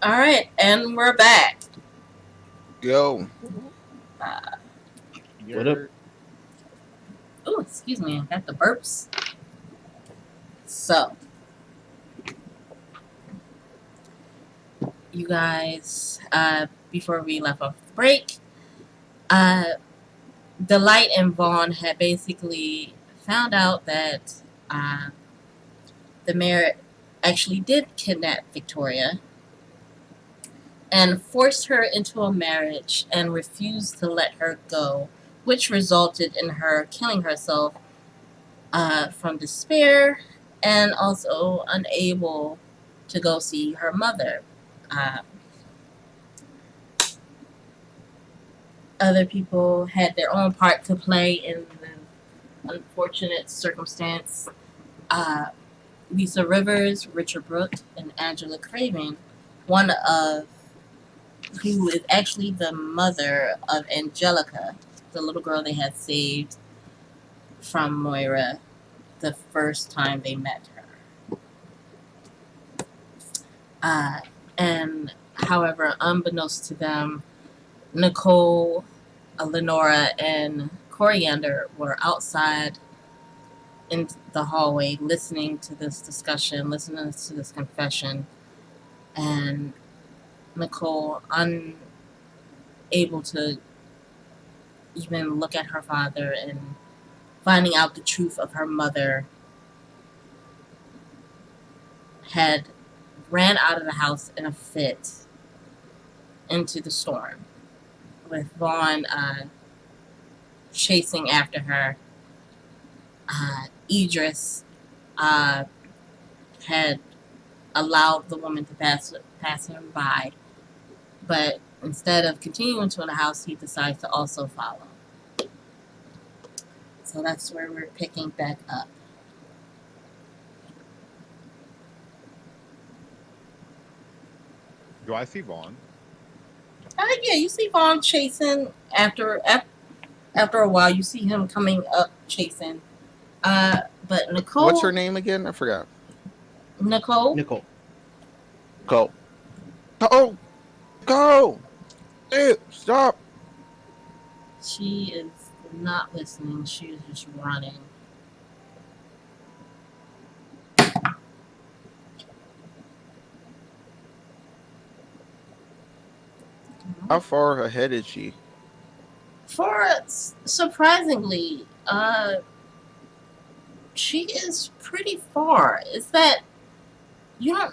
Speaker 1: All right, and we're back.
Speaker 2: Yo.
Speaker 5: What up?
Speaker 1: Oh, excuse me, I got the burps. So, you guys, before we left off the break, Delight and Vaughn had basically found out that the mayor actually did kidnap Victoria and forced her into a marriage and refused to let her go, which resulted in her killing herself from despair and also unable to go see her mother. Uh, Other people had their own part to play in the unfortunate circumstance. Lisa Rivers, Richard Brooke, and Angela Craven, one of who is actually the mother of Angelica, the little girl they had saved from Moira the first time they met her. And however, unbeknownst to them, Nicole, Lenora, and Coriander were outside in the hallway listening to this discussion, listening to this confession, and Nicole, unable to even look at her father and finding out the truth of her mother, had ran out of the house in a fit into the storm, with Vaughn chasing after her. Idris had allowed the woman to pass him by, but instead of continuing to the house, he decides to also follow. So that's where we're picking back up.
Speaker 3: Do I see Vaughn?
Speaker 1: Yeah, you see Vaughn chasing after a while. You see him coming up chasing. But Nicole.
Speaker 2: What's her name again? I forgot.
Speaker 1: Nicole.
Speaker 5: Nicole.
Speaker 2: Go. Go. Go. Dude, stop.
Speaker 1: She is not listening. She is just running.
Speaker 2: How far ahead is she?
Speaker 1: Surprisingly, she is pretty far. Is that you're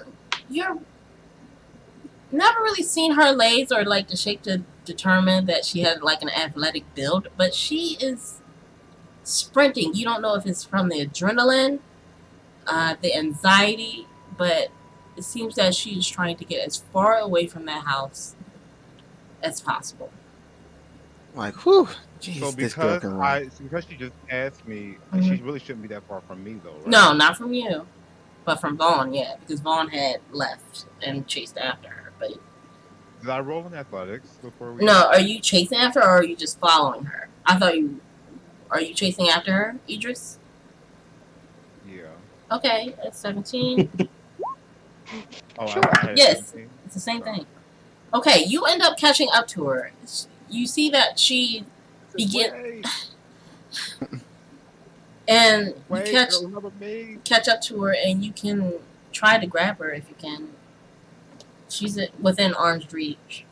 Speaker 1: never really seen her legs or like the shape to determine that she had like an athletic build, but she is sprinting. You don't know if it's from the adrenaline, the anxiety, but it seems that she is trying to get as far away from that house as possible.
Speaker 2: Like, whew. Jeez,
Speaker 3: So
Speaker 2: this girl
Speaker 3: because
Speaker 2: can run.
Speaker 3: because she just asked me,
Speaker 1: Mhm.
Speaker 3: she really shouldn't be that far from me though, right?
Speaker 1: No, not from you, but from Vaughn, yeah, because Vaughn had left and chased after her. But
Speaker 3: Did I roll in athletics before we?
Speaker 1: no, are you chasing after her or are you just following her? I thought you. Are you chasing after her, Idris?
Speaker 3: Yeah.
Speaker 1: Okay, that's 17.
Speaker 3: Oh,
Speaker 4: Sure.
Speaker 3: I had
Speaker 1: Yes.
Speaker 3: 17?
Speaker 1: It's the same thing. Okay, you end up catching up to her. You see that she begin,
Speaker 3: Wait,
Speaker 1: and you
Speaker 3: wait, girl, remember me?
Speaker 1: catch up to her, and you can try to grab her if you can. She's within arm's reach.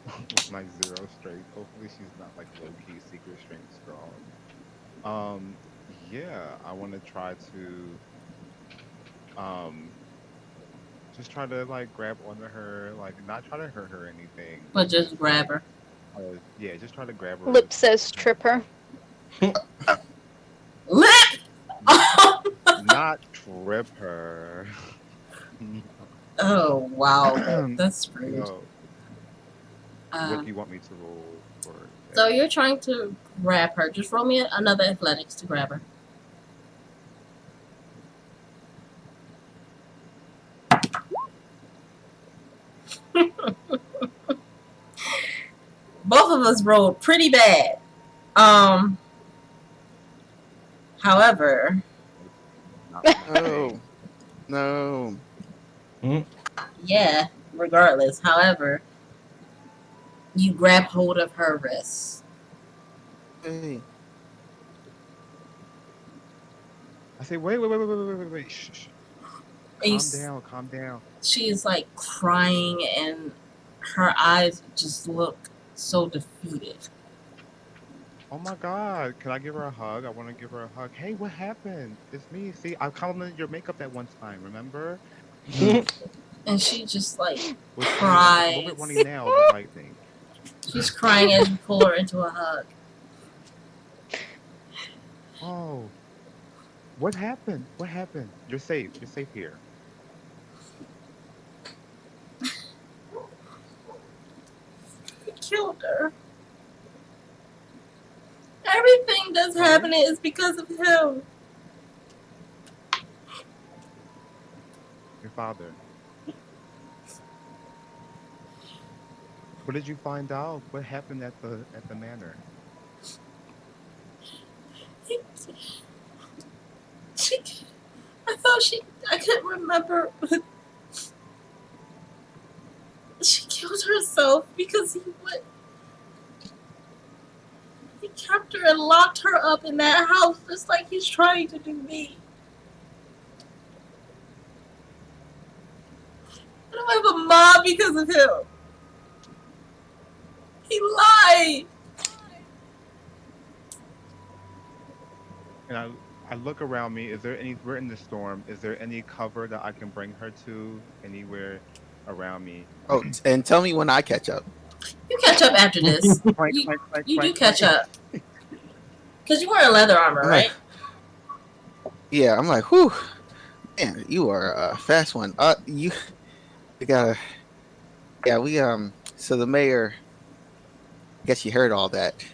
Speaker 3: With my 0 strength. Hopefully she's not like low key secret strength strong. Yeah, I want to try to um just try to like grab onto her, like not try to hurt her or anything,
Speaker 1: But just grab her.
Speaker 3: yeah, just try to grab her.
Speaker 4: Lip says trip her.
Speaker 1: Lip!
Speaker 3: Not trip her.
Speaker 1: Oh, wow. That's rude.
Speaker 3: No. What do you want me to roll for?
Speaker 1: So you're trying to grab her. Just roll me another athletics to grab her. Both of us rolled pretty bad. However,
Speaker 3: Not my
Speaker 2: No.
Speaker 3: thing.
Speaker 2: No.
Speaker 5: Mm.
Speaker 1: Yeah, regardless. However, you grab hold of her wrists.
Speaker 2: Hey,
Speaker 3: I say, wait. Shh.
Speaker 1: And
Speaker 3: Calm down, calm down.
Speaker 1: she's like crying, and her eyes just look so defeated.
Speaker 3: Oh my God, can I give her a hug? I want to give her a hug. Hey, what happened? It's me. See, I complimented your makeup that one time, remember?
Speaker 1: And she just like
Speaker 3: What's runny? It's a little bit runny
Speaker 1: cries.
Speaker 3: now, the lightning.
Speaker 1: She's crying as you pull her into a hug.
Speaker 3: Oh, what happened? What happened? You're safe. You're safe here.
Speaker 1: He killed her. Everything that's
Speaker 3: Sorry?
Speaker 1: happening is because of him.
Speaker 3: Your father. What did you find out? What happened at the manor?
Speaker 1: He, she, I thought I couldn't remember, but she killed herself because he kept her and locked her up in that house just like he's trying to do me. I don't have a mom because of him. He lied.
Speaker 3: And I look around me. Is there any? We're in the storm. Is there any cover that I can bring her to anywhere around me?
Speaker 2: oh, and tell me when I catch up.
Speaker 1: You catch up after this.
Speaker 3: Clank,
Speaker 1: You
Speaker 3: clank, clank,
Speaker 1: you do
Speaker 3: clank,
Speaker 1: catch
Speaker 3: clank.
Speaker 1: up because you wear leather armor,
Speaker 2: I'm like,
Speaker 1: right?
Speaker 2: yeah, I'm like, whew, man, you are a fast one. We gotta, yeah, so the mayor, I guess you heard all that.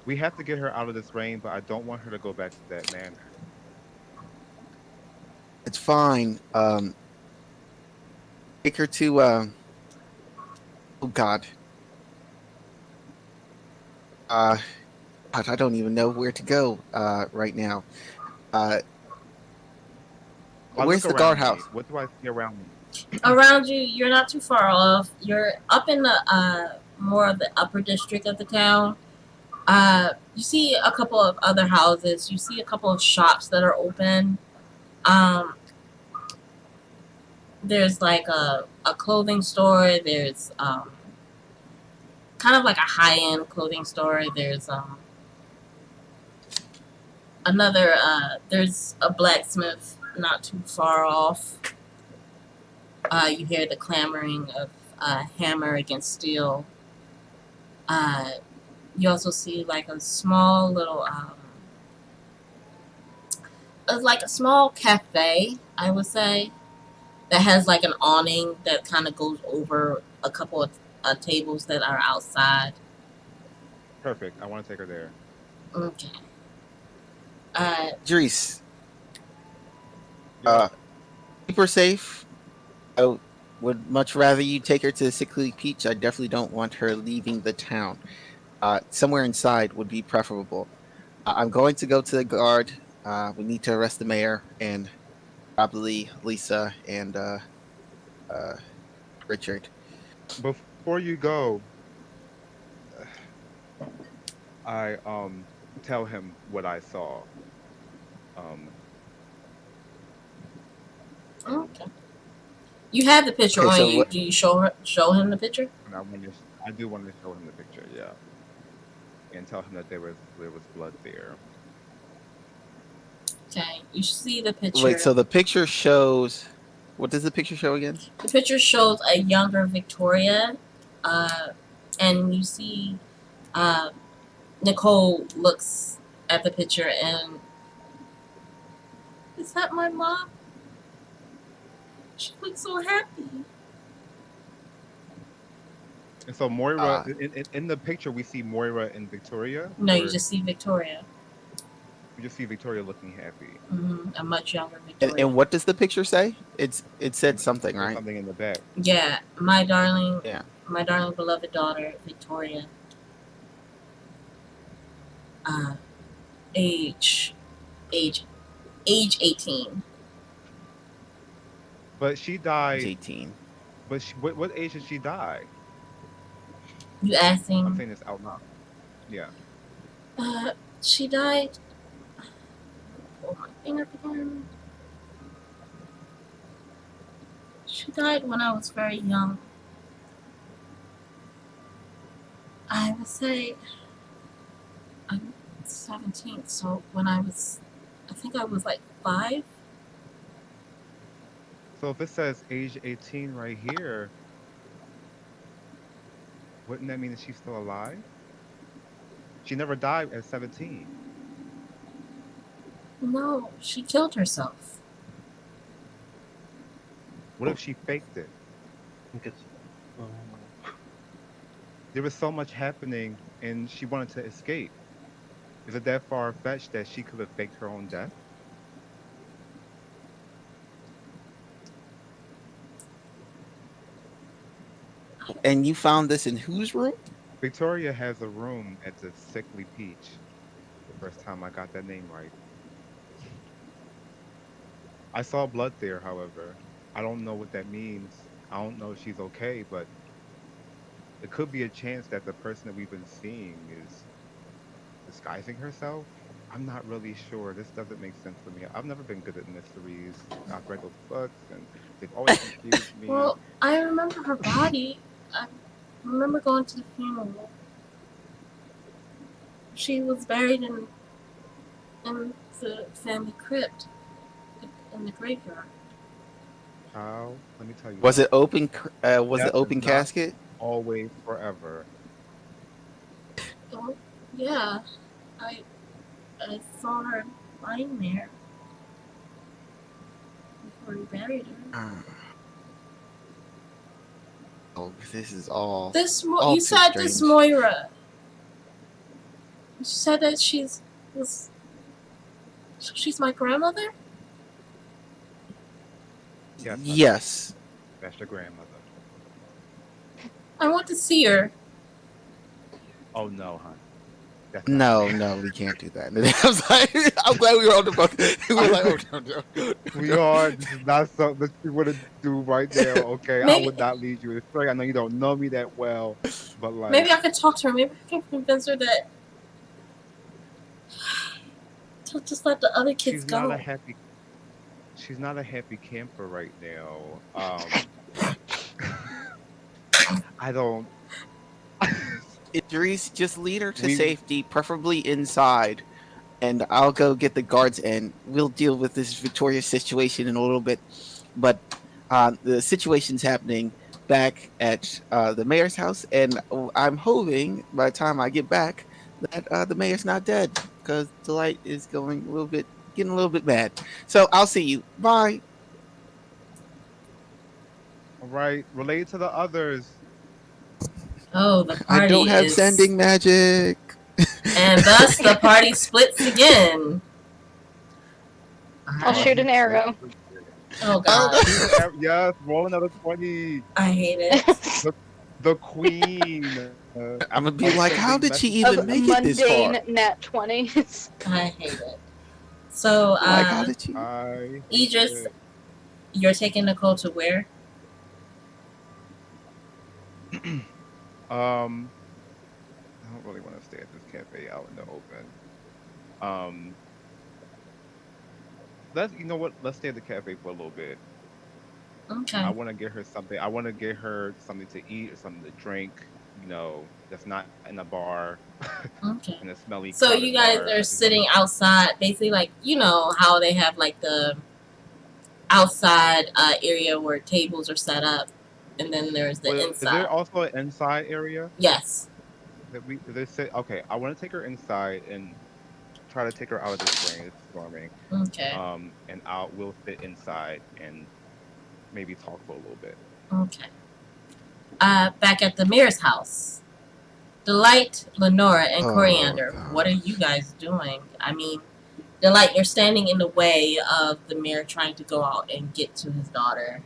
Speaker 3: We have to get her out of this rain, but I don't want her to go back to that manor.
Speaker 2: It's fine. Take her to, oh God, uh, God, I don't even know where to go, right now. Uh,
Speaker 3: I look
Speaker 2: where's the
Speaker 3: around me.
Speaker 2: guardhouse?
Speaker 3: What do I see around me?
Speaker 1: Around you, you're not too far off. You're up in the more of the upper district of the town. You see a couple of other houses. You see a couple of shops that are open. Um, there's like a clothing store. There's kind of like a high end clothing store. There's another there's a blacksmith not too far off. You hear the clamoring of hammer against steel. Uh, you also see like a small little like a small cafe, I would say, that has like an awning that kind of goes over a couple of tables that are outside.
Speaker 3: Perfect. I want to take her there.
Speaker 1: Okay. Uh,
Speaker 2: Idris,
Speaker 3: Yo,
Speaker 2: keep her safe. I would much rather you take her to Sickly Peach. I definitely don't want her leaving the town. Somewhere inside would be preferable. I'm going to go to the guard. We need to arrest the mayor and probably Lisa and uh, Richard.
Speaker 3: before you go, I tell him what I saw. Um,
Speaker 1: okay. You have the picture
Speaker 2: Okay,
Speaker 1: on
Speaker 2: so
Speaker 1: you.
Speaker 2: what?
Speaker 1: Do you show him the picture?
Speaker 3: and I do want to show him the picture, yeah, and tell him that there was blood there.
Speaker 1: Okay. You see the
Speaker 2: Wait,
Speaker 1: picture.
Speaker 2: so the picture shows. What does the picture show again?
Speaker 1: The picture shows a younger Victoria, uh, and you see uh, Nicole looks at the picture and is that my mom? She looks so happy.
Speaker 3: And so Moira,
Speaker 2: Uh,
Speaker 3: in the picture, we see Moira and Victoria,
Speaker 1: No, you
Speaker 3: or
Speaker 1: just see Victoria.
Speaker 3: we just see Victoria looking happy.
Speaker 1: A much younger
Speaker 2: and,
Speaker 1: Victoria.
Speaker 2: and what does the picture say? It said something,
Speaker 3: There's
Speaker 2: right?
Speaker 3: something in the back.
Speaker 1: Yeah,
Speaker 2: Yeah.
Speaker 1: my darling beloved daughter, Victoria. Uh, age age 18.
Speaker 3: But she died.
Speaker 2: 18.
Speaker 3: But what age did she die?
Speaker 1: You
Speaker 3: I'm
Speaker 1: asking?
Speaker 3: saying this out loud. Yeah.
Speaker 1: Uh, she died. Pull my finger again. She died when I was very young. I would say I'm 17. So when I think I was like 5.
Speaker 3: So if it says age 18 right here, wouldn't that mean that she's still alive? She never died at 17.
Speaker 1: No, she killed herself.
Speaker 3: What if she faked it?
Speaker 5: I think it's. Oh.
Speaker 3: There was so much happening and she wanted to escape. Is it that far fetched that she could have faked her own death?
Speaker 2: And you found this in whose room?
Speaker 3: Victoria has a room at the Sickly Peach. The first time I got that name right. I saw blood there, however. I don't know what that means. I don't know if she's okay, but it could be a chance that the person that we've been seeing is disguising herself. I'm not really sure. This doesn't make sense to me. I've never been good at mysteries. I've read those books and they've always confused me.
Speaker 1: Well, I remember her body. I remember going to the funeral. She was buried in the family crypt in the graveyard.
Speaker 3: Child, let me tell you
Speaker 2: Was it
Speaker 3: something.
Speaker 2: open? Was it
Speaker 3: Death is
Speaker 2: open
Speaker 3: not
Speaker 2: casket?
Speaker 3: always forever.
Speaker 1: Oh, yeah. I I saw her lying there before we buried her.
Speaker 2: Uh, oh, this is all
Speaker 1: You
Speaker 2: too
Speaker 1: said this
Speaker 2: strange.
Speaker 1: Moira. You said that was she's my grandmother.
Speaker 3: Yes, honey.
Speaker 2: Yes.
Speaker 3: That's your grandmother.
Speaker 1: I want to see her.
Speaker 3: Oh no, honey. That's not
Speaker 2: No,
Speaker 3: fair.
Speaker 2: no, we can't do that. I was like, I'm glad we were on the book. We were like, oh no, no.
Speaker 3: Sweetheart, this is not something that you want to do right now, okay? I
Speaker 1: Maybe
Speaker 3: would not lead you astray. I know you don't know me that well, but like
Speaker 1: maybe I could talk to her. Maybe I can convince her that to just let the other kids
Speaker 3: she's not a
Speaker 1: go.
Speaker 3: happy she's not a happy camper right now. I don't
Speaker 2: Idris, just lead her to
Speaker 3: we
Speaker 2: safety, preferably inside, and I'll go get the guards and we'll deal with this Victoria situation in a little bit. But the situation's happening back at the mayor's house, and I'm hoping by the time I get back that the mayor's not dead because Delight is getting a little bit mad. So I'll see you. Bye.
Speaker 3: all right, relate to the others.
Speaker 1: Oh, the
Speaker 2: I don't
Speaker 1: party
Speaker 2: have
Speaker 1: is,
Speaker 2: sending magic.
Speaker 1: and thus the party splits again.
Speaker 4: I'll shoot an
Speaker 3: Party
Speaker 4: arrow.
Speaker 1: Oh
Speaker 2: Oh,
Speaker 1: God,
Speaker 3: Shoot an arrow. Yes, roll another 20.
Speaker 1: I hate it.
Speaker 3: The the queen
Speaker 2: I'm gonna be
Speaker 3: of
Speaker 2: like, how
Speaker 3: sending
Speaker 2: did she
Speaker 3: messages.
Speaker 4: Of
Speaker 2: even make it this
Speaker 4: mundane
Speaker 2: far?
Speaker 4: nat 20s.
Speaker 1: I hate it. So,
Speaker 2: Like, how did she?
Speaker 3: I hate
Speaker 1: Idris,
Speaker 3: it.
Speaker 1: you're taking Nicole to where?
Speaker 3: um I don't really want to stay at this cafe out in the open. Um, you know what? Let's stay at the cafe for a little bit. I
Speaker 1: Okay.
Speaker 3: want to get her something. I want to get her something to eat or something to drink. That's not in a bar
Speaker 1: Okay.
Speaker 3: in a smelly,
Speaker 1: So
Speaker 3: crowded
Speaker 1: you guys
Speaker 3: bar.
Speaker 1: are
Speaker 3: I just want to.
Speaker 1: sitting outside, basically like how they have like the outside area where tables are set up, and then there's the
Speaker 3: Wait, is there
Speaker 1: inside.
Speaker 3: also an inside area
Speaker 1: Yes.
Speaker 3: that they say? Okay, I want to take her inside and try to take her out of this rain. It's storming.
Speaker 1: Okay.
Speaker 3: And we'll sit inside and maybe talk for a little bit.
Speaker 1: Okay. Back at the mayor's house, Delight, Lenora, and
Speaker 2: Oh
Speaker 1: Coriander. What are
Speaker 2: god.
Speaker 1: you guys doing? I mean, Delight, you're standing in the way of the mayor trying to go out and get to his daughter.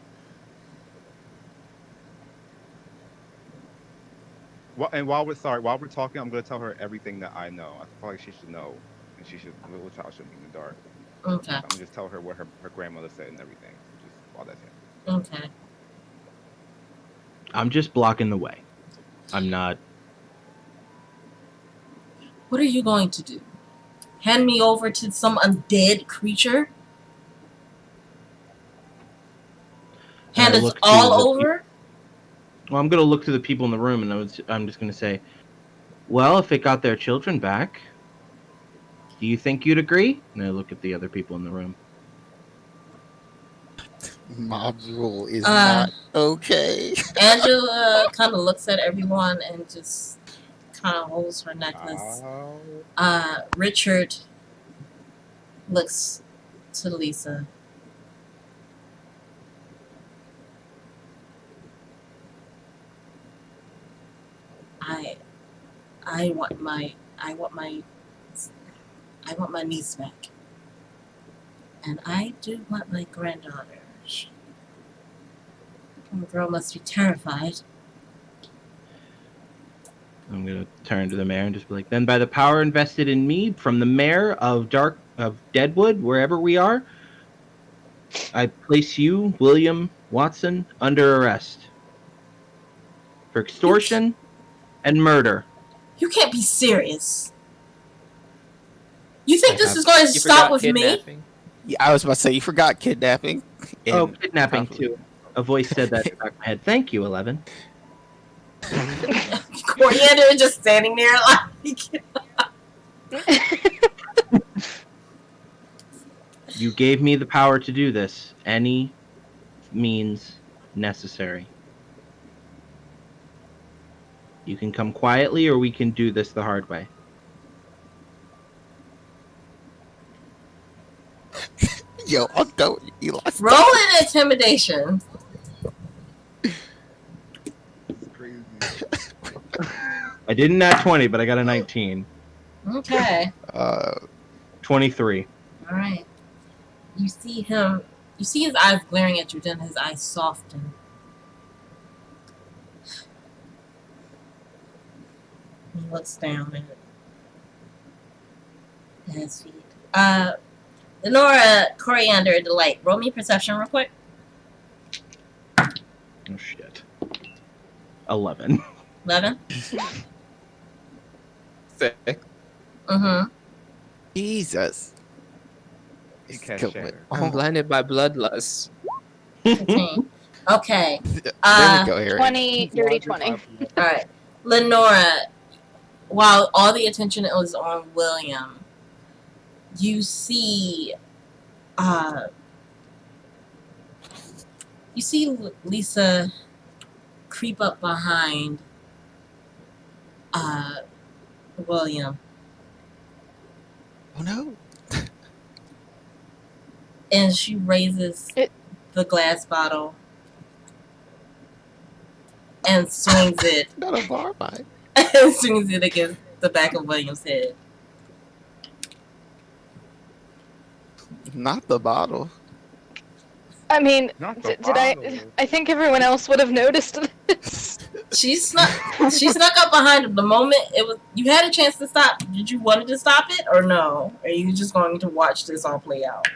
Speaker 3: While we're talking, I'm gonna tell her everything that I know. I feel like she should know, and she should. A little child shouldn't be in the dark.
Speaker 1: Okay.
Speaker 3: I'm gonna just tell her what her grandmother said and everything. Just while that's happening.
Speaker 1: Okay.
Speaker 5: I'm just blocking the way. I'm not.
Speaker 1: What are you going to do? Hand me over to some undead creature? Hand us
Speaker 5: Look to
Speaker 1: all
Speaker 5: the
Speaker 1: over?
Speaker 5: Well, I'm gonna look to the people in the room, and I'm just gonna say, well, if it got their children back, do you think you'd agree? And I look at the other people in the room.
Speaker 2: Mob rule is
Speaker 1: Uh,
Speaker 2: not okay.
Speaker 1: Angela kind of looks at everyone and just kind of holds her necklace.
Speaker 3: Oh.
Speaker 1: Richard looks to Lisa. I want my niece back. And I do want my granddaughter. The girl must be terrified.
Speaker 5: I'm gonna turn to the mayor and just be like, then by the power invested in me from the mayor of Deadwood, wherever we are, I place you, William Watson, under arrest for extortion and murder.
Speaker 1: You can't be serious. You think
Speaker 5: I
Speaker 1: this
Speaker 5: have-
Speaker 1: is going to
Speaker 6: You
Speaker 1: stop
Speaker 6: forgot
Speaker 1: with me?
Speaker 6: kidnapping.
Speaker 2: Yeah, I was about to say you forgot kidnapping.
Speaker 5: Oh,
Speaker 2: and
Speaker 5: kidnapping
Speaker 2: probably-
Speaker 5: too. A voice said that in the back of my head. Thank you, 11.
Speaker 1: Coriander is just standing there like.
Speaker 5: You gave me the power to do this. Any means necessary. You can come quietly, or we can do this the hard way.
Speaker 2: Yo, I'll go. Eli.
Speaker 1: Roll an intimidation.
Speaker 3: It's crazy.
Speaker 5: I didn't nat 20, but I got a 19.
Speaker 1: Okay.
Speaker 5: 23.
Speaker 1: All right. You see him. You see his eyes glaring at you. Then his eyes soften. He looks down at his feet. Lenora, Coriander, Delight. Roll me perception real quick.
Speaker 5: Oh, shit. 11.
Speaker 1: 11.
Speaker 6: Sick.
Speaker 1: Mm-hmm.
Speaker 2: Jesus.
Speaker 3: He can't
Speaker 2: Kill
Speaker 3: share.
Speaker 2: it.
Speaker 6: I'm
Speaker 2: Oh,
Speaker 6: blinded by bloodlust.
Speaker 1: 15. Okay.
Speaker 2: there we go, Harry.
Speaker 4: 20, dirty 20.
Speaker 1: All right. Lenora, while all the attention is on William, you see Lisa creep up behind William,
Speaker 2: Oh no.
Speaker 1: and she raises the glass bottle and swings it
Speaker 2: Not a bar fight.
Speaker 1: and swings it against the back of William's head.
Speaker 2: Not the bottle.
Speaker 4: I mean,
Speaker 3: Not the
Speaker 4: did I?
Speaker 3: bottle.
Speaker 4: I think everyone else would have noticed this.
Speaker 1: She snuck up behind him. The moment you had a chance to stop. Did you want to stop it or no? Are you just going to watch this all play out?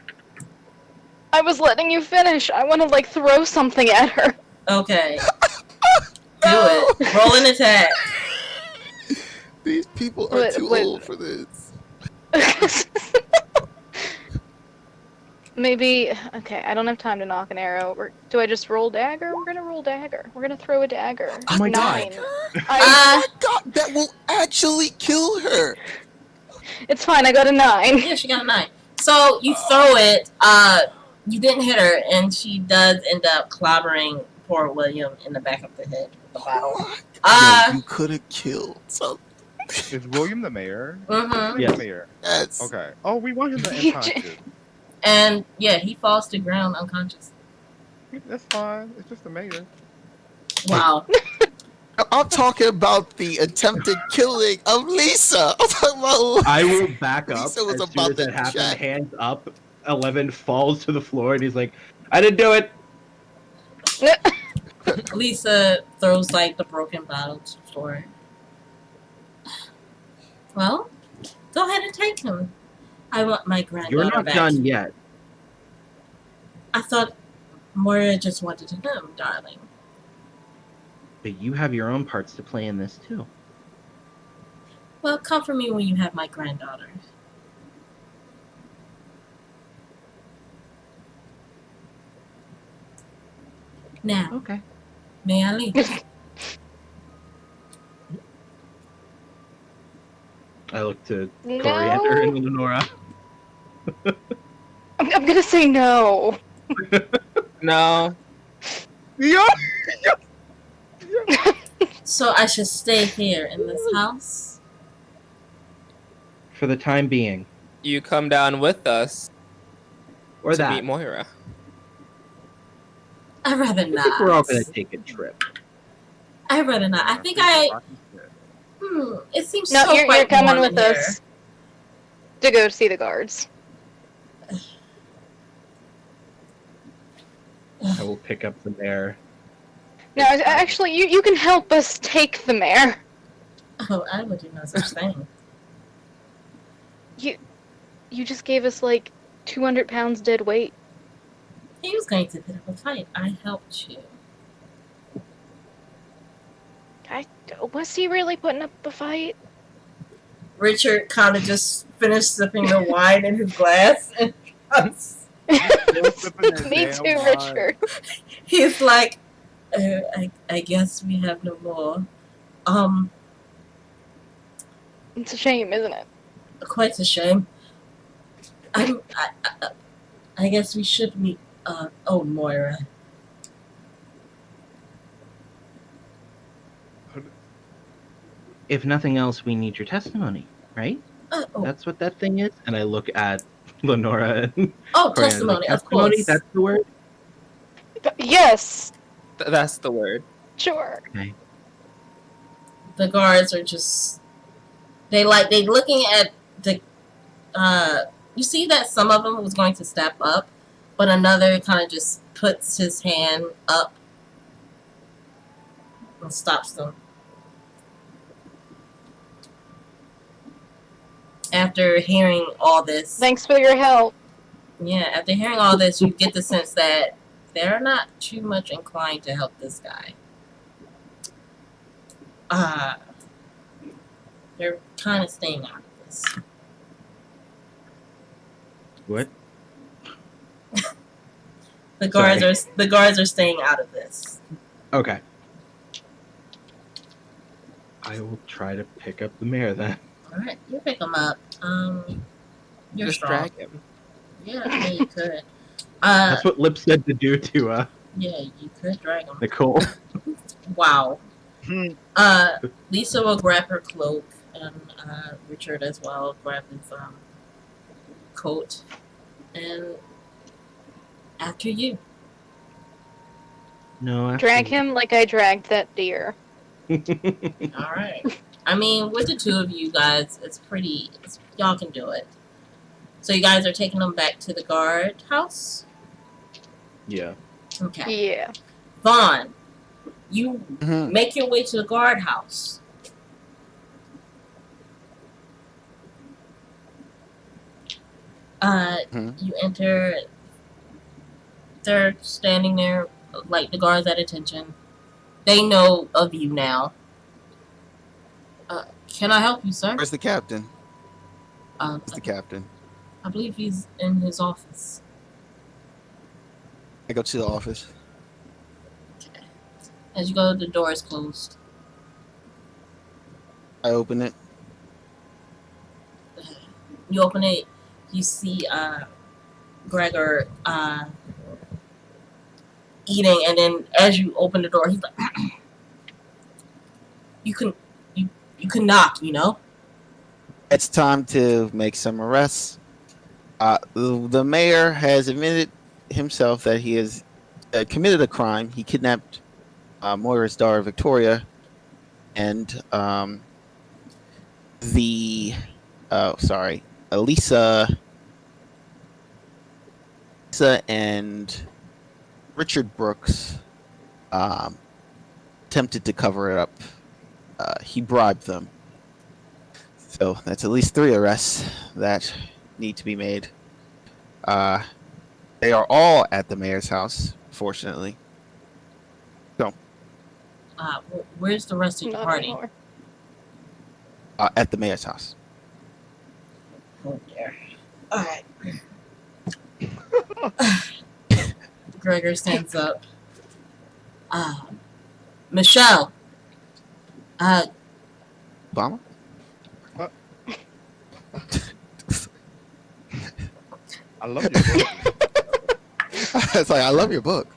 Speaker 4: I was letting you finish. I want to like throw something at her.
Speaker 1: Okay. Do it. Roll an attack.
Speaker 2: These people are too
Speaker 4: Wait.
Speaker 2: old for this.
Speaker 4: Maybe. Okay, I don't have time to knock an arrow. Do I just roll dagger? We're gonna roll dagger. We're gonna throw a dagger.
Speaker 5: Oh my God.
Speaker 4: 9.
Speaker 2: Oh my god, that will actually kill her.
Speaker 4: It's fine. I got a 9.
Speaker 1: Yeah, she got a 9. So you throw it. You didn't hit her, and she does end up clobbering poor William in the back of the head with the bottle.
Speaker 2: Yo, you could have killed something.
Speaker 3: Is William the mayor?
Speaker 1: Mm-hmm.
Speaker 5: Yes.
Speaker 3: The mayor.
Speaker 2: Yes.
Speaker 3: Okay. Oh, we want him to unconscious.
Speaker 1: And yeah, he falls to ground unconscious.
Speaker 3: That's fine. It's just the mayor.
Speaker 1: Wow.
Speaker 2: I'm talking about the attempted killing of Lisa. I'm talking about.
Speaker 5: I will back up
Speaker 2: Lisa was
Speaker 5: as soon
Speaker 2: about
Speaker 5: as that
Speaker 2: to
Speaker 5: happens.
Speaker 2: check.
Speaker 5: Hands up. 11 falls to the floor, and he's like, I didn't do it.
Speaker 1: Lisa throws like the broken bottle to the floor. Well, go ahead and take him. I want my
Speaker 5: You're
Speaker 1: granddaughter
Speaker 5: not
Speaker 1: back.
Speaker 5: done yet.
Speaker 1: I thought Moira just wanted him, darling.
Speaker 5: But you have your own parts to play in this too.
Speaker 1: Well, come for me when you have my granddaughter. Now,
Speaker 5: Okay.
Speaker 1: may I leave?
Speaker 5: I look to
Speaker 4: No.
Speaker 5: Coriander and Lenora.
Speaker 4: I'm gonna say no.
Speaker 6: No.
Speaker 3: Yeah.
Speaker 1: So I should stay here in this house?
Speaker 5: For the time being.
Speaker 6: You come down with us
Speaker 5: Or
Speaker 6: to
Speaker 5: that.
Speaker 6: meet Moira.
Speaker 1: I'd rather
Speaker 5: I think
Speaker 1: not.
Speaker 5: we're all gonna take a trip.
Speaker 1: I'd rather not. I think it seems
Speaker 4: No,
Speaker 1: so
Speaker 4: you're
Speaker 1: quite
Speaker 4: coming
Speaker 1: warm
Speaker 4: with
Speaker 1: in here.
Speaker 4: us to go see the guards.
Speaker 5: I will pick up the mare.
Speaker 4: No, actually, you can help us take the mare.
Speaker 1: Oh, I would do no such thing.
Speaker 4: You just gave us like 200 pounds dead weight.
Speaker 1: He was going to put up a fight. I helped you.
Speaker 4: Was he really putting up a fight?
Speaker 1: Richard kind of just finished sipping the wine in his glass, and
Speaker 4: Me too, Richard.
Speaker 1: he's like, I guess we have no more.
Speaker 4: It's a shame, isn't it?
Speaker 1: Quite a shame. I guess we should meet. Moira.
Speaker 5: If nothing else, we need your testimony, right? That's what that thing is. And I look at Lenora and Coriander,
Speaker 1: testimony,
Speaker 5: like,
Speaker 1: of
Speaker 5: testimony,
Speaker 1: course.
Speaker 5: that's the word?
Speaker 4: Yes,
Speaker 6: That's the word.
Speaker 4: sure.
Speaker 5: Okay.
Speaker 1: The guards are just they looking at the you see that some of them was going to step up, but another kind of just puts his hand up and stops them. After hearing all this,
Speaker 4: Thanks for your help.
Speaker 1: yeah, after hearing all this, you get the sense that they're not too much inclined to help this guy. They're kind of staying out of this.
Speaker 5: What?
Speaker 1: The guards are staying out of this.
Speaker 5: Okay. I will try to pick up the mare then.
Speaker 1: All right, you pick them up. You're
Speaker 6: Just
Speaker 1: strong.
Speaker 6: drag him.
Speaker 1: Yeah, you could.
Speaker 5: That's what Lip said to do to
Speaker 1: Yeah, you could drag them.
Speaker 5: Nicole.
Speaker 1: Wow. Lisa will grab her cloak, and Richard as well grab his coat, and after you.
Speaker 5: No,
Speaker 4: Drag him like I dragged that deer.
Speaker 1: All right. I mean, with the two of you guys, y'all can do it. So you guys are taking them back to the guard house?
Speaker 5: Yeah.
Speaker 1: Okay.
Speaker 4: Yeah.
Speaker 1: Vaughn, you
Speaker 2: Mhm.
Speaker 1: make your way to the guard house. You enter. They're standing there, like the guards at attention. They know of you now. Can I help you, sir?
Speaker 2: Where's the captain?
Speaker 1: I
Speaker 2: Where's the captain?
Speaker 1: believe he's in his office.
Speaker 2: I go to the office.
Speaker 1: As you go, the door is closed.
Speaker 2: I open it.
Speaker 1: You open it, you see Gregor eating, and then as you open the door, he's like, you can knock, you know?
Speaker 2: It's time to make some arrests. The mayor has admitted himself that he has committed a crime. He kidnapped Moira's daughter, Victoria, and Lisa and Richard Brooks attempted to cover it up. He bribed them. So that's at least 3 arrests that need to be made. They are all at the mayor's house, fortunately. So,
Speaker 1: Where's the rest of your
Speaker 4: Not
Speaker 1: party?
Speaker 4: anymore.
Speaker 2: at the mayor's house.
Speaker 1: Oh dear. All right. Gregor stands up. Michelle.
Speaker 2: Obama?
Speaker 3: I love your book.
Speaker 2: It's like, I love your book.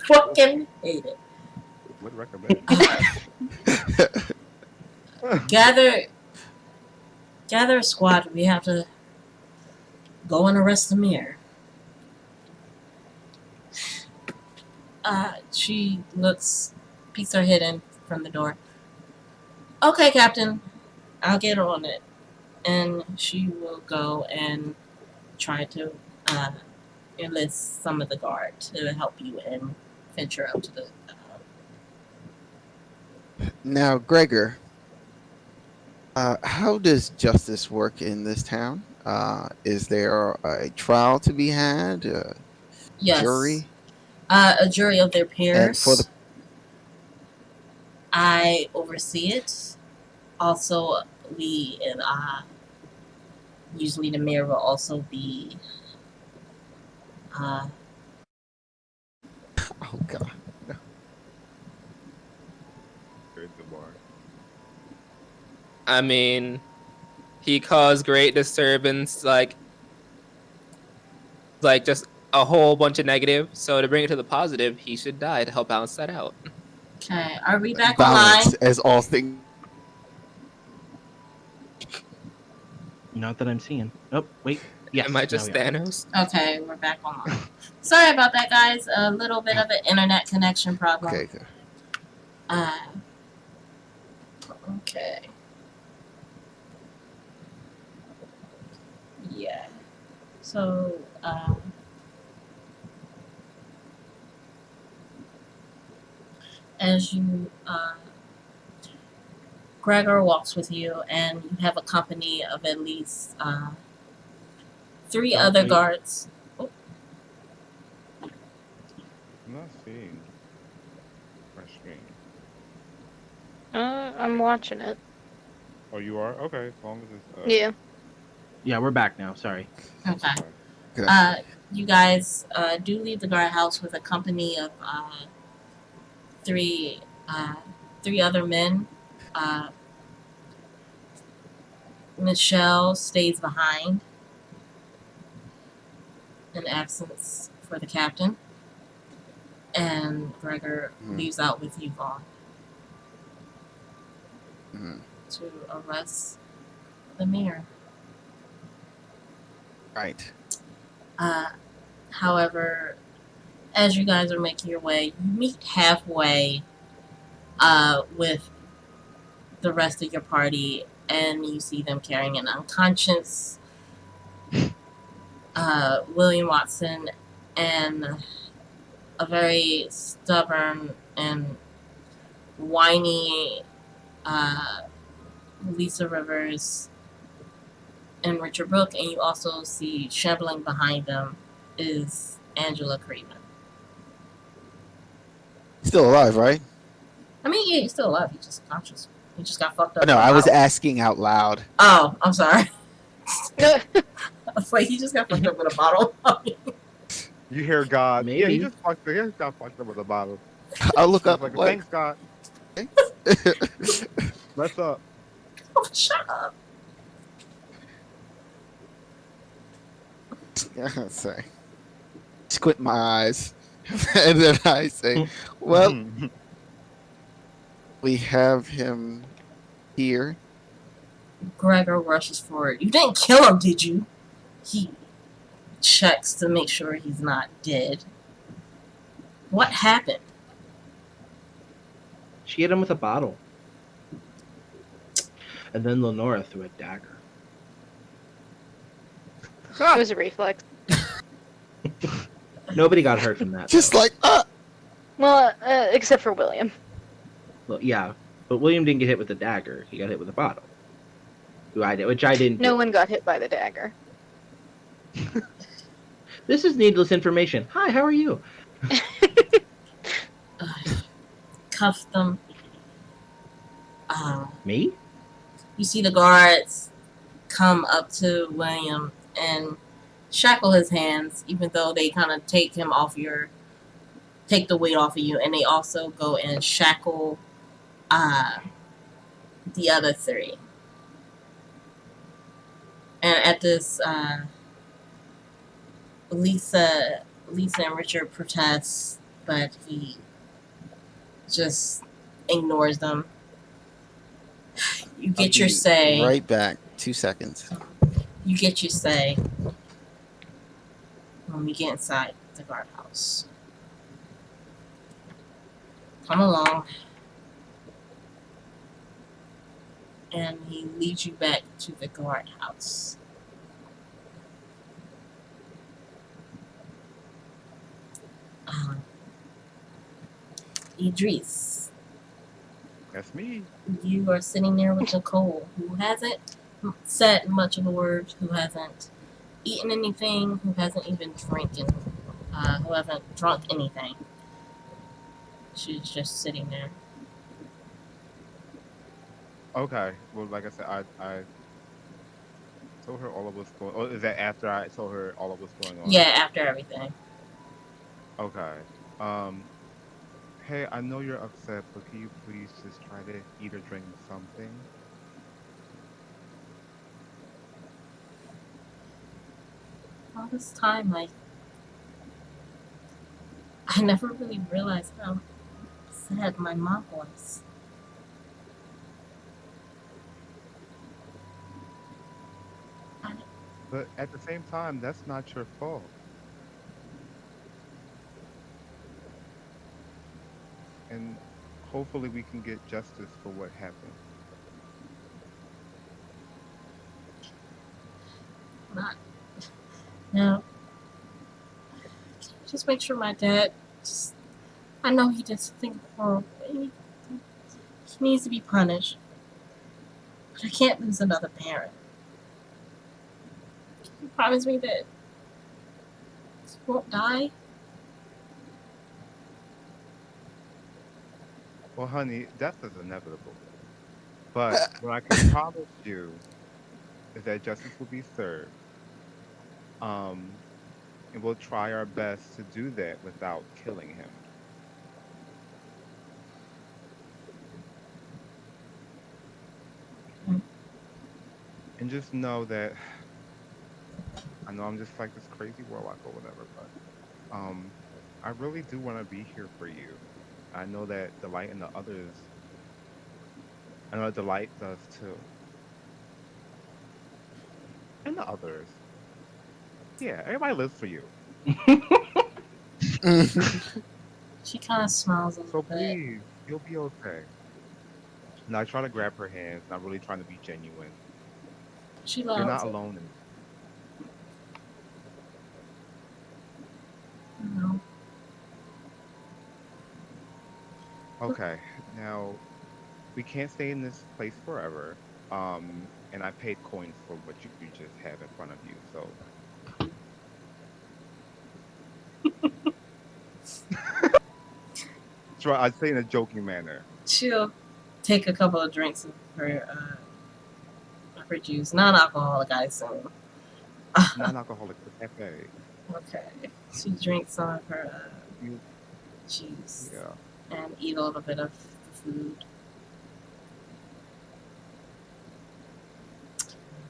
Speaker 1: Fucking hate it.
Speaker 3: Would recommend.
Speaker 1: Gather a squad. We have to go and arrest the mayor. She peeks her head in from the door. Okay, Captain, I'll get on it. And she will go and try to enlist some of the guard to help you and venture up to the.
Speaker 2: Now, Gregor, how does justice work in this town? Is there a trial to be had?
Speaker 1: Yes.
Speaker 2: Jury?
Speaker 1: A jury of their peers.
Speaker 2: And for the
Speaker 1: I oversee it. Also, we and usually the mayor will also be.
Speaker 2: oh god.
Speaker 3: There's the bar.
Speaker 6: I mean, he caused great disturbance, like just a whole bunch of negative. So to bring it to the positive, he should die to help balance that out.
Speaker 1: Okay, are we back
Speaker 2: Balance
Speaker 1: online?
Speaker 2: as all things.
Speaker 5: Not that I'm seeing. Oh, wait. Yes.
Speaker 6: Am I just
Speaker 5: now we are.
Speaker 6: Thanos?
Speaker 1: Okay, we're back online. Sorry about that, guys. A little bit of an internet connection problem.
Speaker 2: Okay, good.
Speaker 1: Okay. Yeah. So, as you, Gregor walks with you, and you have a company of at least 3 other
Speaker 3: Okay.
Speaker 1: guards.
Speaker 3: I'm not seeing my screen.
Speaker 4: I'm watching it.
Speaker 3: Oh, you are? Okay, as long as it's.
Speaker 4: Yeah.
Speaker 5: Yeah, we're back now. Sorry.
Speaker 1: Okay.
Speaker 2: Good.
Speaker 1: You guys do leave the guardhouse with a company of 3 other men. Michelle stays behind in absence for the captain, and Gregor leaves out with you, Vaughn, to arrest the mayor.
Speaker 2: Right.
Speaker 1: However, as you guys are making your way, you meet halfway with the rest of your party, and you see them carrying an unconscious William Watson and a very stubborn and whiny Lisa Rivers and Richard Brooke, and you also see shambling behind them is Angela Creeman.
Speaker 2: Still alive, right?
Speaker 1: I mean, yeah, he's still alive. He's just conscious. He just got fucked up.
Speaker 2: No,
Speaker 1: with a
Speaker 2: I was
Speaker 1: bottle.
Speaker 2: asking out loud.
Speaker 1: Oh, I'm sorry. I was like, he just got fucked up with a bottle.
Speaker 3: You hear God? Yeah,
Speaker 5: Maybe.
Speaker 3: he just got fucked up with a bottle.
Speaker 2: I'll look
Speaker 3: He's
Speaker 2: up.
Speaker 3: like,
Speaker 2: Like,
Speaker 3: thanks, God. Let's up.
Speaker 1: Oh, shut up.
Speaker 2: sorry. Squint my eyes, and then I say, "Well,
Speaker 3: Mhm.
Speaker 2: we have him here."
Speaker 1: Gregor rushes forward. You didn't kill him, did you? He checks to make sure he's not dead. What happened?
Speaker 5: She hit him with a bottle. And then Lenora threw a dagger.
Speaker 4: It was a reflex.
Speaker 5: Nobody got hurt from that.
Speaker 2: Just
Speaker 5: though.
Speaker 2: like,
Speaker 4: Well, except for William.
Speaker 5: Well, yeah, but William didn't get hit with a dagger. He got hit with a bottle. which I didn't
Speaker 4: No
Speaker 5: do.
Speaker 4: one got hit by the dagger.
Speaker 5: This is needless information. Hi, how are you?
Speaker 1: Cuff them.
Speaker 5: Me?
Speaker 1: You see the guards come up to William and shackle his hands, even though they kind of take the weight off of you, and they also go and shackle the other three. And at this, Lisa and Richard protest, but he just ignores them. You get
Speaker 2: I'll
Speaker 1: your
Speaker 2: be
Speaker 1: say.
Speaker 2: right back. 2 seconds.
Speaker 1: You get your say when we get inside the guardhouse. Come along. And he leads you back to the guardhouse. Idris,
Speaker 3: That's me.
Speaker 1: you are sitting there with Nicole, who hasn't said much of a word, who hasn't eaten anything, who hasn't even who hasn't drunk anything. She's just sitting there.
Speaker 3: Okay. Well, like I said, I told her all of what's going. Oh, is that after I told her all of what's going on?
Speaker 1: Yeah, after everything.
Speaker 3: Okay. Um. Hey, I know you're upset, but can you please just try to eat or drink something?
Speaker 1: All this time, I never really realized how sad my mom was.
Speaker 3: But at the same time, that's not your fault. And hopefully we can get justice for what happened.
Speaker 1: Not now. Just make sure my dad. I know he did something horrible. He needs to be punished. But I can't lose another parent. Can you promise me that he won't die?
Speaker 3: Well, honey, death is inevitable. But what I can promise you is that justice will be served. Um, and we'll try our best to do that without killing him.
Speaker 1: Mm.
Speaker 3: And just know that I know I'm just like this crazy warlock or whatever, but I really do want to be here for you. I know that Delight and the others, I know that Delight does too. And the others. Yeah, everybody lives for you.
Speaker 1: She kind of smiles a little
Speaker 3: So
Speaker 1: bit.
Speaker 3: please, you'll be okay. And I try to grab her hands, and I'm really trying to be genuine.
Speaker 1: She
Speaker 3: You're
Speaker 1: loves
Speaker 3: not
Speaker 1: it.
Speaker 3: alone in
Speaker 1: You know.
Speaker 3: Okay, now we can't stay in this place forever. And I paid coins for what you just have in front of you. So try. I'd say in a joking manner.
Speaker 1: She'll take a couple of drinks of her juice. Non-alcoholic, I assume.
Speaker 3: Non-alcoholic for cafe.
Speaker 1: Okay. She drinks some of her
Speaker 3: You,
Speaker 1: juice
Speaker 3: yeah.
Speaker 1: and eat a little bit of the food.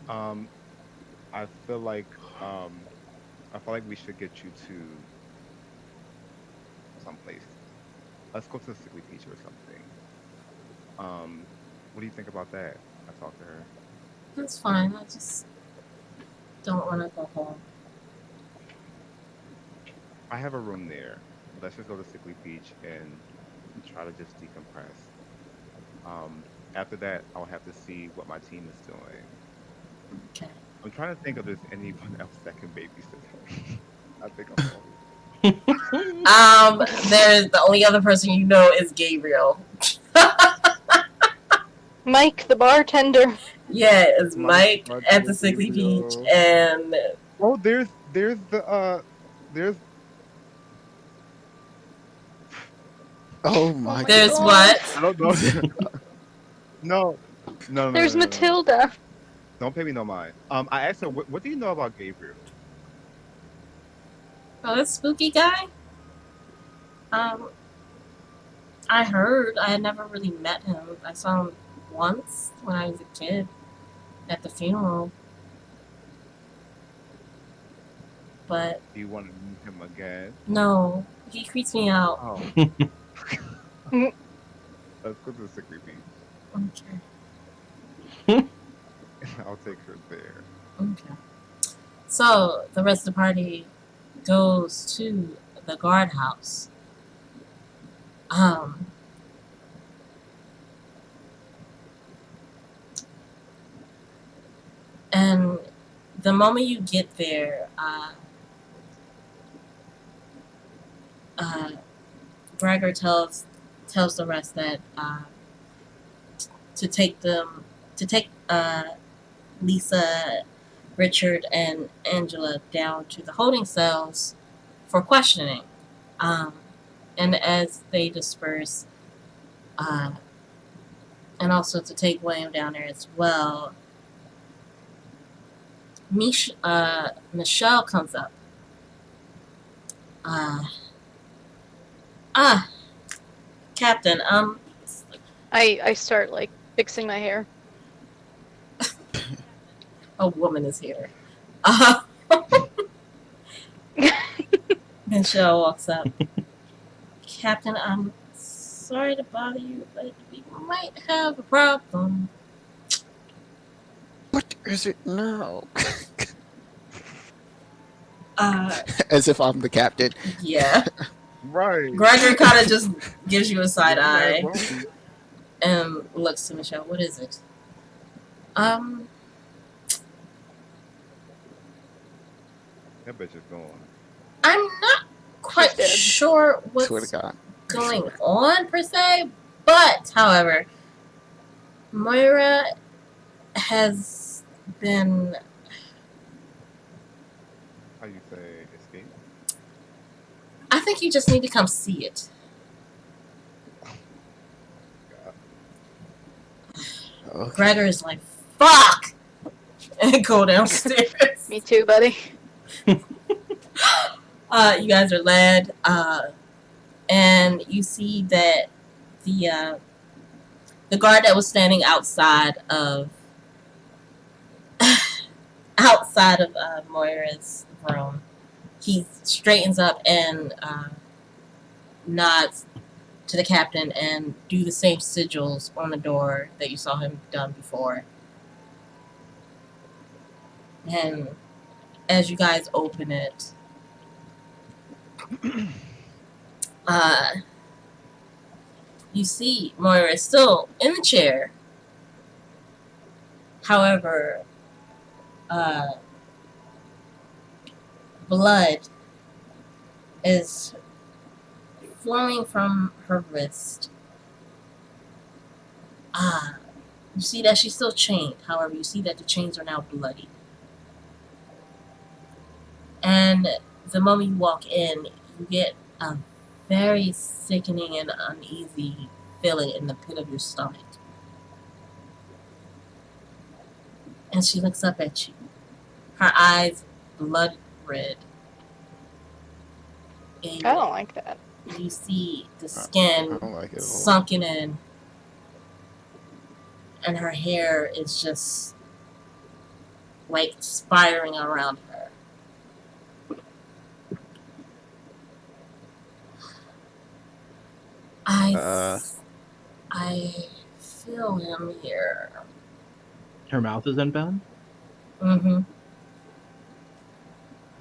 Speaker 3: Um, I feel like I feel like we should get you to someplace. Let's go to the Sickly Beach or something. Um, what do you think about that? I talked to her.
Speaker 1: That's fine. I just don't want to go home.
Speaker 3: I have a room there. Let's just go to Sickly Beach and try to just decompress. After that, I'll have to see what my team is doing.
Speaker 1: Okay.
Speaker 3: I'm trying to think if there's anyone else that can babysit me. I think I'm all.
Speaker 1: There's the only other person is Gabriel.
Speaker 4: Mike, the bartender.
Speaker 1: Yeah, it's Mike
Speaker 3: Mike
Speaker 1: at the
Speaker 3: with
Speaker 1: Sickly Peach,
Speaker 3: Gabriel.
Speaker 1: and
Speaker 3: Oh, there's the there's
Speaker 2: Oh
Speaker 4: Oh
Speaker 2: my
Speaker 4: my
Speaker 1: there's
Speaker 2: goodness.
Speaker 1: what?
Speaker 3: I
Speaker 4: gosh.
Speaker 3: don't know. No,
Speaker 4: There's
Speaker 3: no.
Speaker 4: Matilda.
Speaker 3: Don't pay me no mind. I asked her, what do you know about Gabriel?
Speaker 1: Oh, that spooky guy. Um, I heard. I had never really met him. I saw him once when I was a kid at the funeral, but
Speaker 3: Do you want to meet him again?
Speaker 1: no, he creeps me out.
Speaker 3: Oh, let's go to the Sickly Beach.
Speaker 1: Okay.
Speaker 3: I'll take her there.
Speaker 1: Okay. So the rest of the party goes to the guardhouse. Um, and the moment you get there, Gregor tells the rest that to take Lisa, Richard, and Angela down to the holding cells for questioning. Um, and as they disperse, and also to take William down there as well, Michelle comes up. Captain,
Speaker 4: I start like fixing my hair.
Speaker 1: a woman is here. Michelle walks up. Captain, I'm sorry to bother you, but we might have a problem.
Speaker 2: What is it now?
Speaker 1: Uh,
Speaker 2: As if I'm the captain.
Speaker 1: yeah.
Speaker 3: Right.
Speaker 1: Gregor kind of just gives you a side eye
Speaker 3: Well,
Speaker 1: and looks to Michelle. What is it? Um,
Speaker 3: that bitch is gone.
Speaker 1: I'm not quite
Speaker 4: She's dead.
Speaker 1: sure
Speaker 2: Swear to
Speaker 1: what's
Speaker 2: God.
Speaker 1: going on per se, but however, Moira has been.
Speaker 3: How you say escape?
Speaker 1: I think you just need to come see it.
Speaker 3: God.
Speaker 2: Okay.
Speaker 1: Gregor is like, fuck! And go downstairs.
Speaker 4: Me too, buddy.
Speaker 1: You guys are led, and you see that the guard that was standing outside of Moira's room, he straightens up and nods to the captain and do the same sigils on the door that you saw him done before. And as you guys open it, you see Moira is still in the chair. However, blood is flowing from her wrist. You see that she's still chained. However, you see that the chains are now bloody. And the moment you walk in, you get a very sickening and uneasy feeling in the pit of your stomach. And she looks up at you. Her eyes blood red. And
Speaker 4: I don't like that.
Speaker 1: you see the
Speaker 2: I
Speaker 1: skin
Speaker 2: don't like it at all.
Speaker 1: sunken in. And her hair is just like spiraling around her. I feel him here.
Speaker 5: Her mouth is unbound?
Speaker 1: Mm-hmm.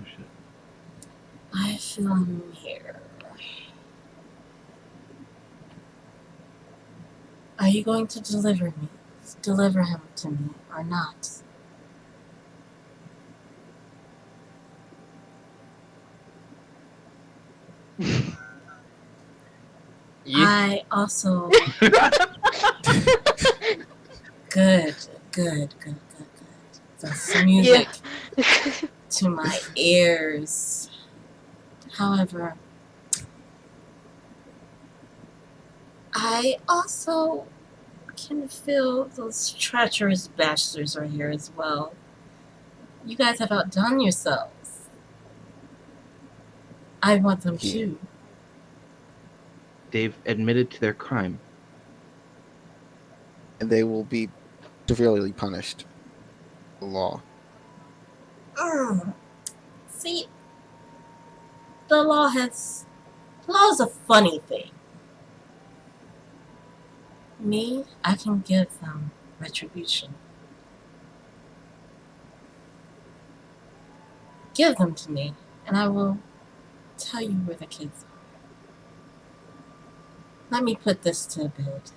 Speaker 5: Oh, shit.
Speaker 1: I feel him here. Are you going to deliver him to me or not? I also good. Good. That's music to my ears. However, I also can feel those treacherous bastards are here as well. You guys have outdone yourselves. I want them
Speaker 2: Yeah.
Speaker 1: too.
Speaker 5: They've admitted to their crime.
Speaker 2: And they will be severely punished. The law.
Speaker 1: See, the law is a funny thing. Me, I can give them retribution. Give them to me, and I will tell you where the kids are. Let me put this to bed.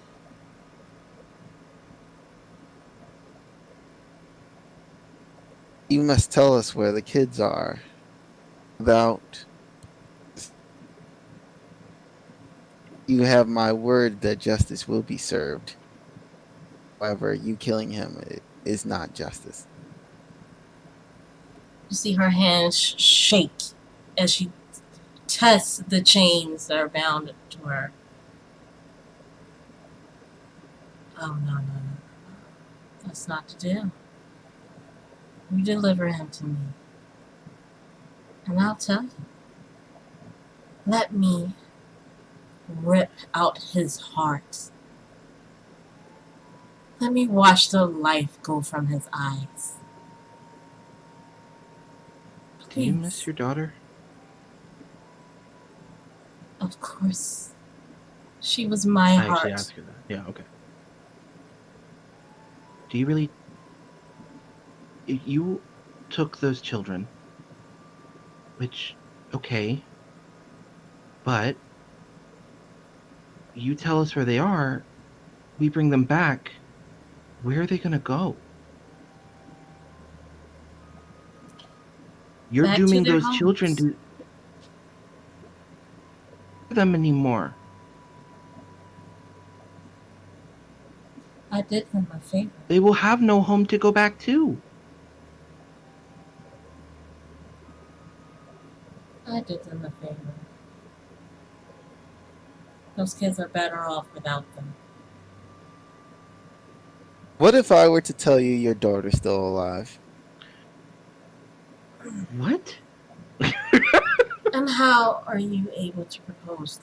Speaker 2: You must tell us where the kids are. Without you have my word that justice will be served. However, you killing him is not justice.
Speaker 1: You see her hands shake as she tests the chains that are bound to her. Oh, no. That's not the deal. You deliver him to me. And I'll tell you. Let me rip out his heart. Let me watch the life go from his eyes.
Speaker 5: Do you
Speaker 1: Please.
Speaker 5: miss your daughter?
Speaker 1: Of course. She was my
Speaker 5: I
Speaker 1: heart.
Speaker 5: actually asked her that. Yeah, okay. Do you really... You took those children, which, okay, but you tell us where they are, we bring them back, where are they going to go? You're
Speaker 1: Back to
Speaker 5: dooming
Speaker 1: their
Speaker 5: those children
Speaker 1: homes.
Speaker 5: to them anymore.
Speaker 1: I did them a favor.
Speaker 5: They will have no home to go back to.
Speaker 1: I did them a favor. Those kids are better off without them.
Speaker 2: What if I were to tell you your daughter's still alive?
Speaker 5: What?
Speaker 1: And how are you able to propose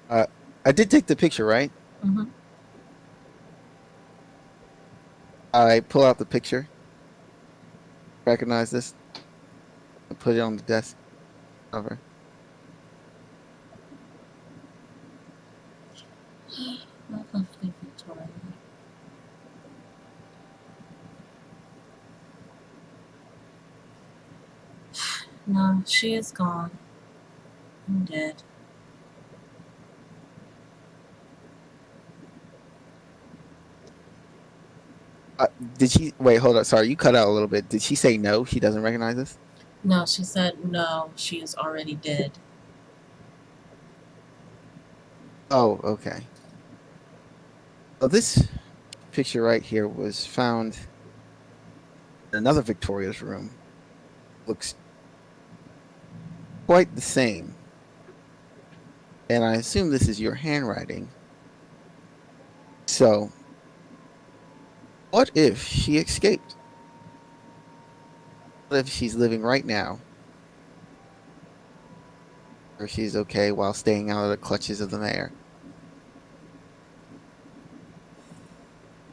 Speaker 1: that?
Speaker 2: I did take the picture, right?
Speaker 1: Mm-hmm.
Speaker 2: I pull out the picture, recognize this, and put it on the desk cover.
Speaker 1: Lovely Victoria. No, she is gone. I'm dead.
Speaker 2: Did she wait? Hold up. Sorry, you cut out a little bit. Did she say no? She doesn't recognize us.
Speaker 1: No, she said no, she is already dead.
Speaker 2: Oh, okay. So this picture right here was found in another Victoria's room. Looks quite the same, and I assume this is your handwriting. So, what if she escaped? What if she's living right now? Or she's okay while staying out of the clutches of the mayor?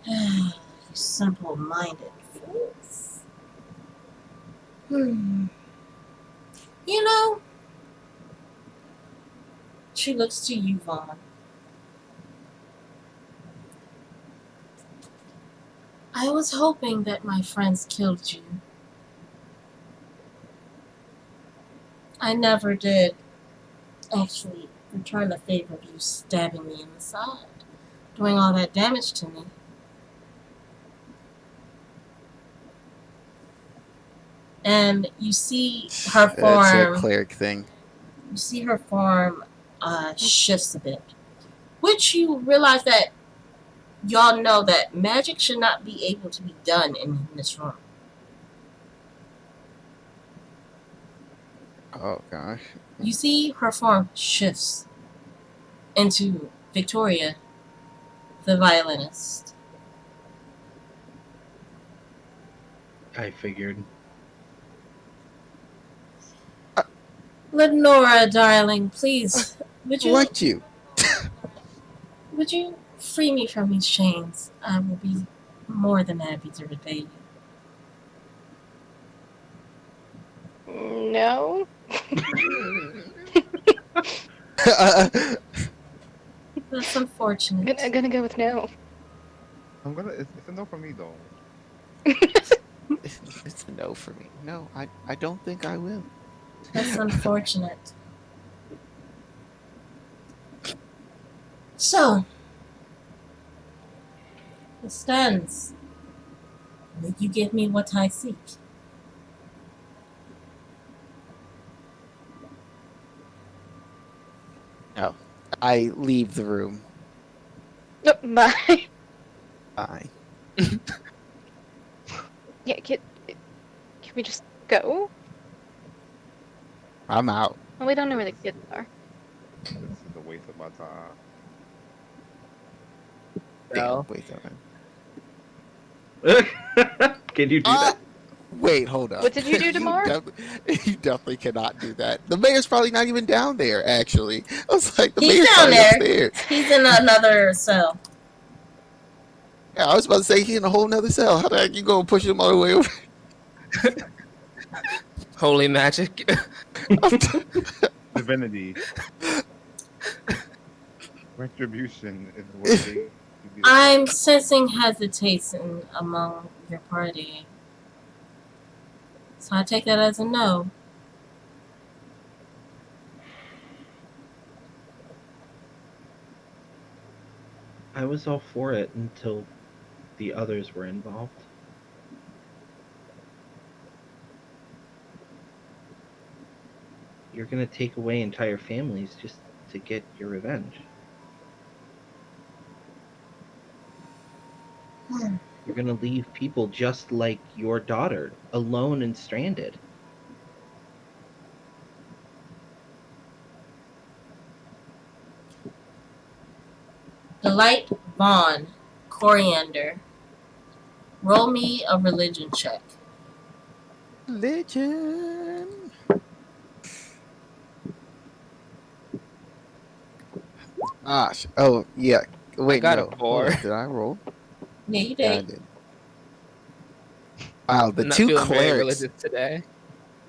Speaker 1: You simple-minded fools. You know, she looks to you, Vaughn. I was hoping that my friends killed you. I never did, actually, return the favor of you stabbing me in the side, doing all that damage to me. And you see her
Speaker 2: It's a
Speaker 1: form.
Speaker 2: cleric thing.
Speaker 1: You see her form shifts a bit, which you realize that y'all know that magic should not be able to be done in this room.
Speaker 2: Oh gosh.
Speaker 1: You see her form shifts into Victoria, the violinist.
Speaker 5: I figured.
Speaker 1: Lenora, darling, please, would you free me from these chains? I will be more than happy to repay you.
Speaker 4: No.
Speaker 1: That's unfortunate.
Speaker 4: I'm gonna go with no.
Speaker 3: It's a no for me though.
Speaker 2: It's a no for me. No, I don't think I will.
Speaker 1: That's unfortunate. So, it stands. Will you give me what I seek?
Speaker 2: No. I leave the room.
Speaker 4: No, bye.
Speaker 2: Bye.
Speaker 4: Yeah, can we just go?
Speaker 2: I'm out.
Speaker 4: Well, we don't know where the kids are.
Speaker 3: This is a waste of my time.
Speaker 2: Damn,
Speaker 6: No.
Speaker 2: wait a minute.
Speaker 5: Can you do that?
Speaker 2: Wait, hold up.
Speaker 4: What did you do tomorrow?
Speaker 2: You definitely cannot do that. The mayor's probably not even down there, actually. I was like, the
Speaker 1: He's
Speaker 2: mayor's
Speaker 1: down
Speaker 2: probably
Speaker 1: there.
Speaker 2: upstairs.
Speaker 1: He's in another cell.
Speaker 2: Yeah, I was about to say he's in a whole nother cell. How the heck you gonna push him all the way over?
Speaker 6: Holy magic.
Speaker 3: Divinity. Retribution is what they give you.
Speaker 1: I'm sensing hesitation among your party. So I take that as a no.
Speaker 5: I was all for it until the others were involved. You're gonna take away entire families just to get your revenge. You're gonna leave people just like your daughter, alone and stranded.
Speaker 1: Delight, Vaughn, Coriander. Roll me a religion check.
Speaker 2: Religion. Gosh. Oh, yeah. Wait,
Speaker 6: got a
Speaker 2: no. Hold
Speaker 6: 4.
Speaker 2: up. Did I roll?
Speaker 1: Yeah, you
Speaker 2: Yeah, I
Speaker 1: did.
Speaker 2: did. Wow, the
Speaker 6: I'm not
Speaker 2: two
Speaker 6: feeling very
Speaker 2: clerics.
Speaker 6: religious today.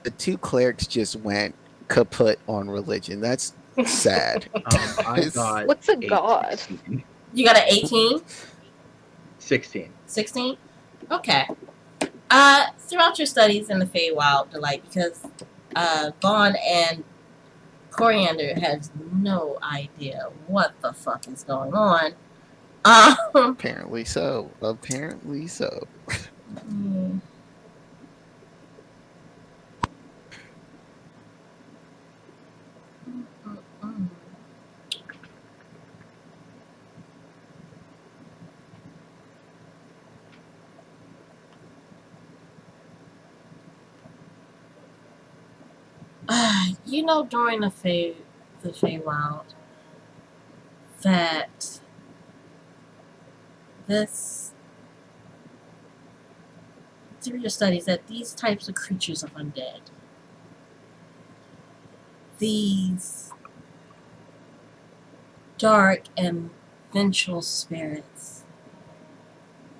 Speaker 2: The two clerics just went kaput on religion. That's sad.
Speaker 5: I got
Speaker 4: What's a
Speaker 5: a
Speaker 4: god?
Speaker 5: 16.
Speaker 1: You got an 18?
Speaker 5: 16.
Speaker 1: 16? Okay. Throughout your studies in the Feywild, Delight, because Vaughn and Coriander has no idea what the fuck is going on.
Speaker 2: Apparently so. Apparently so.
Speaker 1: Hmm. Mm-mm. You know, during the Feywild, that this through your studies that these types of creatures of undead, these dark and vengeful spirits,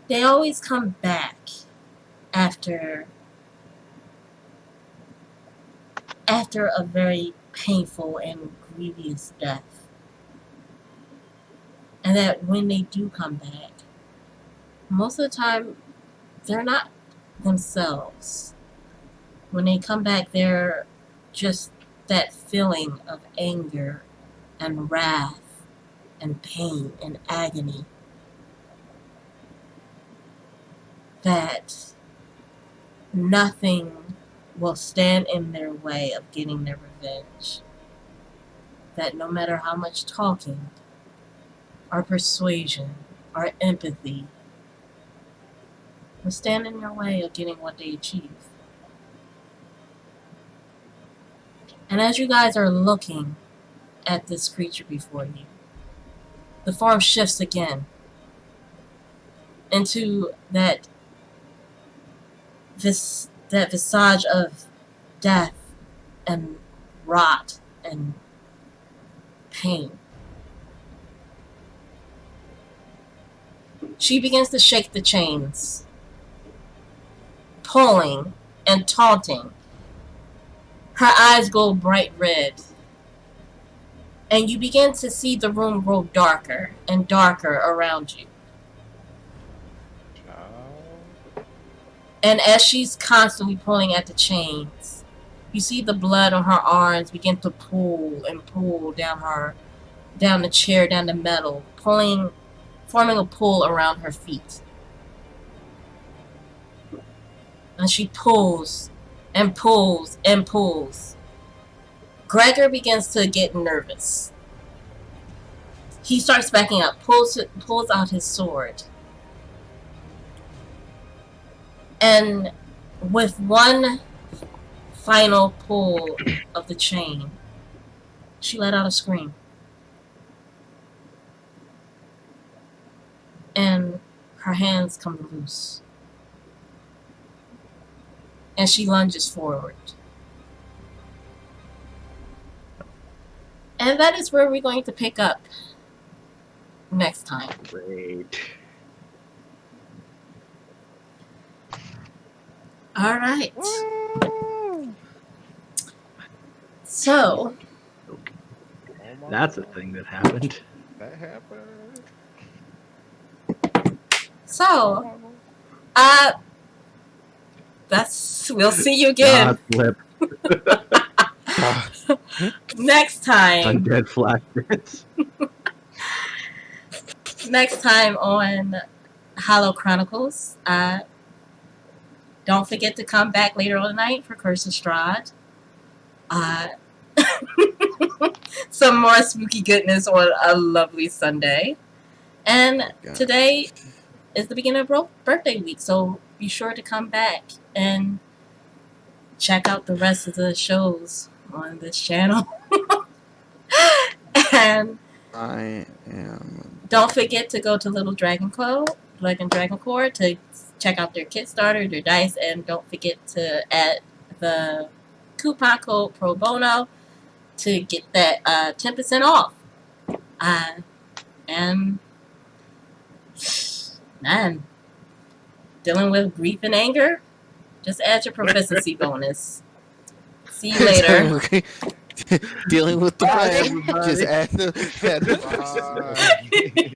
Speaker 1: they always come back after a very painful and grievous death. And that when they do come back, most of the time they're not themselves. When they come back, they're just that feeling of anger and wrath and pain and agony that nothing will stand in their way of getting their revenge. That no matter how much talking or persuasion or empathy will stand in your way of getting what they achieve. And as you guys are looking at this creature before you, the form shifts again into that visage of death and rot and pain. She begins to shake the chains, pulling and taunting. Her eyes glow bright red, and you begin to see the room grow darker and darker around you. And as she's constantly pulling at the chains, you see the blood on her arms begin to pull and pull down the chair, down the metal, forming a pull around her feet. And she pulls and pulls and pulls. Gregor begins to get nervous. He starts backing up, pulls out his sword. And with one final pull of the chain, she let out a scream. And her hands come loose. And she lunges forward. And that is where we're going to pick up next time.
Speaker 5: Great.
Speaker 1: All right. So,
Speaker 5: That's a thing that happened.
Speaker 3: That happened.
Speaker 1: so, we'll see you again
Speaker 5: God flip.
Speaker 1: next time.
Speaker 5: Undead flashbacks.
Speaker 1: Next time on Hollow Chronicles. Don't forget to come back later on tonight for Curse of Strahd. Some more spooky goodness on a lovely Sunday. And today is the beginning of birthday week, so be sure to come back and check out the rest of the shows on this channel. And
Speaker 2: I am.
Speaker 1: don't forget to go to Little Dragon Corps to check out their Kickstarter, their dice, and don't forget to add the coupon code Pro Bono to get that 10% off. And man, dealing with grief and anger, just add your proficiency bonus. See you later.
Speaker 2: Dealing with the
Speaker 5: Bye,
Speaker 2: brain.
Speaker 5: everybody.
Speaker 2: Just add the.
Speaker 3: Bye.